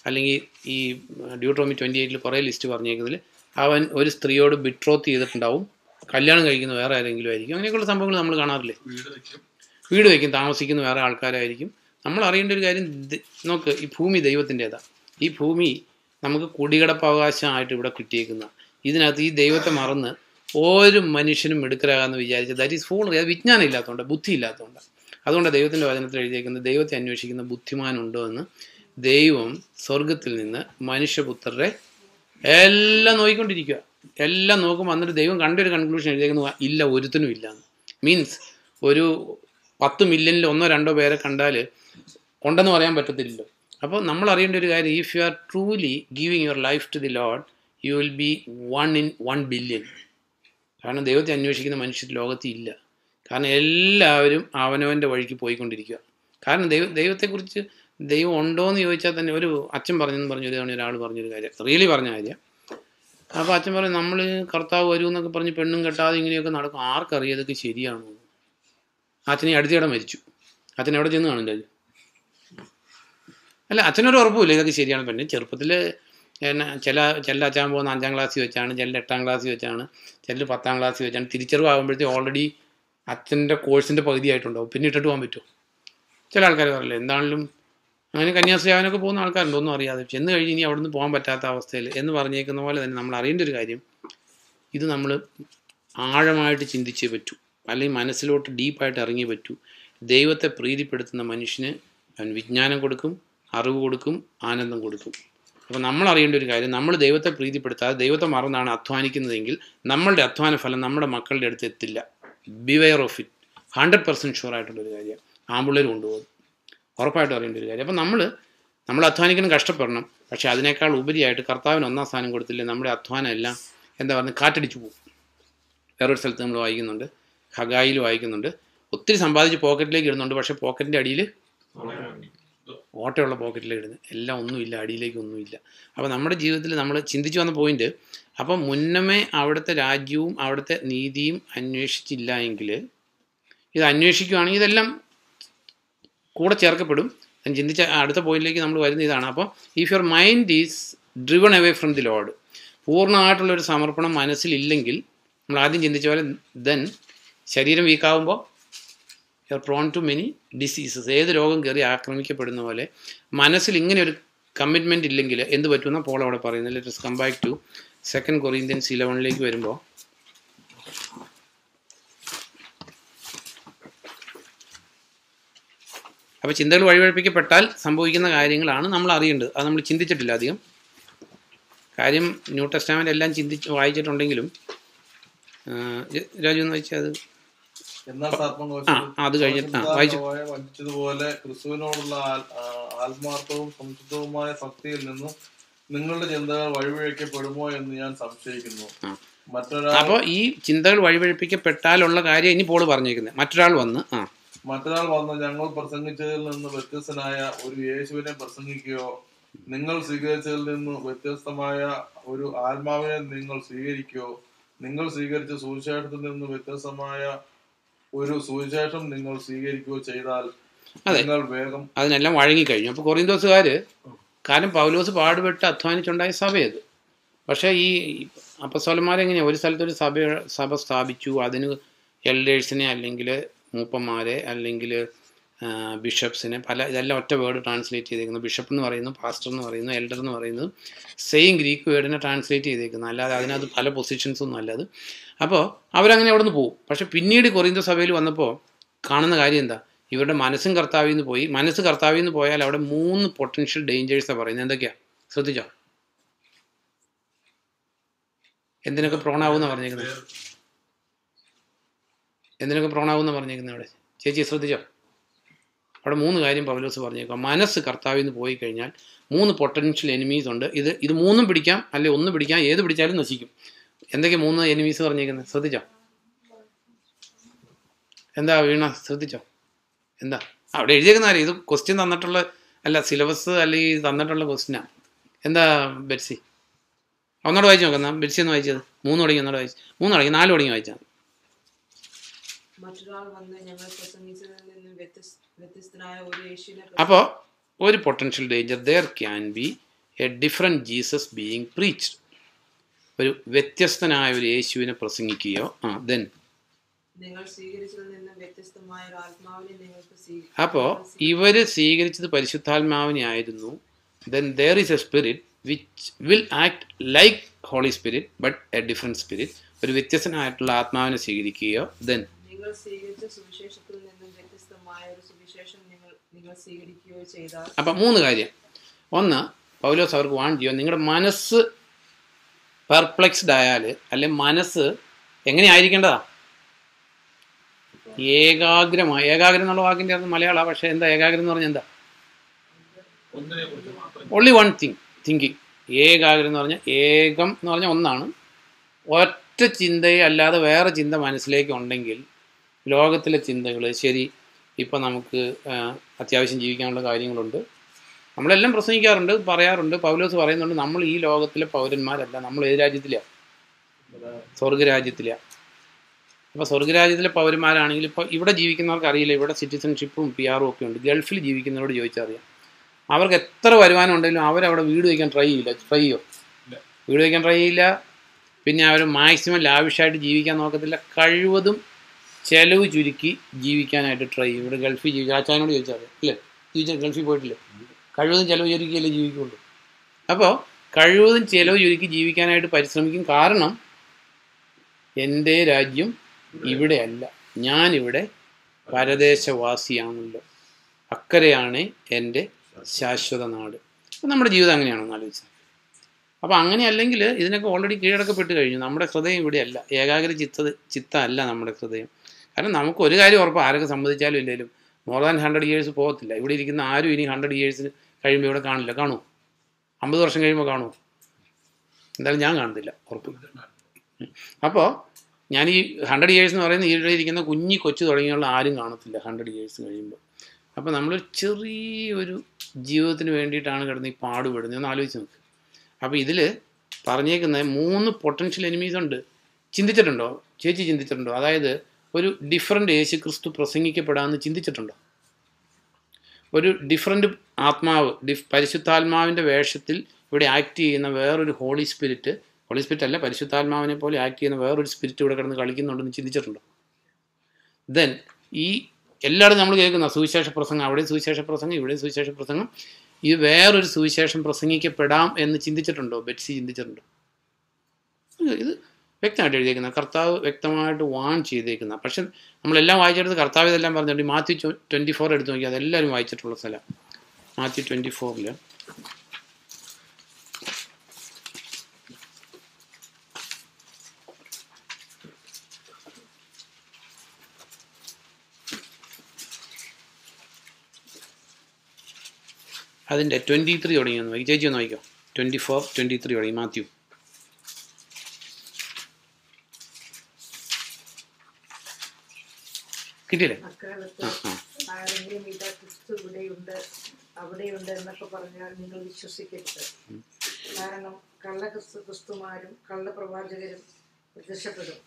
അല്ലെങ്കിൽ ഈ ഡ്യൂട്രോമി 28 കുറേ ലിസ്റ്റ് പറഞ്ഞേക്കുന്നതിൽ അവൻ ഒരു സ്ത്രീയോട് ബിട്രോത്ത് ചെയ്തിട്ടുണ്ടാവും, കല്യാണം കഴിക്കുന്ന വേറെ ആരെങ്കിലും ആയിരിക്കും. അങ്ങനെയൊക്കെയുള്ള സംഭവങ്ങൾ നമ്മൾ കാണാറില്ലേ. വീട് വയ്ക്കും, താമസിക്കുന്ന വേറെ ആൾക്കാരായിരിക്കും. നമ്മൾ അറിയേണ്ട ഒരു കാര്യം, നോക്ക്, ഈ ഭൂമി ദൈവത്തിൻ്റെതാണ്. ഈ ഭൂമി നമുക്ക് കുടികിടപ്പവകാശമായിട്ട് ഇവിടെ കിട്ടിയേക്കുന്ന, ഇതിനകത്ത് ഈ ദൈവത്തെ മറന്ന് ഒരു മനുഷ്യനും മിടുക്കരാകാമെന്ന് വിചാരിച്ച് ദാറ്റ് ഈസ് ഫോൾ. അത് വിജ്ഞാനം ഇല്ലാത്തതുകൊണ്ട്, ബുദ്ധി ഇല്ലാത്തതുകൊണ്ട്. അതുകൊണ്ട് ദൈവത്തിൻ്റെ വചനത്തിൽ എഴുതിയേക്കുന്നത്, ദൈവത്തെ അന്വേഷിക്കുന്ന ബുദ്ധിമാനുണ്ടോ എന്ന്. ദൈവം സ്വർഗത്തിൽ നിന്ന് മനുഷ്യപുത്രരെ എല്ലാം നോക്കിക്കൊണ്ടിരിക്കുക. എല്ലാം നോക്കുമ്പോൾ എന്നിട്ട് ദൈവം കണ്ടൊരു കൺക്ലൂഷൻ എഴുതിയേക്കുന്നത്, ഇല്ല, ഒരുത്തനും ഇല്ലയെന്ന്. മീൻസ് ഒരു 10 മില്യണിൽ 1-2 പേരെ കണ്ടാൽ ഉണ്ടെന്ന് പറയാൻ പറ്റത്തില്ലല്ലോ. അപ്പോൾ നമ്മൾ അറിയേണ്ട ഒരു കാര്യം, if you are truly giving your life to the lord, you will be 1 in 1 billion. കാരണം ദൈവത്തെ അന്വേഷിക്കുന്ന മനുഷ്യർ ലോകത്തിൽ ഇല്ല. കാരണം എല്ലാവരും അവനവൻ്റെ വഴിക്ക് പോയിക്കൊണ്ടിരിക്കുക. കാരണം ദൈവത്തെക്കുറിച്ച് ദൈവം ഉണ്ടോ എന്ന് ചോദിച്ചാൽ തന്നെ, ഒരു അച്ഛൻ ഒരു തവണ ഒരാൾ പറഞ്ഞൊരു കാര്യം, റിയലി പറഞ്ഞ കാര്യം. അപ്പോൾ അച്ഛൻ പറയും, നമ്മൾ കർത്താവ് വരും എന്നൊക്കെ പറഞ്ഞ് പെണ്ണും കെട്ടാതെ ഇങ്ങനെയൊക്കെ നടക്കും. ആർക്കറിയാം ഇതൊക്കെ ശരിയാണോ? അച്ഛനെ അടുത്തിടെ മരിച്ചു. അച്ഛൻ എവിടെ ചെന്ന് കാണില്ല. അല്ല, അച്ഛനൊരു ഉറപ്പുമില്ല ഇതൊക്കെ ശരിയാണ്. പിന്നെ ചെറുപ്പത്തിൽ ചില അച്ഛൻ പോകുന്ന 5ാം ക്ലാസ്സിൽ വെച്ചാണ്, ചില 8ാം ക്ലാസ്സിൽ വെച്ചാണ്, ചില 10ാം ക്ലാസ്സിൽ വെച്ചാണ്. തിരിച്ചറിവാകുമ്പോഴത്തേക്ക് ഓൾറെഡി അച്ഛൻ്റെ കോഴ്സിൻ്റെ പകുതി ആയിട്ടുണ്ടാവും. പിന്നെ ഇട്ടിട്ട് പോകാൻ പറ്റുമോ? ചില ആൾക്കാർ പറയില്ല, എന്താണെങ്കിലും അങ്ങനെ കന്യാസ്ത്രീയാവാനൊക്കെ പോകുന്ന ആൾക്കാരുണ്ട്, ഒന്നും അറിയാതെ ചെന്ന് കഴിഞ്ഞ് ഇനി അവിടെ നിന്ന് പോകാൻ പറ്റാത്ത അവസ്ഥയിൽ എന്ന് പറഞ്ഞേക്കുന്ന പോലെ തന്നെ നമ്മൾ അറിയേണ്ട ഒരു കാര്യം, ഇത് നമ്മൾ ആഴമായിട്ട് ചിന്തിച്ചേ പറ്റൂ, അല്ലെങ്കിൽ മനസ്സിലോട്ട് ഡീപ്പായിട്ട് ഇറങ്ങിയേ പറ്റൂ. ദൈവത്തെ പ്രീതിപ്പെടുത്തുന്ന മനുഷ്യന് അവൻ വിജ്ഞാനം കൊടുക്കും, അറിവ് കൊടുക്കും, ആനന്ദം കൊടുക്കും. അപ്പോൾ നമ്മൾ അറിയേണ്ട ഒരു കാര്യം, നമ്മൾ ദൈവത്തെ പ്രീതിപ്പെടുത്താതെ ദൈവത്തെ മറന്നാണ് അധ്വാനിക്കുന്നതെങ്കിൽ നമ്മളുടെ അധ്വാന ഫലം നമ്മുടെ മക്കളുടെ അടുത്ത് എത്തില്ല. Beware of it. 100% ഷുവറായിട്ടുള്ളൊരു കാര്യം. ആമ്പിള്ളേർ കൊണ്ടുപോകും, ഉറപ്പായിട്ടും അറിയേണ്ട ഒരു കാര്യം. അപ്പോൾ നമ്മൾ അധ്വാനിക്കണം, കഷ്ടപ്പെടണം. പക്ഷേ അതിനേക്കാൾ ഉപരിയായിട്ട് കർത്താവിന് 1ാം സ്ഥാനം കൊടുത്തില്ലേ, നമ്മുടെ അധ്വാനം എല്ലാം എന്താ പറയുക, കാറ്റടിച്ചു പോകും. വേറൊരു സ്ഥലത്ത് നമ്മൾ വായിക്കുന്നുണ്ട്, ഹഗായിൽ വായിക്കുന്നുണ്ട്, ഒത്തിരി സമ്പാദിച്ച് പോക്കറ്റിലേക്ക് ഇടുന്നുണ്ട്, പക്ഷേ പോക്കറ്റിൻ്റെ അടിയിൽ ഓട്ടയുള്ള പോക്കറ്റിലേക്ക് ഇടുന്നത്, എല്ലാം ഒന്നുമില്ല, അടിയിലേക്ക് ഒന്നുമില്ല. അപ്പോൾ നമ്മുടെ ജീവിതത്തിൽ നമ്മൾ ചിന്തിച്ചു വന്ന പോയിന്റ്, അപ്പം മുന്നമേ അവിടുത്തെ രാജ്യവും അവിടുത്തെ നീതിയും അന്വേഷിച്ചില്ല എങ്കിൽ, ഇത് അന്വേഷിക്കുകയാണെങ്കിൽ ഇതെല്ലാം കൂടെ ചേർക്കപ്പെടും. ഞാൻ ചിന്തിച്ച അടുത്ത പോയിന്റിലേക്ക് നമ്മൾ വരുന്ന ഇതാണ്. അപ്പോൾ if your mind is driven away from the Lord, പൂർണ്ണമായിട്ടുള്ളൊരു സമർപ്പണം മനസ്സിലില്ലെങ്കിൽ, നമ്മൾ ആദ്യം ചിന്തിച്ച പോലെ, ദെൻ ശരീരം വീക്കാവുമ്പോൾ you are prone to many diseases. ഏത് രോഗം കയറി ആക്രമിക്കപ്പെടുന്ന പോലെ മനസ്സിൽ ഇങ്ങനെ ഒരു കമ്മിറ്റ്മെൻറ്റ് ഇല്ലെങ്കിൽ എന്ത് പറ്റുമെന്ന പോൾ അവിടെ പറയുന്നത്. Let us come back to 2 Corinthians 11 വരുമ്പോൾ, അപ്പോൾ ചിന്തകൾ വഴിപഴിപ്പിക്കപ്പെട്ടാൽ സംഭവിക്കുന്ന കാര്യങ്ങളാണ് നമ്മൾ അറിയേണ്ടത്. അത് നമ്മൾ ചിന്തിച്ചിട്ടില്ല അധികം. കാര്യം ന്യൂ ടെസ്റ്റമെൻ്റ് എല്ലാം വായിച്ചിട്ടുണ്ടെങ്കിലും രാജു എന്ന് വെച്ചാൽ അത് എന്നാൽ അത് കഴിഞ്ഞിട്ട് വായിച്ചു. വഞ്ചിച്ചതുപോലെ ക്രിസ്തുവിനോടുള്ള ആത്മാർത്ഥവും സംശുദ്ധവുമായ ഭക്തിയിൽ നിന്നും നിങ്ങളുടെ ചിന്തകൾ വഴിപിഴക്കപ്പെടുമോ എന്ന് ഞാൻ സംശയിക്കുന്നു. അപ്പോൾ ഈ ചിന്തകൾ വഴിപഴിപ്പിക്കപ്പെട്ടാലുള്ള കാര്യം ഇനി പോള് പറഞ്ഞേക്കുന്നത്. മറ്റൊരാൾ വന്ന് ഞങ്ങൾ പ്രസംഗിച്ചതിൽ നിന്ന് വ്യത്യസ്തനായ ഒരു യേശുവിനെ പ്രസംഗിക്കുകയോ നിങ്ങൾ സ്വീകരിച്ചതിൽ നിന്ന് വ്യത്യസ്തമായ ഒരു ആത്മാവിനെ നിങ്ങൾ സ്വീകരിക്കുകയോ നിങ്ങൾ സ്വീകരിച്ച സുവിശേഷത്തിൽ നിന്ന് വ്യത്യസ്തമായ ഒരു സുവിശേഷം നിങ്ങൾ സ്വീകരിക്കുകയോ ചെയ്താൽ നിങ്ങൾ വേഗം അതിനെല്ലാം വഴങ്ങിക്കഴിഞ്ഞു. അപ്പോൾ കൊറിന്തോസുകാർ കാരണം പൗലോസ് പാടുപെട്ട് അധ്വാനിച്ചുണ്ടായ സഭയത്. പക്ഷേ ഈ അപ്പസ്തോലന്മാരെങ്ങനെയാണ് ഒരു സ്ഥലത്തൊരു സഭ സ്ഥാപിച്ചു, അതിന് എൽഡേഴ്സിനെ അല്ലെങ്കിൽ മൂപ്പന്മാരെ അല്ലെങ്കിൽ ബിഷപ്സിനെ ഇതെല്ലാം ഒറ്റ വേർഡ് ട്രാൻസ്ലേറ്റ് ചെയ്തേക്കുന്നു. ബിഷപ്പ് എന്ന് പറയുന്നു, പാസ്റ്റർ എന്ന് പറയുന്നു, എൽഡർ എന്ന് പറയുന്നത് സെയിം ഗ്രീക്ക് വേർഡിനെ ട്രാൻസ്ലേറ്റ് ചെയ്തേക്കുന്നു. അല്ലാതെ അതിനകത്ത് പല പൊസിഷൻസൊന്നും അല്ലത്. അപ്പോൾ അവരങ്ങനെ അവിടെ നിന്ന് പോകും. പക്ഷെ പിന്നീട് കൊറിന്തോ സഭയിൽ വന്നപ്പോൾ കാണുന്ന കാര്യം എന്താ? ഇവരുടെ മനസ്സും കർത്താവിൽ നിന്ന് പോയി. മനസ്സ് കർത്താവിൽ നിന്ന് പോയാൽ അവിടെ 3 പൊട്ടൻഷ്യൽ ഡേഞ്ചേഴ്സാണ് പറയുന്നത്. എന്തൊക്കെയാണ് ശ്രദ്ധിച്ചോ? എന്തിനൊക്കെ പ്രോണാവെന്ന് പറഞ്ഞേക്കുന്നത്? എന്തിനൊക്കെ പ്രോണാവെന്ന് പറഞ്ഞേക്കുന്നത് അവിടെ? ചേച്ചി ശ്രദ്ധിച്ചോ? അവിടെ 3 കാര്യം പൗലോസ് പറഞ്ഞേക്കാം. മനസ്സ് കർത്താവിൽ നിന്ന് പോയി കഴിഞ്ഞാൽ 3 പൊട്ടൻഷ്യൽ എനിമീസ് ഉണ്ട്. ഇത് 3 പിടിക്കാം, അല്ലെ 1 പിടിക്കാം, ഏത് പിടിച്ചാലും നശിക്കും. എന്തൊക്കെ 3 എനിമീസ് പറഞ്ഞേക്കുന്നത്? ശ്രദ്ധിച്ചോ? എന്താ വീണ? ശ്രദ്ധിച്ചോ? എന്താ അവിടെ എഴുതിയേക്കുന്ന കാര്യം? ഇത് ക്വസ്റ്റ്യൻ തന്നിട്ടുള്ള അല്ല, സിലബസ് അല്ലെങ്കിൽ തന്നിട്ടുള്ള ക്വസ്റ്റ്യനാണ്. എന്താ ബെറ്റ്സി? ഒന്നോട് വായിച്ചു നോക്കാം. ബെറ്റ്സി ഒന്ന് വായിച്ചത് 3 തുടങ്ങി, ഒന്നോട് വായിച്ചു. 3 തുടങ്ങി, 4 തുടങ്ങി വായിച്ചാൽ. അപ്പോൾ ഒരു potential danger, there can be a different Jesus being preached. ഒരു വ്യത്യസ്തനായ ഒരു യേശുവിനെ പ്രസംഗിക്കുകയോ ദെൻ അപ്പോൾ ഇവർ സ്വീകരിച്ചത് പരിശുദ്ധാത്മാവിനെ ആയിരുന്നു. Then there is a spirit which will act like holy spirit but a different spirit. ഒരു വ്യത്യസ്തനായിട്ടുള്ള ആത്മാവിനെ സ്വീകരിക്കുകയോ ദെൻ അപ്പം 3 കാര്യം. ഒന്ന്, പൗലോസ് അവർക്ക് വാൺ ചെയ്യുക, നിങ്ങളുടെ മനസ്സ് പെർപ്ലെക്സ്ഡ് ആയാൽ, അല്ലെ മനസ്സ് എങ്ങനെയായിരിക്കേണ്ടതാ? ഏകാഗ്രമായി. ഏകാഗ്രം എന്നുള്ള വാക്കിൻ്റെ അർത്ഥം മലയാളമാണ്. പക്ഷേ എന്താ ഏകാഗ്രം എന്ന് പറഞ്ഞാൽ എന്താ? Only one thinking. ഏകാഗ്രം എന്ന് പറഞ്ഞാൽ ഏകം എന്ന് പറഞ്ഞാൽ ഒന്നാണ്. ഒറ്റ ചിന്തയെ അല്ലാതെ വേറെ ചിന്ത മനസ്സിലേക്ക് ഉണ്ടെങ്കിൽ ലോകത്തിലെ ചിന്തകൾ ശരി. ഇപ്പം നമുക്ക് അത്യാവശ്യം ജീവിക്കാനുള്ള കാര്യങ്ങളുണ്ട്, നമ്മളെല്ലാം പ്രസംഗിക്കാറുണ്ട്, പറയാറുണ്ട്. പൗലോസ് പറയുന്നുണ്ട് നമ്മൾ ഈ ലോകത്തിലെ പൗരന്മാരല്ല, നമ്മൾ ഏത് രാജ്യത്തിലാണ്? സ്വർഗരാജ്യത്തിലാണ്. അപ്പോൾ സ്വർഗരാജ്യത്തിലെ പൗരന്മാരാണെങ്കിൽ ഇപ്പോൾ ഇവിടെ ജീവിക്കുന്നവർക്ക് അറിയില്ല, ഇവിടെ സിറ്റിസൺഷിപ്പും PR-ഉം ഒക്കെ ഉണ്ട്. ഗൾഫിൽ ജീവിക്കുന്നവരോട് ചോദിച്ചറിയാം. അവർക്ക് എത്ര വരുമാനം ഉണ്ടെങ്കിലും അവരവിടെ വീട് വയ്ക്കാൻ ട്രൈ ചെയ്യില്ല. ട്രൈ ചെയ്യോ? വീട് വയ്ക്കാൻ ട്രൈ ചെയ്യില്ല. പിന്നെ അവർ മാക്സിമം ലാവിഷായിട്ട് ജീവിക്കാൻ നോക്കത്തില്ല. കഴിവതും ചിലവ് ചുരുക്കി ജീവിക്കാനായിട്ട് ട്രൈ ചെയ്യും. ഇവിടെ ഗൾഫിൽ ജീവിക്കുക, ആച്ചാനോട് ചോദിച്ചറിയാം അല്ലേ? ഗൾഫിൽ പോയിട്ടില്ലേ? കഴിവതും ചിലവ് ചുരുക്കിയല്ലേ ജീവിക്കുള്ളൂ. അപ്പോൾ കഴിവതും ചിലവ് ചുരുക്കി ജീവിക്കാനായിട്ട് പരിശ്രമിക്കും. കാരണം എൻ്റെ രാജ്യം ഇവിടെയല്ല, ഞാനിവിടെ പരദേശവാസിയാണല്ലോ, അക്കരെയാണ് എൻ്റെ ശാശ്വത നാട്. അപ്പം നമ്മുടെ ജീവിതം അങ്ങനെയാണെന്ന് ആലോചിച്ചത്. അപ്പോൾ അങ്ങനെയല്ലെങ്കിൽ ഇതിനൊക്കെ ഓൾറെഡി കീഴടക്കപ്പെട്ട് കഴിഞ്ഞു. നമ്മുടെ ഹൃദയം ഇവിടെയല്ല, ഏകാഗ്ര ചിത്തമല്ല നമ്മുടെ ഹൃദയം. കാരണം നമുക്ക് ഒരു കാര്യം ഉറപ്പ്, ആരൊക്കെ സമ്മതിച്ചാലും ഇല്ലെങ്കിലും മോർ ദാൻ 100 years പോകത്തില്ല. ഇവിടെ ഇരിക്കുന്ന ആരും ഇനി 100 years കഴിയുമ്പോൾ ഇവിടെ കാണില്ല. കാണുമോ? 50 വർഷം കഴിയുമ്പോൾ കാണുമോ? എന്തായാലും ഞാൻ കാണത്തില്ല, ഉറപ്പ്. അപ്പോൾ ഞാൻ ഈ 100 years എന്ന് പറയുന്നത് ഇവിടെ ഇരിക്കുന്ന കൊച്ചു തുടങ്ങിയുള്ള ആരും കാണത്തില്ല 100 years കഴിയുമ്പോൾ. അപ്പോൾ നമ്മളൊരു ചെറിയൊരു ജീവിതത്തിന് വേണ്ടിയിട്ടാണ് കിടന്ന് ഈ പാടുപെടുന്നത്. ഒന്ന് ആലോചിച്ച് നോക്ക്. അപ്പോൾ ഇതിൽ പറഞ്ഞേക്കുന്ന 3 പൊട്ടൻഷ്യൽ എനിമീസ് ഉണ്ട്. ചിന്തിച്ചിട്ടുണ്ടോ ചേച്ചി? ചിന്തിച്ചിട്ടുണ്ടോ? അതായത് ഒരു ഡിഫറൻറ്റ് യേശു ക്രിസ്തു പ്രസംഗിക്കപ്പെടാമെന്ന് ചിന്തിച്ചിട്ടുണ്ടോ? ഒരു ഡിഫറൻറ്റ് ആത്മാവ്, പരിശുദ്ധാത്മാവിൻ്റെ വേഷത്തിൽ ഇവിടെ ആക്ട് ചെയ്യുന്ന വേറൊരു ഹോളി സ്പിരിറ്റ് അല്ല, പരിശുദ്ധാത്മാവിനെ പോലെ ആക്ട് ചെയ്യുന്ന വേറൊരു സ്പിരിറ്റ് ഇവിടെ കിടന്ന് കളിക്കുന്നുണ്ടെന്ന് ചിന്തിച്ചിട്ടുണ്ടോ? ദെൻ ഈ എല്ലായിടും നമ്മൾ കേൾക്കുന്ന സുവിശേഷ പ്രസംഗം, അവിടെയും സുവിശേഷ പ്രസംഗം, ഇവിടെയും സുവിശേഷ പ്രസംഗം, ഇത് വേറൊരു സുവിശേഷം പ്രസംഗിക്കപ്പെടാം എന്ന് ചിന്തിച്ചിട്ടുണ്ടോ? ബെറ്റ്സി ചിന്തിച്ചിട്ടുണ്ടോ? ഇത് വ്യക്തമായിട്ട് എഴുതിയേക്കുന്നത്, കർത്താവ് വ്യക്തമായിട്ട് വാൺ ചെയ്തേക്കുന്ന. പക്ഷെ നമ്മളെല്ലാം വായിച്ചെടുത്ത് കർത്താവ് ഇതെല്ലാം പറഞ്ഞിട്ടുണ്ട്. മാത്യു 24 എടുത്ത് നോക്കി, അതെല്ലാവരും വായിച്ചിട്ടുള്ള സ്ഥലം. മാത്യു 24 അതിൻ്റെ 23 തുടങ്ങി ഒന്ന് വായിക്കും. ചേച്ചി ഒന്ന് വായിക്കോ. 24-23 തുടങ്ങി മാത്യു. കിട്ടിയില്ലേ? അക്കാലത്ത് ആരെങ്കിലും ഇതാ ക്രിസ്തു ഇവിടെയുണ്ട് അവിടെയുണ്ട് എന്നൊക്കെ പറഞ്ഞാൽ നിങ്ങൾ വിശ്വസിക്കരുത്. കാരണം ക്രിസ്തുമാരും കള്ളപ്രവാചകരും പ്രത്യക്ഷപ്പെടും.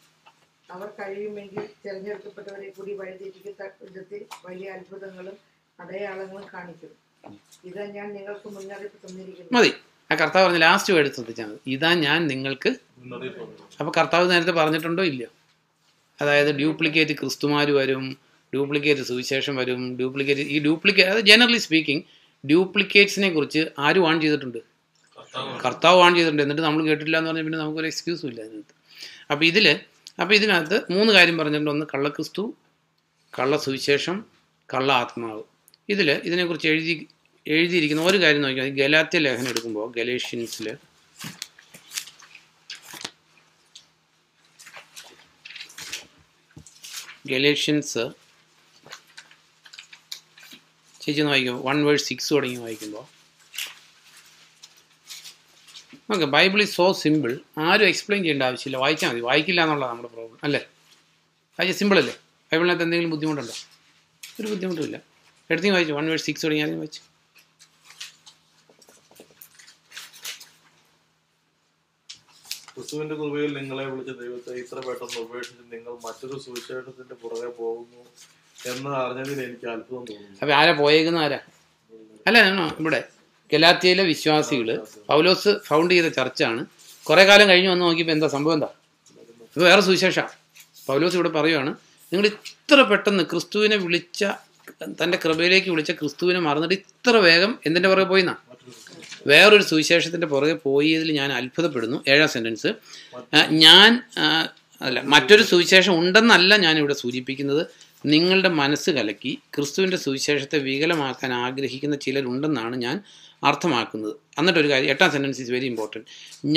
അവർ കഴിയുമെങ്കിൽ തിരഞ്ഞെടുക്കപ്പെട്ടവരെ കൂടി വഴിതെറ്റിക്കത്തക്ക വിധത്തിൽ വലിയ അത്ഭുതങ്ങളും അടയാളങ്ങളും കാണിക്കും. ഇതാ ഞാൻ നിങ്ങൾക്ക് മുന്നറിയിപ്പ് തന്നിരിക്കുന്നു. മതി. ആ കർത്താവ് പറഞ്ഞ ലാസ്റ്റ് വേർഡ് ശ്രദ്ധിച്ചാൽ മതി. ഇതാ ഞാൻ നിങ്ങൾക്ക്. അപ്പോൾ കർത്താവ് നേരത്തെ പറഞ്ഞിട്ടുണ്ടോ ഇല്ലയോ? അതായത് ഡ്യൂപ്ലിക്കേറ്റ് ക്രിസ്തുമാർ വരും, ഡ്യൂപ്ലിക്കേറ്റ് സുവിശേഷം വരും, ഡ്യൂപ്ലിക്കേറ്റ് അത് ജനറലി സ്പീക്കിംഗ് ഡ്യൂപ്ലിക്കേറ്റ്സിനെ കുറിച്ച് ആര് വാൺ ചെയ്തിട്ടുണ്ട്? കർത്താവ് വാൺ ചെയ്തിട്ടുണ്ട്. എന്നിട്ട് നമ്മൾ കേട്ടില്ല എന്ന് പറഞ്ഞാൽ പിന്നെ നമുക്കൊരു എക്സ്ക്യൂസും ഇല്ല അതിനകത്ത്. അപ്പോൾ ഇതിനകത്ത് 3 കാര്യം പറഞ്ഞിട്ടുണ്ട്. ഒന്ന് കള്ളക്രിസ്തു, കള്ള സുവിശേഷം, കള്ള ആത്മാവ്. ഇതിനെക്കുറിച്ച് എഴുതിയിരിക്കുന്ന ഒരു കാര്യം നോക്കിയാൽ ഗലാത്യ ലേഖനം എടുക്കുമ്പോൾ ഗലേഷ്യൻസിൽ ചേച്ചി ഒന്ന് വായിക്കുമ്പോൾ 1:6 തുടങ്ങി വായിക്കുമ്പോൾ okay, Bible is so simple. ആരും എക്സ്പ്ലെയിൻ ചെയ്യേണ്ട ആവശ്യമില്ല, വായിച്ചാൽ മതി. വായിക്കില്ല എന്നുള്ളതാണ് നമ്മുടെ പ്രോബ്ലം അല്ലേ? വായിച്ച സിമ്പിൾ അല്ലേ? ബൈബിളിനകത്ത് എന്തെങ്കിലും ബുദ്ധിമുട്ടുണ്ടോ? ഒരു ബുദ്ധിമുട്ടുമില്ല. എടുത്തി വായിച്ചു. 1:6 തുടങ്ങി ആദ്യം വായിച്ചു. ക്രിസ്തുവിന്റെ കൃപയിൽ നിങ്ങളെ വിളിച്ച ദൈവത്തെ ഇത്ര പെട്ടെന്ന് ഉപേക്ഷിച്ച് നിങ്ങൾ മറ്റൊരു സുവിശേഷത്തിന്റെ പുറകെ പോകുന്നു എന്ന് അറിഞ്ഞതിൽ എനിക്ക് അത്ഭുതം തോന്നുന്നു. അപ്പൊ ആരാ പോയേക്കുന്ന? അല്ല ഇവിടെ ഗലാത്യയിലെ വിശ്വാസികൾ, പൗലോസ് ഫൗണ്ട് ചെയ്ത ചർച്ചാണ്. കുറെ കാലം കഴിഞ്ഞ് വന്ന് നോക്കിയപ്പോൾ എന്താ സംഭവം? എന്താ ഇത്? വേറെ സുവിശേഷം. പൗലോസ് ഇവിടെ പറയുവാണ്, നിങ്ങൾ ഇത്ര പെട്ടെന്ന് ക്രിസ്തുവിനെ വിളിച്ച, തൻ്റെ കൃപയിലേക്ക് വിളിച്ച ക്രിസ്തുവിനെ മറന്നിട്ട് ഇത്ര വേഗം എന്തിൻ്റെ പുറകെ പോയിന്നാ? വേറൊരു സുവിശേഷത്തിൻ്റെ പുറകെ പോയതിൽ ഞാൻ അത്ഭുതപ്പെടുന്നു. 7ാം സെൻറ്റൻസ്. മറ്റൊരു സുവിശേഷം ഉണ്ടെന്നല്ല ഞാനിവിടെ സൂചിപ്പിക്കുന്നത്. നിങ്ങളുടെ മനസ്സ് കലക്കി ക്രിസ്തുവിൻ്റെ സുവിശേഷത്തെ വികലമാക്കാൻ ആഗ്രഹിക്കുന്ന ചിലരുണ്ടെന്നാണ് ഞാൻ അർത്ഥമാക്കുന്നത്. എന്നിട്ടൊരു കാര്യം, 8ാം സെൻറ്റൻസ് ഈസ് വെരി ഇമ്പോർട്ടൻറ്റ്.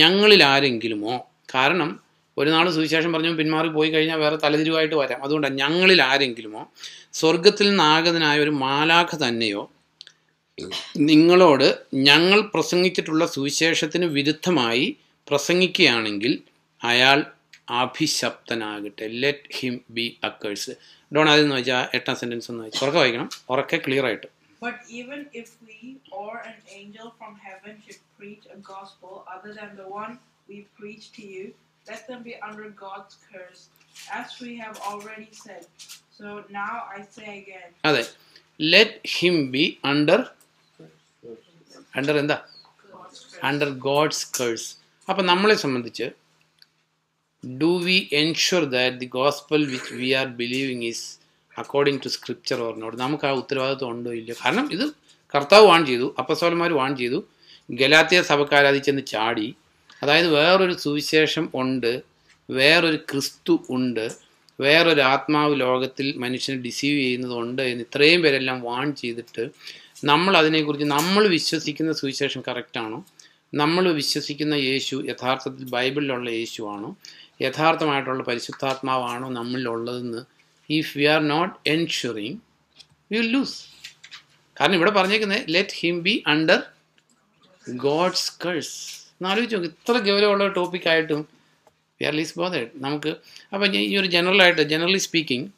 ഞങ്ങളിൽ ആരെങ്കിലുമോ, കാരണം ഒരു നാൾ സുവിശേഷം പറഞ്ഞു പിന്മാറി പോയി കഴിഞ്ഞാൽ വേറെ തലതിരിവായിട്ട് വരാം. അതുകൊണ്ടാണ് ഞങ്ങളിൽ ആരെങ്കിലുമോ സ്വർഗത്തിൽ നിന്നാഗതനായ ഒരു മാലാഖ തന്നെയോ നിങ്ങളോട് ഞങ്ങൾ പ്രസംഗിച്ചിട്ടുള്ള സുവിശേഷത്തിന് വിരുദ്ധമായി പ്രസംഗിക്കുകയാണെങ്കിൽ അയാൾ അഭിശപ്തനാകട്ടെ. Let him be accursed. അതെന്ന് വെച്ചാൽ 8ാം സെൻറ്റൻസ് ഒന്ന് വായിച്ചു. ഉറക്കെ വായിക്കണം, ഉറക്കെ ക്ലിയർ ആയിട്ട്. But even if we or an angel from heaven should preach a gospel other than the one we preach to you, let them be under God's curse, as we have already said. So now I say again. അതെ, let him be under എന്താ? Under God's curse. അപ്പം നമ്മളെ സംബന്ധിച്ച് do we ensure that the gospel which we are believing is according to scripture or not? നമുക്ക് ആ ഉത്തരവാദിത്വം ഉണ്ടോ ഇല്ലയോ? കാരണം ഇത് കർത്താവ് വാൺ ചെയ്തു, അപ്പസ്തോലന്മാർ വാൺ ചെയ്തു, ഗലാത്യ സഭക്കാരതിൽ ചെന്ന് ചാടി. അതായത് വേറൊരു സുവിശേഷം ഉണ്ട്, വേറൊരു ക്രിസ്തു ഉണ്ട്, വേറൊരു ആത്മാവ് ലോകത്തിൽ മനുഷ്യനെ ഡിസീവ് ചെയ്യുന്നതുണ്ട് എന്ന് ഇത്രയും പേരെല്ലാം വാൺ ചെയ്തിട്ട് നമ്മൾ അതിനെക്കുറിച്ച് നമ്മൾ വിശ്വസിക്കുന്ന സുവിശേഷം കറക്റ്റാണോ, നമ്മൾ വിശ്വസിക്കുന്ന യേശു യഥാർത്ഥത്തിൽ ബൈബിളിലുള്ള യേശുവാണോ, യഥാർത്ഥമായിട്ടുള്ള പരിശുദ്ധാത്മാവാണോ നമ്മളിലുള്ളതെന്ന് if we are not ensuring we will lose. കാരണം ഇവിടെ പറഞ്ഞേക്കുന്നത് let him be under God's curse. എന്നാലോചിച്ച് നോക്ക്, ഇത്ര ഗൗരവമുള്ള ടോപ്പിക്കായിട്ടും വി ആർ ലീസ് ബോതേഡ് നമുക്ക്. അപ്പം ഈ ഒരു ജനറലി സ്പീക്കിംഗ്,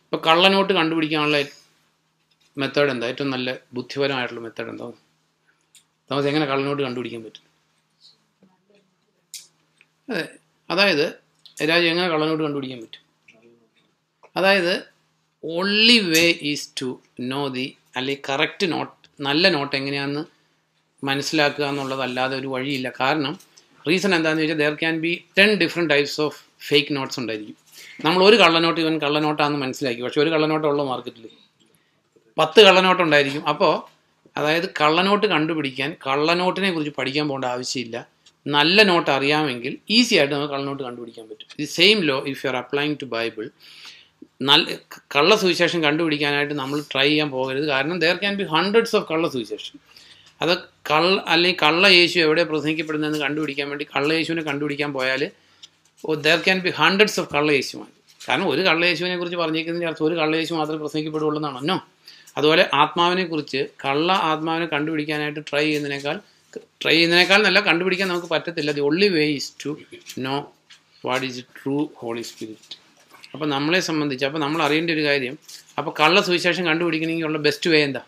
ഇപ്പോൾ കള്ളനോട്ട് കണ്ടുപിടിക്കാനുള്ള മെത്തേഡ് എന്താ? ഏറ്റവും നല്ല ബുദ്ധിപരമായിട്ടുള്ള മെത്തേഡ് എന്താ? നമുക്ക് എങ്ങനെ കള്ളനോട്ട് കണ്ടുപിടിക്കാൻ പറ്റും? അതെ, അതായത് രാജ്യം എങ്ങനെ കള്ളനോട്ട് കണ്ടുപിടിക്കാൻ പറ്റും? അതായത് only way is to know അല്ലെങ്കിൽ കറക്റ്റ് നോട്ട്, നല്ല നോട്ട് എങ്ങനെയാണെന്ന് മനസ്സിലാക്കുക എന്നുള്ളതല്ലാതെ ഒരു വഴിയില്ല. കാരണം റീസൺ എന്താണെന്ന് ചോദിച്ചാൽ there can be 10 different types of fake notes ഉണ്ടായിരിക്കും. നമ്മൾ ഒരു കള്ളനോട്ട് ഇവൻ കള്ളനോട്ടാണെന്ന് മനസ്സിലാക്കി, പക്ഷെ ഒരു കള്ളനോട്ടുള്ള മാർക്കറ്റിൽ 10 കള്ളനോട്ടുണ്ടായിരിക്കും. അപ്പോൾ അതായത് കള്ളനോട്ട് കണ്ടുപിടിക്കാൻ കള്ളനോട്ടിനെ കുറിച്ച് പഠിക്കാൻ പോകേണ്ട ആവശ്യമില്ല, നല്ല നോട്ട് അറിയാമെങ്കിൽ ഈസി ആയിട്ട് നമുക്ക് കള്ളനോട്ട് കണ്ടുപിടിക്കാൻ പറ്റും. ഈ same law if you are applying to Bible. കള്ള സുവിശേഷം കണ്ടുപിടിക്കാനായിട്ട് നമ്മൾ ട്രൈ ചെയ്യാൻ പോകരുത്. കാരണം there can be hundreds of കള്ള സുവിശേഷം. അത് അല്ലെങ്കിൽ കള്ള യേശു എവിടെ പ്രസംഗിക്കപ്പെടുന്നതെന്ന് കണ്ടുപിടിക്കാൻ വേണ്ടി കള്ള യേശുവിനെ കണ്ടുപിടിക്കാൻ പോയാൽ there can be hundreds of കള്ള യേശുമാർ. കാരണം ഒരു കള്ള യേശുവിനെ കുറിച്ച് പറഞ്ഞിരിക്കുന്നതിൻ്റെ അർത്ഥം ഒരു കള്ള യേശു മാത്രമേ പ്രസംഗിക്കപ്പെടുള്ളൂ എന്നാണോ? അതുപോലെ ആത്മാവിനെ കുറിച്ച് കള്ള ആത്മാവിനെ കണ്ടുപിടിക്കാനായിട്ട് ട്രൈ ചെയ്യുന്നതിനേക്കാൾ നല്ല കണ്ടുപിടിക്കാൻ നമുക്ക് പറ്റത്തില്ല. The only way is to know what is true holy spirit. അപ്പോൾ നമ്മളെ സംബന്ധിച്ച് അപ്പോൾ നമ്മൾ അറിയേണ്ട ഒരു കാര്യം, അപ്പോൾ കള്ള സുവിശേഷം കണ്ടുപിടിക്കണമെങ്കിൽ ഉള്ള ബെസ്റ്റ് വേ എന്താ?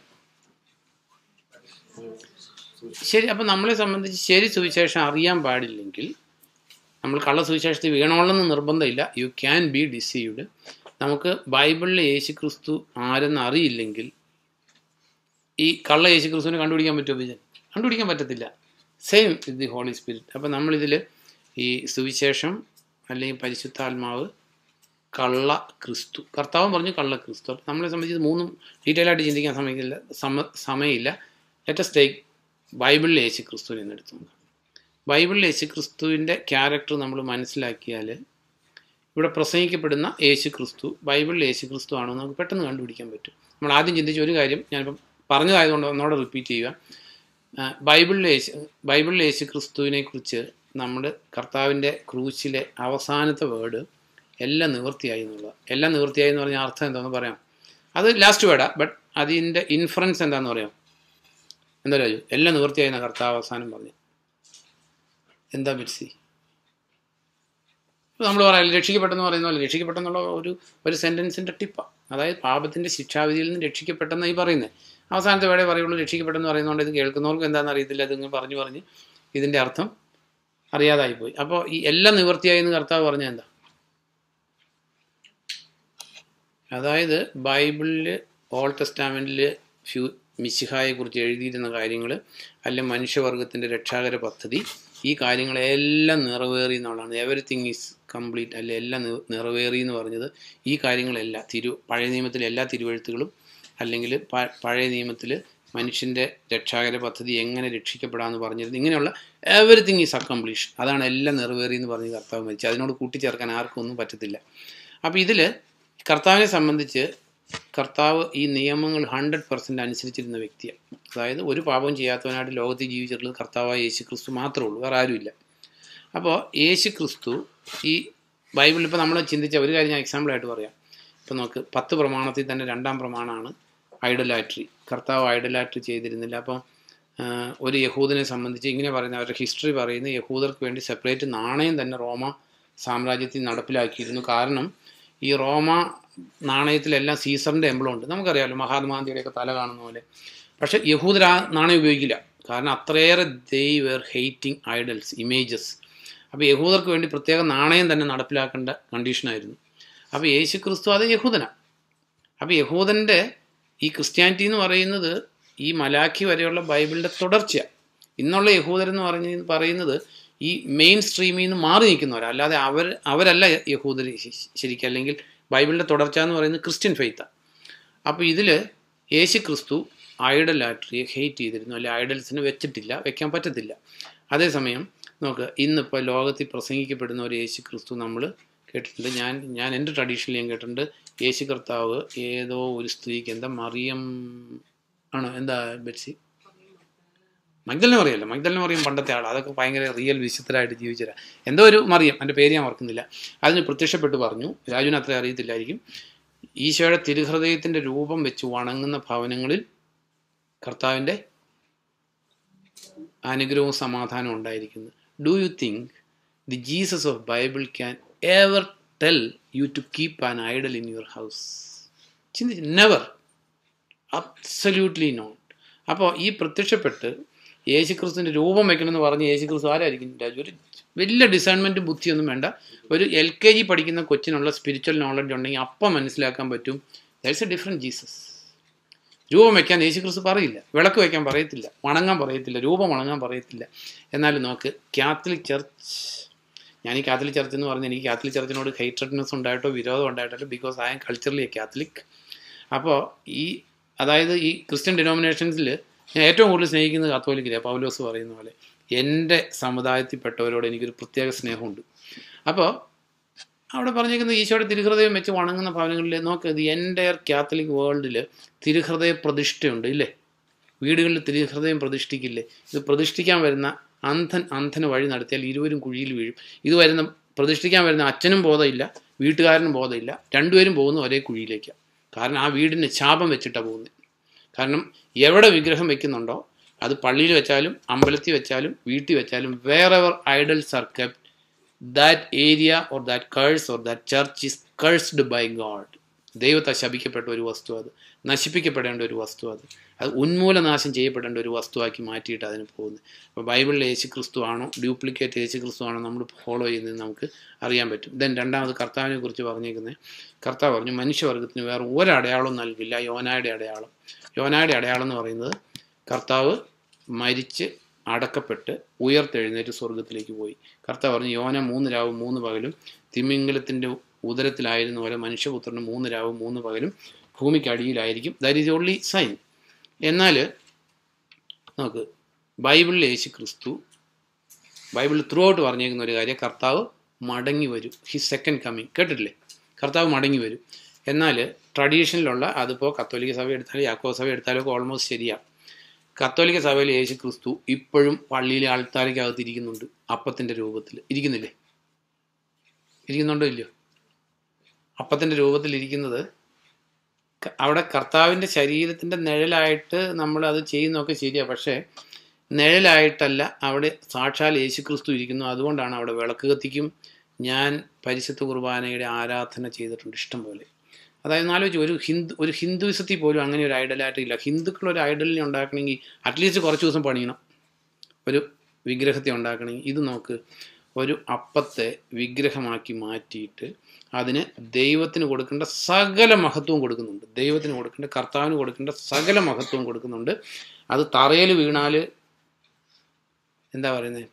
ശരി. അപ്പോൾ നമ്മളെ സംബന്ധിച്ച് ശരി സുവിശേഷം അറിയാൻ പാടില്ലെങ്കിൽ നമ്മൾ കള്ള സുവിശേഷത്തിൽ വീണോളെന്ന് നിർബന്ധമില്ല. You can be deceived. നമുക്ക് ബൈബിളിലെ യേശു ക്രിസ്തു ആരെന്ന് അറിയില്ലെങ്കിൽ ഈ കള്ള യേശു ക്രിസ്തുവിനെ കണ്ടുപിടിക്കാൻ പറ്റുമോ വിജയൻ? കണ്ടുപിടിക്കാൻ പറ്റത്തില്ല. Same with the holy spirit. അപ്പോൾ നമ്മളിതിൽ ഈ സുവിശേഷം അല്ലെങ്കിൽ പരിശുദ്ധാത്മാവ്, കള്ള ക്രിസ്തു, കർത്താവും പറഞ്ഞു കള്ള ക്രിസ്തു. അപ്പോൾ നമ്മളെ സംബന്ധിച്ച് മൂന്നും ഡീറ്റെയിൽ ആയിട്ട് ചിന്തിക്കാൻ സമയമില്ല. ലെറ്റസ് ടേക്ക് ബൈബിളിലെ യേശു ക്രിസ്തുവിനെ എന്ന് എടുത്തു നോക്കാം. ബൈബിളിലെ യേശു ക്രിസ്തുവിൻ്റെ ക്യാരക്ടർ നമ്മൾ മനസ്സിലാക്കിയാൽ ഇവിടെ പ്രസംഗിക്കപ്പെടുന്ന യേശു ക്രിസ്തു ബൈബിളിലെ യേശു ക്രിസ്തു ആണോ നമുക്ക് പെട്ടെന്ന് കണ്ടുപിടിക്കാൻ പറ്റും. നമ്മൾ ആദ്യം ചിന്തിച്ച ഒരു കാര്യം ഞാനിപ്പം പറഞ്ഞതായതുകൊണ്ട് ഒന്നോടെ റിപ്പീറ്റ് ചെയ്യുക. ബൈബിളിലെ യേശു ക്രിസ്തുവിനെ കുറിച്ച് നമ്മൾ കർത്താവിൻ്റെ ക്രൂശിലെ അവസാനത്തെ വേർഡ് എല്ലാം നിവൃത്തിയായി എന്നുള്ളത്. എല്ലാം നിവൃത്തിയായി എന്ന് പറഞ്ഞാൽ അർത്ഥം എന്താണെന്ന് പറയാം. അത് ലാസ്റ്റ് വേർഡാണ്, ബട്ട് അതിൻ്റെ ഇൻഫറൻസ് എന്താണെന്ന് പറയാം. എന്താ രാജു? എല്ലാം നിവൃത്തിയായി എന്ന കർത്താവ് അവസാനം പറഞ്ഞു. എന്താ ബിറ്റ്സി? നമ്മൾ പറയാം രക്ഷിക്കപ്പെട്ടെന്ന് പറയുന്ന പോലെ രക്ഷിക്കപ്പെട്ടെന്നുള്ള ഒരു സെൻറ്റൻസിൻ്റെ ടിപ്പാണ്. അതായത് പാപത്തിൻ്റെ ശിക്ഷാവിധിയിൽ നിന്ന് രക്ഷിക്കപ്പെട്ടെന്നായി പറയുന്നത്. അവസാനത്തെ വേടേ പറയുള്ളൂ രക്ഷിക്കപ്പെട്ടെന്ന് പറയുന്നതുകൊണ്ട് ഇത് കേൾക്കുന്നവർക്ക് എന്താണെന്ന് അറിയത്തില്ല. ഇതിങ്ങനെ പറഞ്ഞ് ഇതിൻ്റെ അർത്ഥം അറിയാതായിപ്പോയി. അപ്പോൾ ഈ എല്ലാം നിവൃത്തിയായി എന്ന് കർത്താവ് പറഞ്ഞാൽ എന്താ? അതായത് ബൈബിളിൽ ഓൾഡ് ടെസ്റ്റാമെൻറ്റിൽ മിശിഹായെക്കുറിച്ച് എഴുതിയിരുന്ന കാര്യങ്ങൾ, അല്ലെങ്കിൽ മനുഷ്യവർഗത്തിൻ്റെ രക്ഷാകര പദ്ധതി, ഈ കാര്യങ്ങളെല്ലാം നിറവേറി എന്നുള്ളതാണ്. എവറിത്തിങ് ഈസ് കംപ്ലീറ്റ്, അല്ലെ എല്ലാം നിറവേറി എന്ന് പറഞ്ഞത് ഈ കാര്യങ്ങളെല്ലാം പഴയ നിയമത്തിലെ എല്ലാ തിരുവെഴുത്തുകളും, അല്ലെങ്കിൽ പഴയ നിയമത്തിൽ മനുഷ്യൻ്റെ രക്ഷാകര പദ്ധതി എങ്ങനെ രക്ഷിക്കപ്പെടാമെന്ന് പറഞ്ഞിരുന്നു. ഇങ്ങനെയുള്ള എവറിത്തിങ് ഈസ് അക്കംപ്ലീഷ്, അതാണ് എല്ലാം നിറവേറി എന്ന് പറഞ്ഞ് കർത്താവ് മരിച്ചു. അതിനോട് കൂട്ടിച്ചേർക്കാൻ ആർക്കും ഒന്നും പറ്റത്തില്ല. അപ്പോൾ ഇതിൽ കർത്താവിനെ സംബന്ധിച്ച് കർത്താവ് ഈ നിയമങ്ങൾ 100% അനുസരിച്ചിരുന്ന വ്യക്തിയാണ്. അതായത് ഒരു പാപവും ചെയ്യാത്തവനായിട്ട് ലോകത്തിൽ ജീവിച്ചിട്ടുള്ളത് കർത്താവായ യേശു ക്രിസ്തു മാത്രമേ ഉള്ളൂ, വേറെ ആരുമില്ല. അപ്പോൾ യേശു ക്രിസ്തു ഈ ബൈബിളിൽ ഇപ്പോൾ നമ്മൾ ചിന്തിച്ച ഒരു കാര്യം ഞാൻ എക്സാമ്പിളായിട്ട് പറയാം. ഇപ്പോൾ നമുക്ക് 10 പ്രമാണത്തിൽ തന്നെ 2ാം പ്രമാണമാണ് ഐഡലാട്രി. കർത്താവ് ഐഡലാട്രി ചെയ്തിരുന്നില്ല. അപ്പം ഒരു യഹൂദനെ സംബന്ധിച്ച് ഇങ്ങനെ പറയുന്ന അവരുടെ ഹിസ്റ്ററി പറയുന്ന യഹൂദർക്ക് വേണ്ടി സെപ്പറേറ്റ് നാണയം തന്നെ റോമ സാമ്രാജ്യത്തിൽ നടപ്പിലാക്കിയിരുന്നു. കാരണം ഈ റോമ നാണയത്തിലെല്ലാം സീസറിൻ്റെ എംബ്ലം ഉണ്ട്. നമുക്കറിയാമല്ലോ, മഹാത്മാഗാന്ധിയുടെയൊക്കെ തല കാണുന്ന പോലെ. പക്ഷേ യഹൂദർ ആ നാണയം ഉപയോഗിക്കില്ല. കാരണം അത്രയേറെ ദേ വെർ ഹെയ്റ്റിംഗ് ഐഡൽസ്, ഇമേജസ്. അപ്പോൾ യഹൂദർക്ക് വേണ്ടി പ്രത്യേക നാണയം തന്നെ നടപ്പിലാക്കേണ്ട കണ്ടീഷനായിരുന്നു. അപ്പോൾ യേശു ക്രിസ്തു അത് യഹൂദനാണ്. അപ്പോൾ യഹൂദൻ്റെ ഈ ക്രിസ്ത്യാനിറ്റി എന്ന് പറയുന്നത് ഈ മലാഖി വരെയുള്ള ബൈബിളിൻ്റെ തുടർച്ചയാണ്. ഇന്നുള്ള യഹൂദരെന്ന് പറയുന്നത് ഈ മെയിൻ സ്ട്രീമിൽ നിന്ന് മാറി നിൽക്കുന്നവരാണ്. അല്ലാതെ അവരല്ല യഹൂദർ ശരിക്കും. അല്ലെങ്കിൽ ബൈബിളിൻ്റെ തുടർച്ച എന്ന് പറയുന്നത് ക്രിസ്ത്യൻ ഫെയ്ത്താണ്. അപ്പോൾ ഇതിൽ യേശു ക്രിസ്തു ഐഡലാട്രിയെ ഹെയ്റ്റ് ചെയ്തിരുന്നു, അല്ലെങ്കിൽ ഐഡൽസിനെ വെച്ചിട്ടില്ല, വെക്കാൻ പറ്റത്തില്ല. അതേസമയം നമുക്ക് ഇന്നിപ്പോൾ ലോകത്തിൽ പ്രസംഗിക്കപ്പെടുന്ന ഒരു യേശു ക്രിസ്തു നമ്മൾ കേട്ടിട്ടുണ്ട്. ഞാൻ എൻ്റെ ട്രഡീഷനിൽ ഞാൻ കേട്ടിട്ടുണ്ട്, യേശു കർത്താവ് ഏതോ ഒരു സ്ത്രീക്ക്, എന്താ മറിയം ആണോ, എന്താ ബെറ്റ്സി, മഗ്ദലന മറിയല്ല, മഗ്ദലന മറിയം പണ്ടത്തെ ആൾ, അതൊക്കെ ഭയങ്കര റിയൽ വിശുദ്ധരായിട്ട് ജീവിച്ചരാ. എന്തോ ഒരു മറിയം, എൻ്റെ പേര് ഞാൻ ഓർക്കുന്നില്ല, അതിന് പ്രത്യക്ഷപ്പെട്ട് പറഞ്ഞു. രാജുവിന് അത്ര അറിയത്തില്ലായിരിക്കും. ഈശോയുടെ തിരുഹൃദയത്തിൻ്റെ രൂപം വെച്ച് വണങ്ങുന്ന ഭവനങ്ങളിൽ കർത്താവിൻ്റെ അനുഗ്രഹവും സമാധാനവും ഉണ്ടായിരിക്കുന്നു. Do you think the Jesus of Bible can ever tell you to keep an idol in your house? ചിന്തിച്ച്, നെവർ, അബ്സല്യൂട്ട്ലി നോട്ട്. അപ്പോൾ ഈ പ്രത്യക്ഷപ്പെട്ട് യേശുക്രിസ്തുവിൻ്റെ രൂപം വയ്ക്കണമെന്ന് പറഞ്ഞ് യേശുക്രിസ്തു ആരായിരിക്കും രാജു? ഒരു വലിയ ഡിസൈൻമെൻറ്റും ബുദ്ധിയൊന്നും വേണ്ട. ഒരു LKG പഠിക്കുന്ന കൊച്ചിനുള്ള സ്പിരിച്വൽ നോളജ് ഉണ്ടെങ്കിൽ അപ്പം മനസ്സിലാക്കാൻ പറ്റും. That's A different Jesus. രൂപം വയ്ക്കാൻ യേശുക്രിസ്തു പറയില്ല, വിളക്ക് വയ്ക്കാൻ പറയത്തില്ല, വണങ്ങാൻ പറയത്തില്ല, രൂപം വണങ്ങാൻ പറയത്തില്ല. എന്നാലും നമുക്ക് കാത്തലിക് ചർച്ച്, ഞാൻ ഈ കാത്തലിക് ചർച്ച് എന്ന് പറഞ്ഞാൽ എനിക്ക് കാത്തലിക് ചർച്ചിനോട് ഹെയ്റ്റഡ്നെസ് ഉണ്ടായിട്ടോ വിരോധം ഉണ്ടായിട്ടോ, because I am culturally a Catholic. അപ്പോൾ അതായത് ഈ ക്രിസ്ത്യൻ ഡിനോമിനേഷൻസിൽ ഞാൻ ഏറ്റവും കൂടുതൽ സ്നേഹിക്കുന്നത് കാത്തോലിക്കില്ല. പൗലോസ് പറയുന്ന പോലെ എൻ്റെ സമുദായത്തിൽപ്പെട്ടവരോട് എനിക്കൊരു പ്രത്യേക സ്നേഹമുണ്ട്. അപ്പോൾ അവിടെ പറഞ്ഞിരിക്കുന്നത് ഈശോയുടെ തിരുഹൃദയം വെച്ച് വണങ്ങുന്ന ഭവനങ്ങളിൽ നോക്ക്, ഇത് എൻ്റയർ കാത്തലിക് വേൾഡിൽ തിരുഹൃദയ പ്രതിഷ്ഠയുണ്ട് ഇല്ലേ? വീടുകളിൽ തിരുഹൃദയം പ്രതിഷ്ഠിക്കില്ലേ? ഇത് പ്രതിഷ്ഠിക്കാൻ വരുന്ന അന്ധന് വഴി നടത്തിയാൽ ഇരുവരും കുഴിയിൽ വീഴും. ഇത് വരുന്ന പ്രതിഷ്ഠിക്കാൻ വരുന്ന അച്ഛനും ബോധമില്ല, വീട്ടുകാരനും ബോധമില്ല, രണ്ടുപേരും പോകുന്ന ഒരേ കുഴിയിലേക്കാണ്. കാരണം ആ വീടിന് ശാപം വെച്ചിട്ടാണ് പോകുന്നത്. കാരണം എവിടെ വിഗ്രഹം വെക്കുന്നുണ്ടോ, അത് പള്ളിയിൽ വെച്ചാലും അമ്പലത്തിൽ വെച്ചാലും വീട്ടിൽ വെച്ചാലും, wherever idols are kept, that area or that curse or that church is cursed by God. ദൈവത്തെ ശപിക്കപ്പെട്ട ഒരു വസ്തു, അത് നശിപ്പിക്കപ്പെടേണ്ട ഒരു വസ്തു, അത് ഉന്മൂലനാശം ചെയ്യപ്പെടേണ്ട ഒരു വസ്തുവാക്കി മാറ്റിയിട്ട് അതിന് പോകുന്നത്. അപ്പോൾ ബൈബിളിലെ യേശുക്രിസ്തു ആണോ ഡ്യൂപ്ലിക്കേറ്റ് യേശുക്രിസ്തു ആണോ നമ്മൾ ഫോളോ ചെയ്യുന്നത് നമുക്ക് അറിയാൻ പറ്റും. ദെൻ രണ്ടാമത് കർത്താവിനെ കുറിച്ച് പറഞ്ഞേക്കുന്നത്, കർത്താവ് പറഞ്ഞു മനുഷ്യവർഗത്തിന് വേറെ ഒരടയാളവും നൽകില്ല, യോനായുടെ അടയാളം. യോനായുടെ അടയാളം എന്ന് പറയുന്നത് കർത്താവ് മരിച്ച് അടക്കപ്പെട്ട് ഉയർത്തെഴുന്നേറ്റ് സ്വർഗത്തിലേക്ക് പോയി. കർത്താവ് പറഞ്ഞു യോന 3 രാവും 3 പകലും തിമിംഗലത്തിൻ്റെ ഉദരത്തിലായിരുന്ന പോലെ മനുഷ്യപുത്രന് 3 രാവും 3 പകലും ഭൂമിക്കടിയിലായിരിക്കും. That is only sign. എന്നാൽ നമുക്ക് ബൈബിളിൽ യേശു ക്രിസ്തു ബൈബിളിൽ ത്രൂ ഔട്ട് പറഞ്ഞേക്കുന്ന ഒരു കാര്യം, കർത്താവ് മടങ്ങി വരും. ഹിസ് സെക്കൻഡ് കമ്മിങ് കേട്ടിട്ടില്ലേ? കർത്താവ് മടങ്ങി വരും. എന്നാൽ ട്രഡീഷനിലുള്ള, അതിപ്പോൾ കത്തോലിക്ക സഭ എടുത്താലും യാക്കോബ സഭ എടുത്താലും ഒക്കെ ഓൾമോസ്റ്റ് ശരിയാണ്. കത്തോലിക്ക സഭയിൽ യേശു ക്രിസ്തു ഇപ്പോഴും പള്ളിയിലെ ആൾത്താരയ്ക്കകത്ത് ഇരിക്കുന്നുണ്ട്, അപ്പത്തിൻ്റെ രൂപത്തിൽ ഇരിക്കുന്നില്ലേ? ഇരിക്കുന്നുണ്ടോ ഇല്ലയോ? അപ്പത്തിൻ്റെ രൂപത്തിലിരിക്കുന്നത് അവിടെ കർത്താവിൻ്റെ ശരീരത്തിൻ്റെ നിഴലായിട്ട് നമ്മൾ അത് ചെയ്യുന്നതൊക്കെ ശരിയാണ്. പക്ഷേ നിഴലായിട്ടല്ല, അവിടെ സാക്ഷാൽ യേശു ക്രിസ്തു ഇരിക്കുന്നു. അതുകൊണ്ടാണ് അവിടെ വിളക്ക് കത്തിക്കും. ഞാൻ പരിശുദ്ധ കുർബാനയുടെ ആരാധന ചെയ്തിട്ടുണ്ട് ഇഷ്ടം പോലെ. അതായത് ആലോചിച്ച്, ഒരു ഹിന്ദുവിസത്തിൽ പോലും അങ്ങനെ ഒരു ഐഡലായിട്ട് ഇല്ല. ഹിന്ദുക്കൾ ഒരു ഐഡലിനെ ഉണ്ടാക്കണമെങ്കിൽ അറ്റ്ലീസ്റ്റ് കുറച്ച് ദിവസം പണിയണം, ഒരു വിഗ്രഹത്തെ ഉണ്ടാക്കണമെങ്കിൽ. ഇത് നോക്ക്, ഒരു അപ്പത്തെ വിഗ്രഹമാക്കി മാറ്റിയിട്ട് അതിന് ദൈവത്തിന് കൊടുക്കേണ്ട സകല മഹത്വവും കൊടുക്കുന്നുണ്ട്. ദൈവത്തിന് കൊടുക്കേണ്ട, കർത്താവിന് കൊടുക്കേണ്ട സകല മഹത്വവും കൊടുക്കുന്നുണ്ട്. അത് തറയിൽ വീണാൽ എന്താ പറയുന്നത്,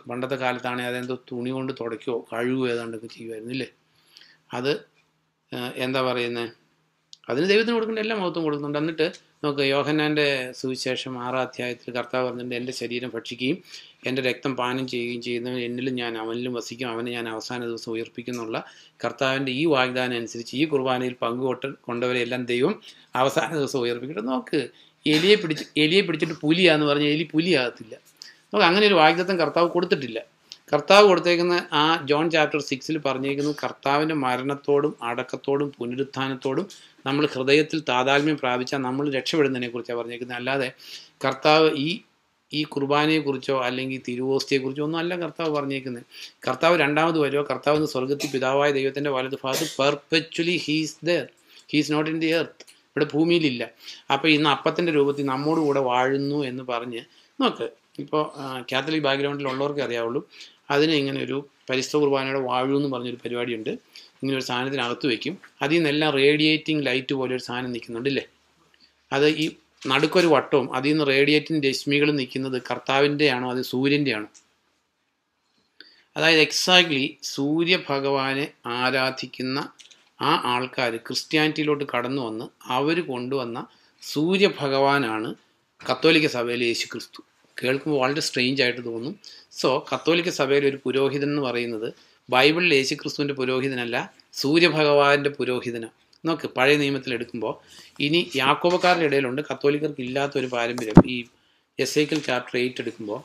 പണ്ടത്തെ കാലത്താണെങ്കിൽ അതെന്തോ തുണി കൊണ്ട് തുടയ്ക്കുകയോ കഴുകുകയോ ഏതാണ്ടൊക്കെ ചെയ്യുമായിരുന്നില്ലേ? അത് എന്താ പറയുന്നത്, അതിന് ദൈവത്തിന് കൊടുക്കേണ്ട എല്ലാ മഹത്വവും കൊടുക്കുന്നുണ്ട്. എന്നിട്ട് നമുക്ക് യോഹന്നാൻ്റെ സുവിശേഷം 6-ാം അധ്യായത്തിൽ കർത്താവ് പറഞ്ഞിട്ടുണ്ട്, എൻ്റെ ശരീരം ഭക്ഷിക്കുകയും എൻ്റെ രക്തം പാനം ചെയ്യുകയും ചെയ്യുന്നവൻ എന്നിലും ഞാൻ അവനിലും വസിക്കും, അവനെ ഞാൻ അവസാന ദിവസം ഉയർപ്പിക്കുന്നുള്ള കർത്താവിൻ്റെ ഈ വാഗ്ദാനം അനുസരിച്ച് ഈ കുർബാനയിൽ കൊണ്ടവരെല്ലാം ദൈവം അവസാന ദിവസം ഉയർപ്പിക്കട്ടെ. നോക്ക്, എലിയെ പിടിച്ചിട്ട് പുലിയാന്ന് പറഞ്ഞാൽ എലി പുലിയാകത്തില്ല. നമുക്ക് അങ്ങനെ ഒരു വാഗ്ദത്തം കർത്താവ് കൊടുത്തിട്ടില്ല. കർത്താവ് കൊടുത്തേക്കുന്ന ആ ജോൺ ചാപ്റ്റർ 6 പറഞ്ഞേക്കുന്നത് കർത്താവിൻ്റെ മരണത്തോടും അടക്കത്തോടും പുനരുത്ഥാനത്തോടും നമ്മൾ ഹൃദയത്തിൽ താതാത്മ്യം പ്രാപിച്ചാൽ നമ്മൾ രക്ഷപ്പെടുന്നതിനെക്കുറിച്ചാണ് പറഞ്ഞേക്കുന്നത്. അല്ലാതെ കർത്താവ് ഈ കുർബാനയെക്കുറിച്ചോ അല്ലെങ്കിൽ തിരുവോസ്തിയെക്കുറിച്ചോ ഒന്നും അല്ല കർത്താവ് പറഞ്ഞേക്കുന്നത്. കർത്താവ് രണ്ടാമത് വരുമോ, കർത്താവ് സ്വർഗത്തിൽ പിതാവായ ദൈവത്തിൻ്റെ വലത് ഭാഗത്ത് perpetually he's there, he's not in the earth, ഇവിടെ ഭൂമിയിലില്ല. അപ്പോൾ ഇന്ന് അപ്പത്തിൻ്റെ രൂപത്തിൽ നമ്മോട് കൂടെ വാഴുന്നു എന്ന് പറഞ്ഞ് നോക്ക്. ഇപ്പോൾ കാത്തലിക് ബാക്ക്ഗ്രൗണ്ടിലുള്ളവർക്ക് അറിയാവുള്ളൂ, അതിന് ഇങ്ങനെ ഒരു പരിശുദ്ധ കുർബാനയുടെ വാഴു എന്ന് പറഞ്ഞൊരു പരിപാടിയുണ്ട്. ഇങ്ങനെ ഒരു സാധനത്തിനകത്ത് വയ്ക്കും, അതിൽ നിന്നെല്ലാം റേഡിയേറ്റിംഗ് ലൈറ്റ് പോലെ ഒരു സാധനം നിൽക്കുന്നുണ്ടല്ലേ, അത് ഈ നടുക്കൊരു വട്ടവും അതിൽ നിന്ന് റേഡിയേറ്റിംഗ് രശ്മികൾ നിൽക്കുന്നത് കർത്താവിൻ്റെ ആണോ അത് സൂര്യൻ്റെ ആണോ? അതായത് എക്സാക്ട്ലി സൂര്യഭഗവാനെ ആരാധിക്കുന്ന ആ ആൾക്കാർ ക്രിസ്ത്യാനിറ്റിയിലോട്ട് കടന്നു വന്ന് അവർ കൊണ്ടുവന്ന സൂര്യഭഗവാനാണ് കത്തോലിക്ക സഭയിലെ യേശു ക്രിസ്തു. കേൾക്കുമ്പോൾ വളരെ സ്ട്രെയിഞ്ച് ആയിട്ട് തോന്നും. സോ കത്തോലിക്ക സഭയിലെ ഒരു പുരോഹിതൻ എന്ന് പറയുന്നത് ബൈബിളിൽ യേശു ക്രിസ്തുവിൻ്റെ പുരോഹിതനല്ല, സൂര്യഭഗവാന്റെ പുരോഹിതനാണ്. നോക്ക്, പഴയ നിയമത്തിൽ എടുക്കുമ്പോൾ ഇനി യാക്കോബക്കാരുടെ ഇടയിലുണ്ട് കത്തോലിക്കർക്ക് ഇല്ലാത്തൊരു പാരമ്പര്യം. ഈ എസേക്കിയൽ ചാപ്റ്റർ 8 എടുക്കുമ്പോൾ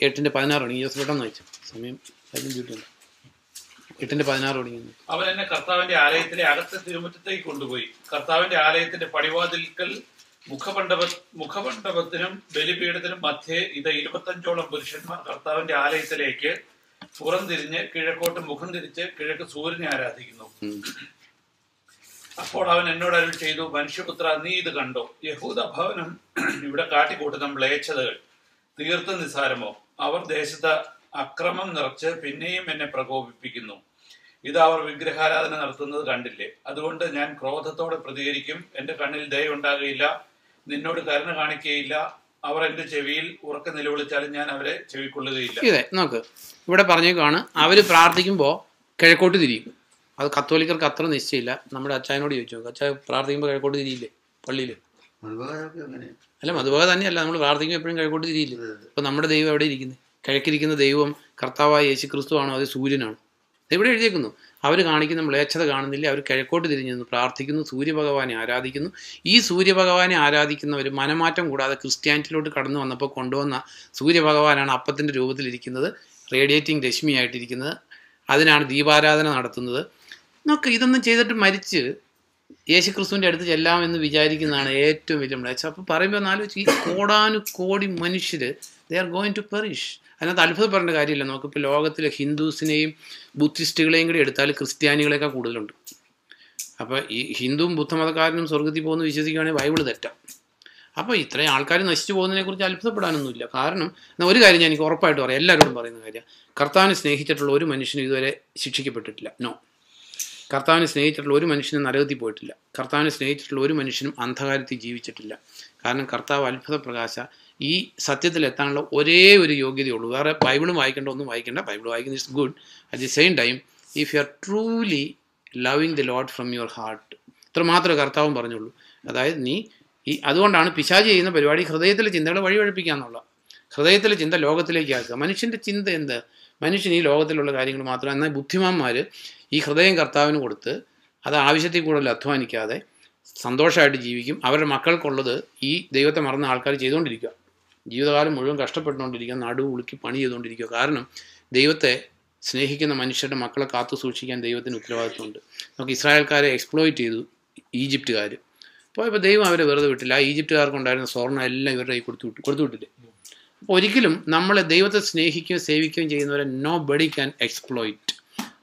എട്ടിൻ്റെ 16 ജോസ് പെട്ടെന്ന് വായിച്ചു, സമയം 8:16 അവൻ എന്നെ കർത്താവിന്റെ ആലയത്തിലെ അകത്തെ തിരുമുറ്റത്തേക്ക് കൊണ്ടുപോയി. കർത്താവിന്റെ ആലയത്തിന്റെ പടിവാതിൽക്കൽ മുഖമണ്ഡപത്തിനും ബലിപീഠത്തിനും മധ്യേ 25ഓളം പുരുഷന്മാർ കർത്താവിന്റെ ആലയത്തിലേക്ക് പുറംതിരിഞ്ഞ് കിഴക്കോട്ട് മുഖം തിരിച്ച് കിഴക്ക് സൂര്യനെ ആരാധിക്കുന്നു. അപ്പോൾ അവൻ എന്നോട് അരുൾ ചെയ്തു, മനുഷ്യപുത്ര, നീ ഇത് കണ്ടോ? യഹൂദ ഭവനം ഇവിടെ കാട്ടിക്കൂട്ടുന്ന മ്ലേച്ഛതകൾ തീർത്തും നിസ്സാരമോ? അവർ ദേശത്ത് അക്രമം നിറച്ച് പിന്നെയും എന്നെ പ്രകോപിപ്പിക്കുന്നു. ഇത് അവർ വിഗ്രഹാരാധന നടത്തുന്നത് കണ്ടില്ലേ? അതുകൊണ്ട് ഞാൻ ക്രോധത്തോടെ പ്രതികരിക്കും. എന്റെ കണ്ണിൽ ദയ ഉണ്ടാകുകയില്ല, നിന്നോട് കരുണ കാണിക്കുകയില്ല. അവർ എന്റെ ചെവിയിൽ ഉറക്കെ നിലവിളിച്ചാലും ഞാൻ അവരെ ചെവിക്കൊള്ളുകയില്ല. ഇതെ നോക്ക്, ഇവിടെ പറഞ്ഞേക്കാണ് അവർ പ്രാർത്ഥിക്കുമ്പോൾ കിഴക്കോട്ട് തിരിയും. അത് കത്തോലിക്കർക്ക് അത്ര നിശ്ചയമില്ല. നമ്മുടെ അച്ചായനോട് ചോദിച്ചു നോക്കുക, അച്ചായ പ്രാർത്ഥിക്കുമ്പോൾ കിഴക്കോട്ട് തിരിയില്ലേ പള്ളിയിൽ? അല്ല, മധുവക തന്നെയല്ല, നമ്മൾ പ്രാർത്ഥിക്കുമ്പോൾ എപ്പോഴും കിഴക്കോട്ട് തിരിയില്ലേ? അപ്പോൾ നമ്മുടെ ദൈവം എവിടെ ഇരിക്കുന്നത്? കിഴക്കിരിക്കുന്ന ദൈവം കർത്താവായ യേശു ക്രിസ്തു ആണോ, അത് സൂര്യനാണ്? എവിടെ എഴുതിയേക്കുന്നു? അവർ കാണിക്കുന്ന മ്ലേച്ഛത കാണുന്നില്ല. അവർ കിഴക്കോട്ട് തിരിഞ്ഞു നിന്ന് പ്രാർത്ഥിക്കുന്നു, സൂര്യഭഗവാനെ ആരാധിക്കുന്നു. ഈ സൂര്യഭഗവാനെ ആരാധിക്കുന്നവർ മനമാറ്റം കൂടാതെ ക്രിസ്ത്യാനിറ്റിയിലോട്ട് കടന്നു വന്നപ്പോൾ കൊണ്ടുവന്ന സൂര്യഭഗവാനാണ് അപ്പത്തിൻ്റെ രൂപത്തിലിരിക്കുന്നത്, റേഡിയേറ്റിംഗ് രശ്മിയായിട്ടിരിക്കുന്നത്. അതിനാണ് ദീപാരാധന നടത്തുന്നത്. നോക്ക്, ഇതൊന്നും ചെയ്തിട്ട് മരിച്ച് യേശു ക്രിസ്തുവിൻ്റെ അടുത്ത് ചെല്ലാമെന്ന് വിചാരിക്കുന്നതാണ് ഏറ്റവും വലിയ മ്ലേച്ഛം. അപ്പോൾ പറയുമ്പോൾ ആലോചിച്ച്, ഈ കോടാനുകോടി മനുഷ്യർ they are going to perish. അതിനകത്ത് അത്ഭുതപ്പെടേണ്ട കാര്യമില്ല. നമുക്കിപ്പോൾ ലോകത്തിലെ ഹിന്ദുസിനെയും ബുദ്ധിസ്റ്റുകളെയും കൂടി എടുത്താൽ ക്രിസ്ത്യാനികളെക്കാൾ കൂടുതലുണ്ട്. അപ്പോൾ ഈ ഹിന്ദുവും ബുദ്ധമതക്കാരനും സ്വർഗത്തിൽ പോകുന്നു വിശ്വസിക്കുകയാണെങ്കിൽ ബൈബിൾ തെറ്റാം. അപ്പോൾ ഇത്രയും ആൾക്കാർ നശിച്ചു പോകുന്നതിനെക്കുറിച്ച് അത്ഭുതപ്പെടാനൊന്നുമില്ല. കാരണം എന്നാൽ ഒരു കാര്യം ഞാൻ എനിക്ക് ഉറപ്പായിട്ട് പറയാം, എല്ലാവരോടും പറയുന്ന കാര്യം, കർത്താവിനെ സ്നേഹിച്ചിട്ടുള്ള ഒരു മനുഷ്യനും ഇതുവരെ ശിക്ഷിക്കപ്പെട്ടിട്ടില്ല. നോ. കർത്താവിനെ സ്നേഹിച്ചിട്ടുള്ള ഒരു മനുഷ്യനും നരകത്തിൽ പോയിട്ടില്ല. കർത്താവിനെ സ്നേഹിച്ചിട്ടുള്ള ഒരു മനുഷ്യനും അന്ധകാരത്തിൽ ജീവിച്ചിട്ടില്ല. കാരണം കർത്താവ് അത്ഭുത പ്രകാശ. ഈ സത്യത്തിലെത്താനുള്ള ഒരേ ഒരു യോഗ്യതയുള്ളൂ. വേറെ ബൈബിളും വായിക്കേണ്ട, ഒന്നും വായിക്കേണ്ട. ബൈബിൾ വായിക്കുന്നത് is good. At the same time if you are truly loving the load from your heart, ഇത്ര മാത്രമേ കർത്താവും പറഞ്ഞുള്ളൂ. അതായത് നീ അതുകൊണ്ടാണ് പിശാചി ചെയ്യുന്ന പരിപാടി ഹൃദയത്തിലെ ചിന്തകളെ വഴിവഴിപ്പിക്കുക എന്നുള്ള. ഹൃദയത്തിലെ ചിന്ത ലോകത്തിലേക്ക് ആക്കുക. മനുഷ്യൻ്റെ ചിന്ത എന്ത്? മനുഷ്യൻ ഈ ലോകത്തിലുള്ള കാര്യങ്ങൾ മാത്രം. എന്നാൽ ബുദ്ധിമാന്മാർ ഈ ഹൃദയം കർത്താവിന് കൊടുത്ത് അത് ആവശ്യത്തിൽ കൂടുതൽ അധ്വാനിക്കാതെ സന്തോഷമായിട്ട് ജീവിക്കും. അവരുടെ മക്കൾക്കുള്ളത് ഈ ദൈവത്തെ മറന്ന ആൾക്കാർ ചെയ്തുകൊണ്ടിരിക്കുക. ജീവിതകാലം മുഴുവൻ കഷ്ടപ്പെട്ടുകൊണ്ടിരിക്കുക, നടുവ് ഉളുക്കി പണി ചെയ്തുകൊണ്ടിരിക്കുക. കാരണം ദൈവത്തെ സ്നേഹിക്കുന്ന മനുഷ്യരുടെ മക്കളെ കാത്തു സൂക്ഷിക്കാൻ ദൈവത്തിന് ഉത്തരവാദിത്വമുണ്ട്. നമുക്ക് ഇസ്രായേൽക്കാരെ എക്സ്പ്ലോയിറ്റ് ചെയ്തു ഈജിപ്തുകാർ. ഇപ്പോൾ ദൈവം അവരെ വെറുതെ വിട്ടില്ല. ആ ഈജിപ്തുകാർക്കുണ്ടായിരുന്ന സ്വർണ്ണം എല്ലാം ഇവരുടെ കൈ കൊടുത്തു വിട്ടില്ലേ? അപ്പോൾ ഒരിക്കലും നമ്മളെ ദൈവത്തെ സ്നേഹിക്കുകയും സേവിക്കുകയും ചെയ്യുന്നവരെ നോ ബഡി ക്യാൻ എക്സ്പ്ലോയിറ്റ്.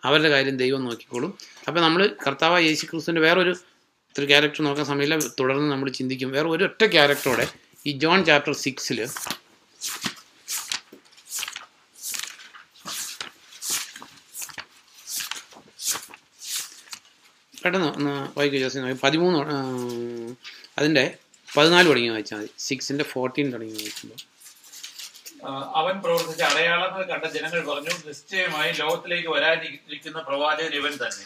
അവരുടെ കാര്യം ദൈവം നോക്കിക്കോളും. അപ്പോൾ നമ്മൾ കർത്താവായ യേശു ക്രിസ്തുവിൻ്റെ വേറൊരു ക്യാരക്ടർ നോക്കാൻ സമയമില്ല. തുടർന്ന് നമ്മൾ ചിന്തിക്കും വേറെ ഒരു ഒറ്റ ക്യാരക്ടറോടെ. ഈ ജോൺ ചാപ്റ്റർ 6 പെട്ടെന്ന് ഒന്ന് വായിക്കുക ജോസിന്. 13 അതിൻ്റെ 14 തുടങ്ങി വായിച്ചാൽ മതി. 6ന്റെ 14 തുടങ്ങി വായിക്കുമ്പോൾ, അവൻ പ്രവർത്തിച്ച അടയാളങ്ങൾ കണ്ട ജനങ്ങൾ പറഞ്ഞു, നിശ്ചയമായി ലോകത്തിലേക്ക് വരാനിരിക്കുന്ന പ്രവാചകൻ ഇവൻ തന്നെ.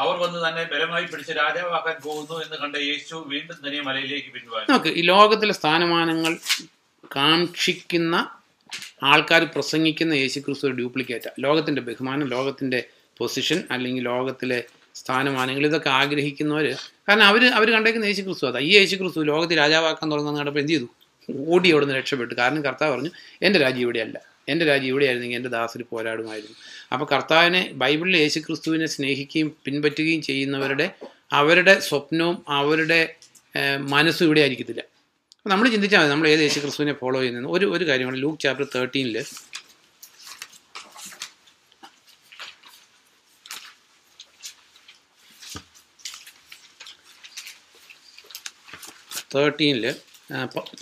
അവർ വന്ന് തന്നെ ബലമായി പിടിച്ച് രാജാവാക്കാൻ പോകുന്നു എന്ന് കണ്ട യേശു വീണ്ടും തന്നെ മലയിലേക്ക് പിൻവാങ്ങി. നമുക്ക് ഈ ലോകത്തിലെ സ്ഥാനമാനങ്ങൾ കാക്ഷിക്കുന്ന ആൾക്കാർ പ്രസംഗിക്കുന്ന യേശു ക്രിസ്തു ഒരു ഡ്യൂപ്ലിക്കേറ്റാണ്. ലോകത്തിൻ്റെ ബഹുമാനം, ലോകത്തിൻ്റെ പൊസിഷൻ, അല്ലെങ്കിൽ ലോകത്തിലെ സ്ഥാനമാനങ്ങൾ, ഇതൊക്കെ ആഗ്രഹിക്കുന്നവർ. കാരണം അവർ കണ്ടേക്കുന്ന യേശു ക്രിസ്തു അതാ. ഈ യേശു ക്രിസ്തു ലോകത്തിൽ രാജാവാക്കാൻ തുടങ്ങുന്ന കണ്ടപ്പോൾ എന്ത് ചെയ്തു? ഓടി അവിടെ നിന്ന് രക്ഷപ്പെട്ടു. കാരണം കർത്താവ് പറഞ്ഞു, എൻ്റെ രാജ്യം ഇവിടെയല്ല, എൻ്റെ രാജ്യം ഇവിടെയായിരുന്നെങ്കിൽ എൻ്റെ ദാസർ പോരാടുമായിരുന്നു. അപ്പോൾ കർത്താവിനെ, ബൈബിളിൽ യേശു ക്രിസ്തുവിനെ സ്നേഹിക്കുകയും പിൻപറ്റുകയും അവരുടെ സ്വപ്നവും അവരുടെ മനസ്സും ഇവിടെ ആയിരിക്കത്തില്ല. അപ്പോൾ നമ്മൾ ചിന്തിച്ചാൽ മതി നമ്മൾ ഏത് യേശു ക്രിസ്തുവിനെ ഫോളോ ചെയ്യുന്നത്. ഒരു കാര്യമാണ് ലൂക്ക് ചാപ്റ്റർ 13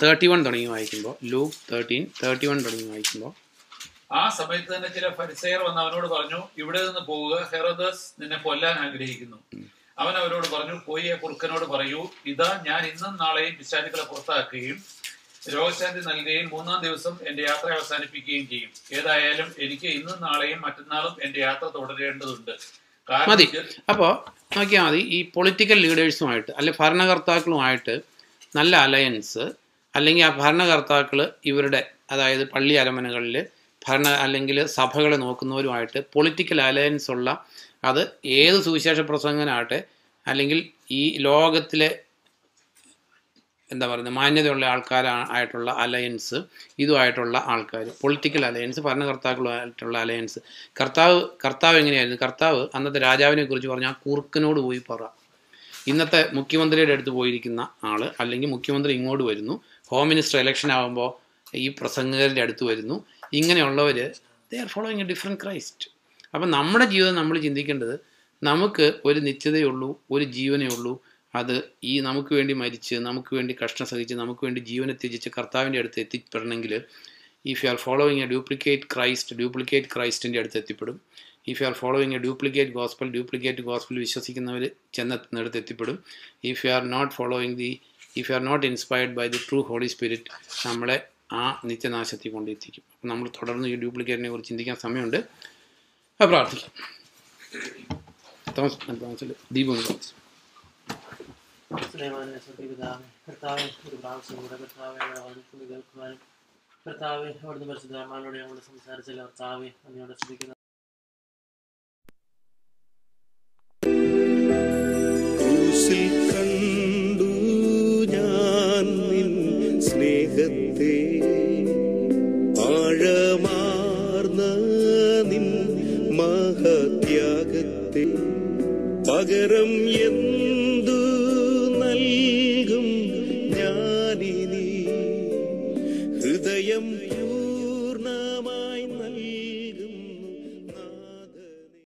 31 തുടങ്ങി വായിക്കുമ്പോൾ, ലൂക്ക് 13:31 തുടങ്ങി വായിക്കുമ്പോൾ, ആ സമയത്ത് തന്നെ ചില ഫരിസേയർ വന്ന് അവനോട് പറഞ്ഞു, ഇവിടെ നിന്ന് പോവുക, ഹെറോദസ് നിന്നെ കൊല്ലാൻ ആഗ്രഹിക്കുന്നു. അവൻ അവരോട് പറഞ്ഞു, പോയി ആ കുറുക്കനോട് പറയൂ, ഇതാ ഞാൻ ഇന്നും നാളെയും പിശാചുക്കളെ പുറത്താക്കുകയും രോഗശാന്തി നൽകുകയും 3-ാം ദിവസം എന്റെ യാത്ര അവസാനിപ്പിക്കുകയും ചെയ്യും. ഏതായാലും എനിക്ക് ഇന്നും നാളെയും മറ്റന്നാളും എന്റെ യാത്ര തുടരേണ്ടതുണ്ട്. മതി. അപ്പോൾ നോക്കിയാൽ മതി, ഈ പൊളിറ്റിക്കൽ ലീഡേഴ്സുമായിട്ട് അല്ലെ ഭരണകർത്താക്കളുമായിട്ട് നല്ല അലയൻസ്, അല്ലെങ്കിൽ ആ ഭരണകർത്താക്കൾ ഇവരുടെ, അതായത് പള്ളി അരമനകളിൽ അല്ലെങ്കിൽ സഭകളെ നോക്കുന്നവരുമായിട്ട് പൊളിറ്റിക്കൽ അലയൻസ് ഉള്ള, അത് ഏത് സുവിശേഷ പ്രസംഗനാകട്ടെ അല്ലെങ്കിൽ ഈ ലോകത്തിലെ എന്താ പറയുന്നത് മാന്യതയുള്ള ആൾക്കാരായിട്ടുള്ള അലയൻസ്, ഇതുമായിട്ടുള്ള ആൾക്കാർ, പൊളിറ്റിക്കൽ അലയൻസ്, ഭരണകർത്താക്കളുമായിട്ടുള്ള അലയൻസ്. കർത്താവ് എങ്ങനെയായിരുന്നു? കർത്താവ് അന്നത്തെ രാജാവിനെ കുറിച്ച് പറഞ്ഞാൽ ആ കുറുക്കനോട് പോയി പറ. ഇന്നത്തെ മുഖ്യമന്ത്രിയുടെ അടുത്ത് പോയിരിക്കുന്ന ആൾ, അല്ലെങ്കിൽ മുഖ്യമന്ത്രി ഇങ്ങോട്ട് വരുന്നു, ഹോം മിനിസ്റ്റർ ഇലക്ഷൻ ആകുമ്പോൾ ഈ പ്രസംഗകരുടെ അടുത്ത് വരുന്നു. ഇങ്ങനെയുള്ളവർ they are following a different Christ. അപ്പം നമ്മുടെ ജീവിതം നമ്മൾ ചിന്തിക്കേണ്ടത്, നമുക്ക് ഒരു നിത്യതയുള്ളൂ, ഒരു ജീവനേ ഉള്ളൂ. അത് ഈ നമുക്ക് വേണ്ടി മരിച്ച്, നമുക്ക് വേണ്ടി കഷ്ടം സഹിച്ച്, നമുക്ക് വേണ്ടി ജീവനെ ത്യജിച്ച് കർത്താവിൻ്റെ അടുത്ത് എത്തിപ്പെടണമെങ്കിൽ, if you are following a duplicate ക്രൈസ്റ്റിൻ്റെ അടുത്ത് എത്തിപ്പെടും. If you are following a duplicate gospel വിശ്വസിക്കുന്നവർ ചെന്നെടുത്ത് എത്തിപ്പെടും. If you are not following the if you are not inspired by the true holy Spirit നമ്മളെ ആ നിത്യനാശത്തിൽ കൊണ്ടെത്തിക്കും. അപ്പം നമ്മൾ തുടർന്ന് ഈ ഡ്യൂപ്ലിക്കേറ്റിനെ കുറിച്ച് ചിന്തിക്കാൻ സമയമുണ്ട്. അത് പ്രാർത്ഥിക്കാം. ദീപം കർത്താവെ, ഒരു പ്രാവശ്യം കൂടെ കർത്താവെ കേൾക്കുവാനും കർത്താവെ അവിടുന്ന് പരിശുദ്ധമാനോട് ഞങ്ങളോട് സംസാരിച്ചല്ലോ കർത്താവെ അങ്ങയോട് ശ്രദ്ധിക്കുന്ന ക്രൂശിൽ കണ്ടു ഞാൻ നിൻ സ്നേഹത്തെ, ആഴമാർന്ന നിൻ മഹത്യാഗത്തെ, പകരം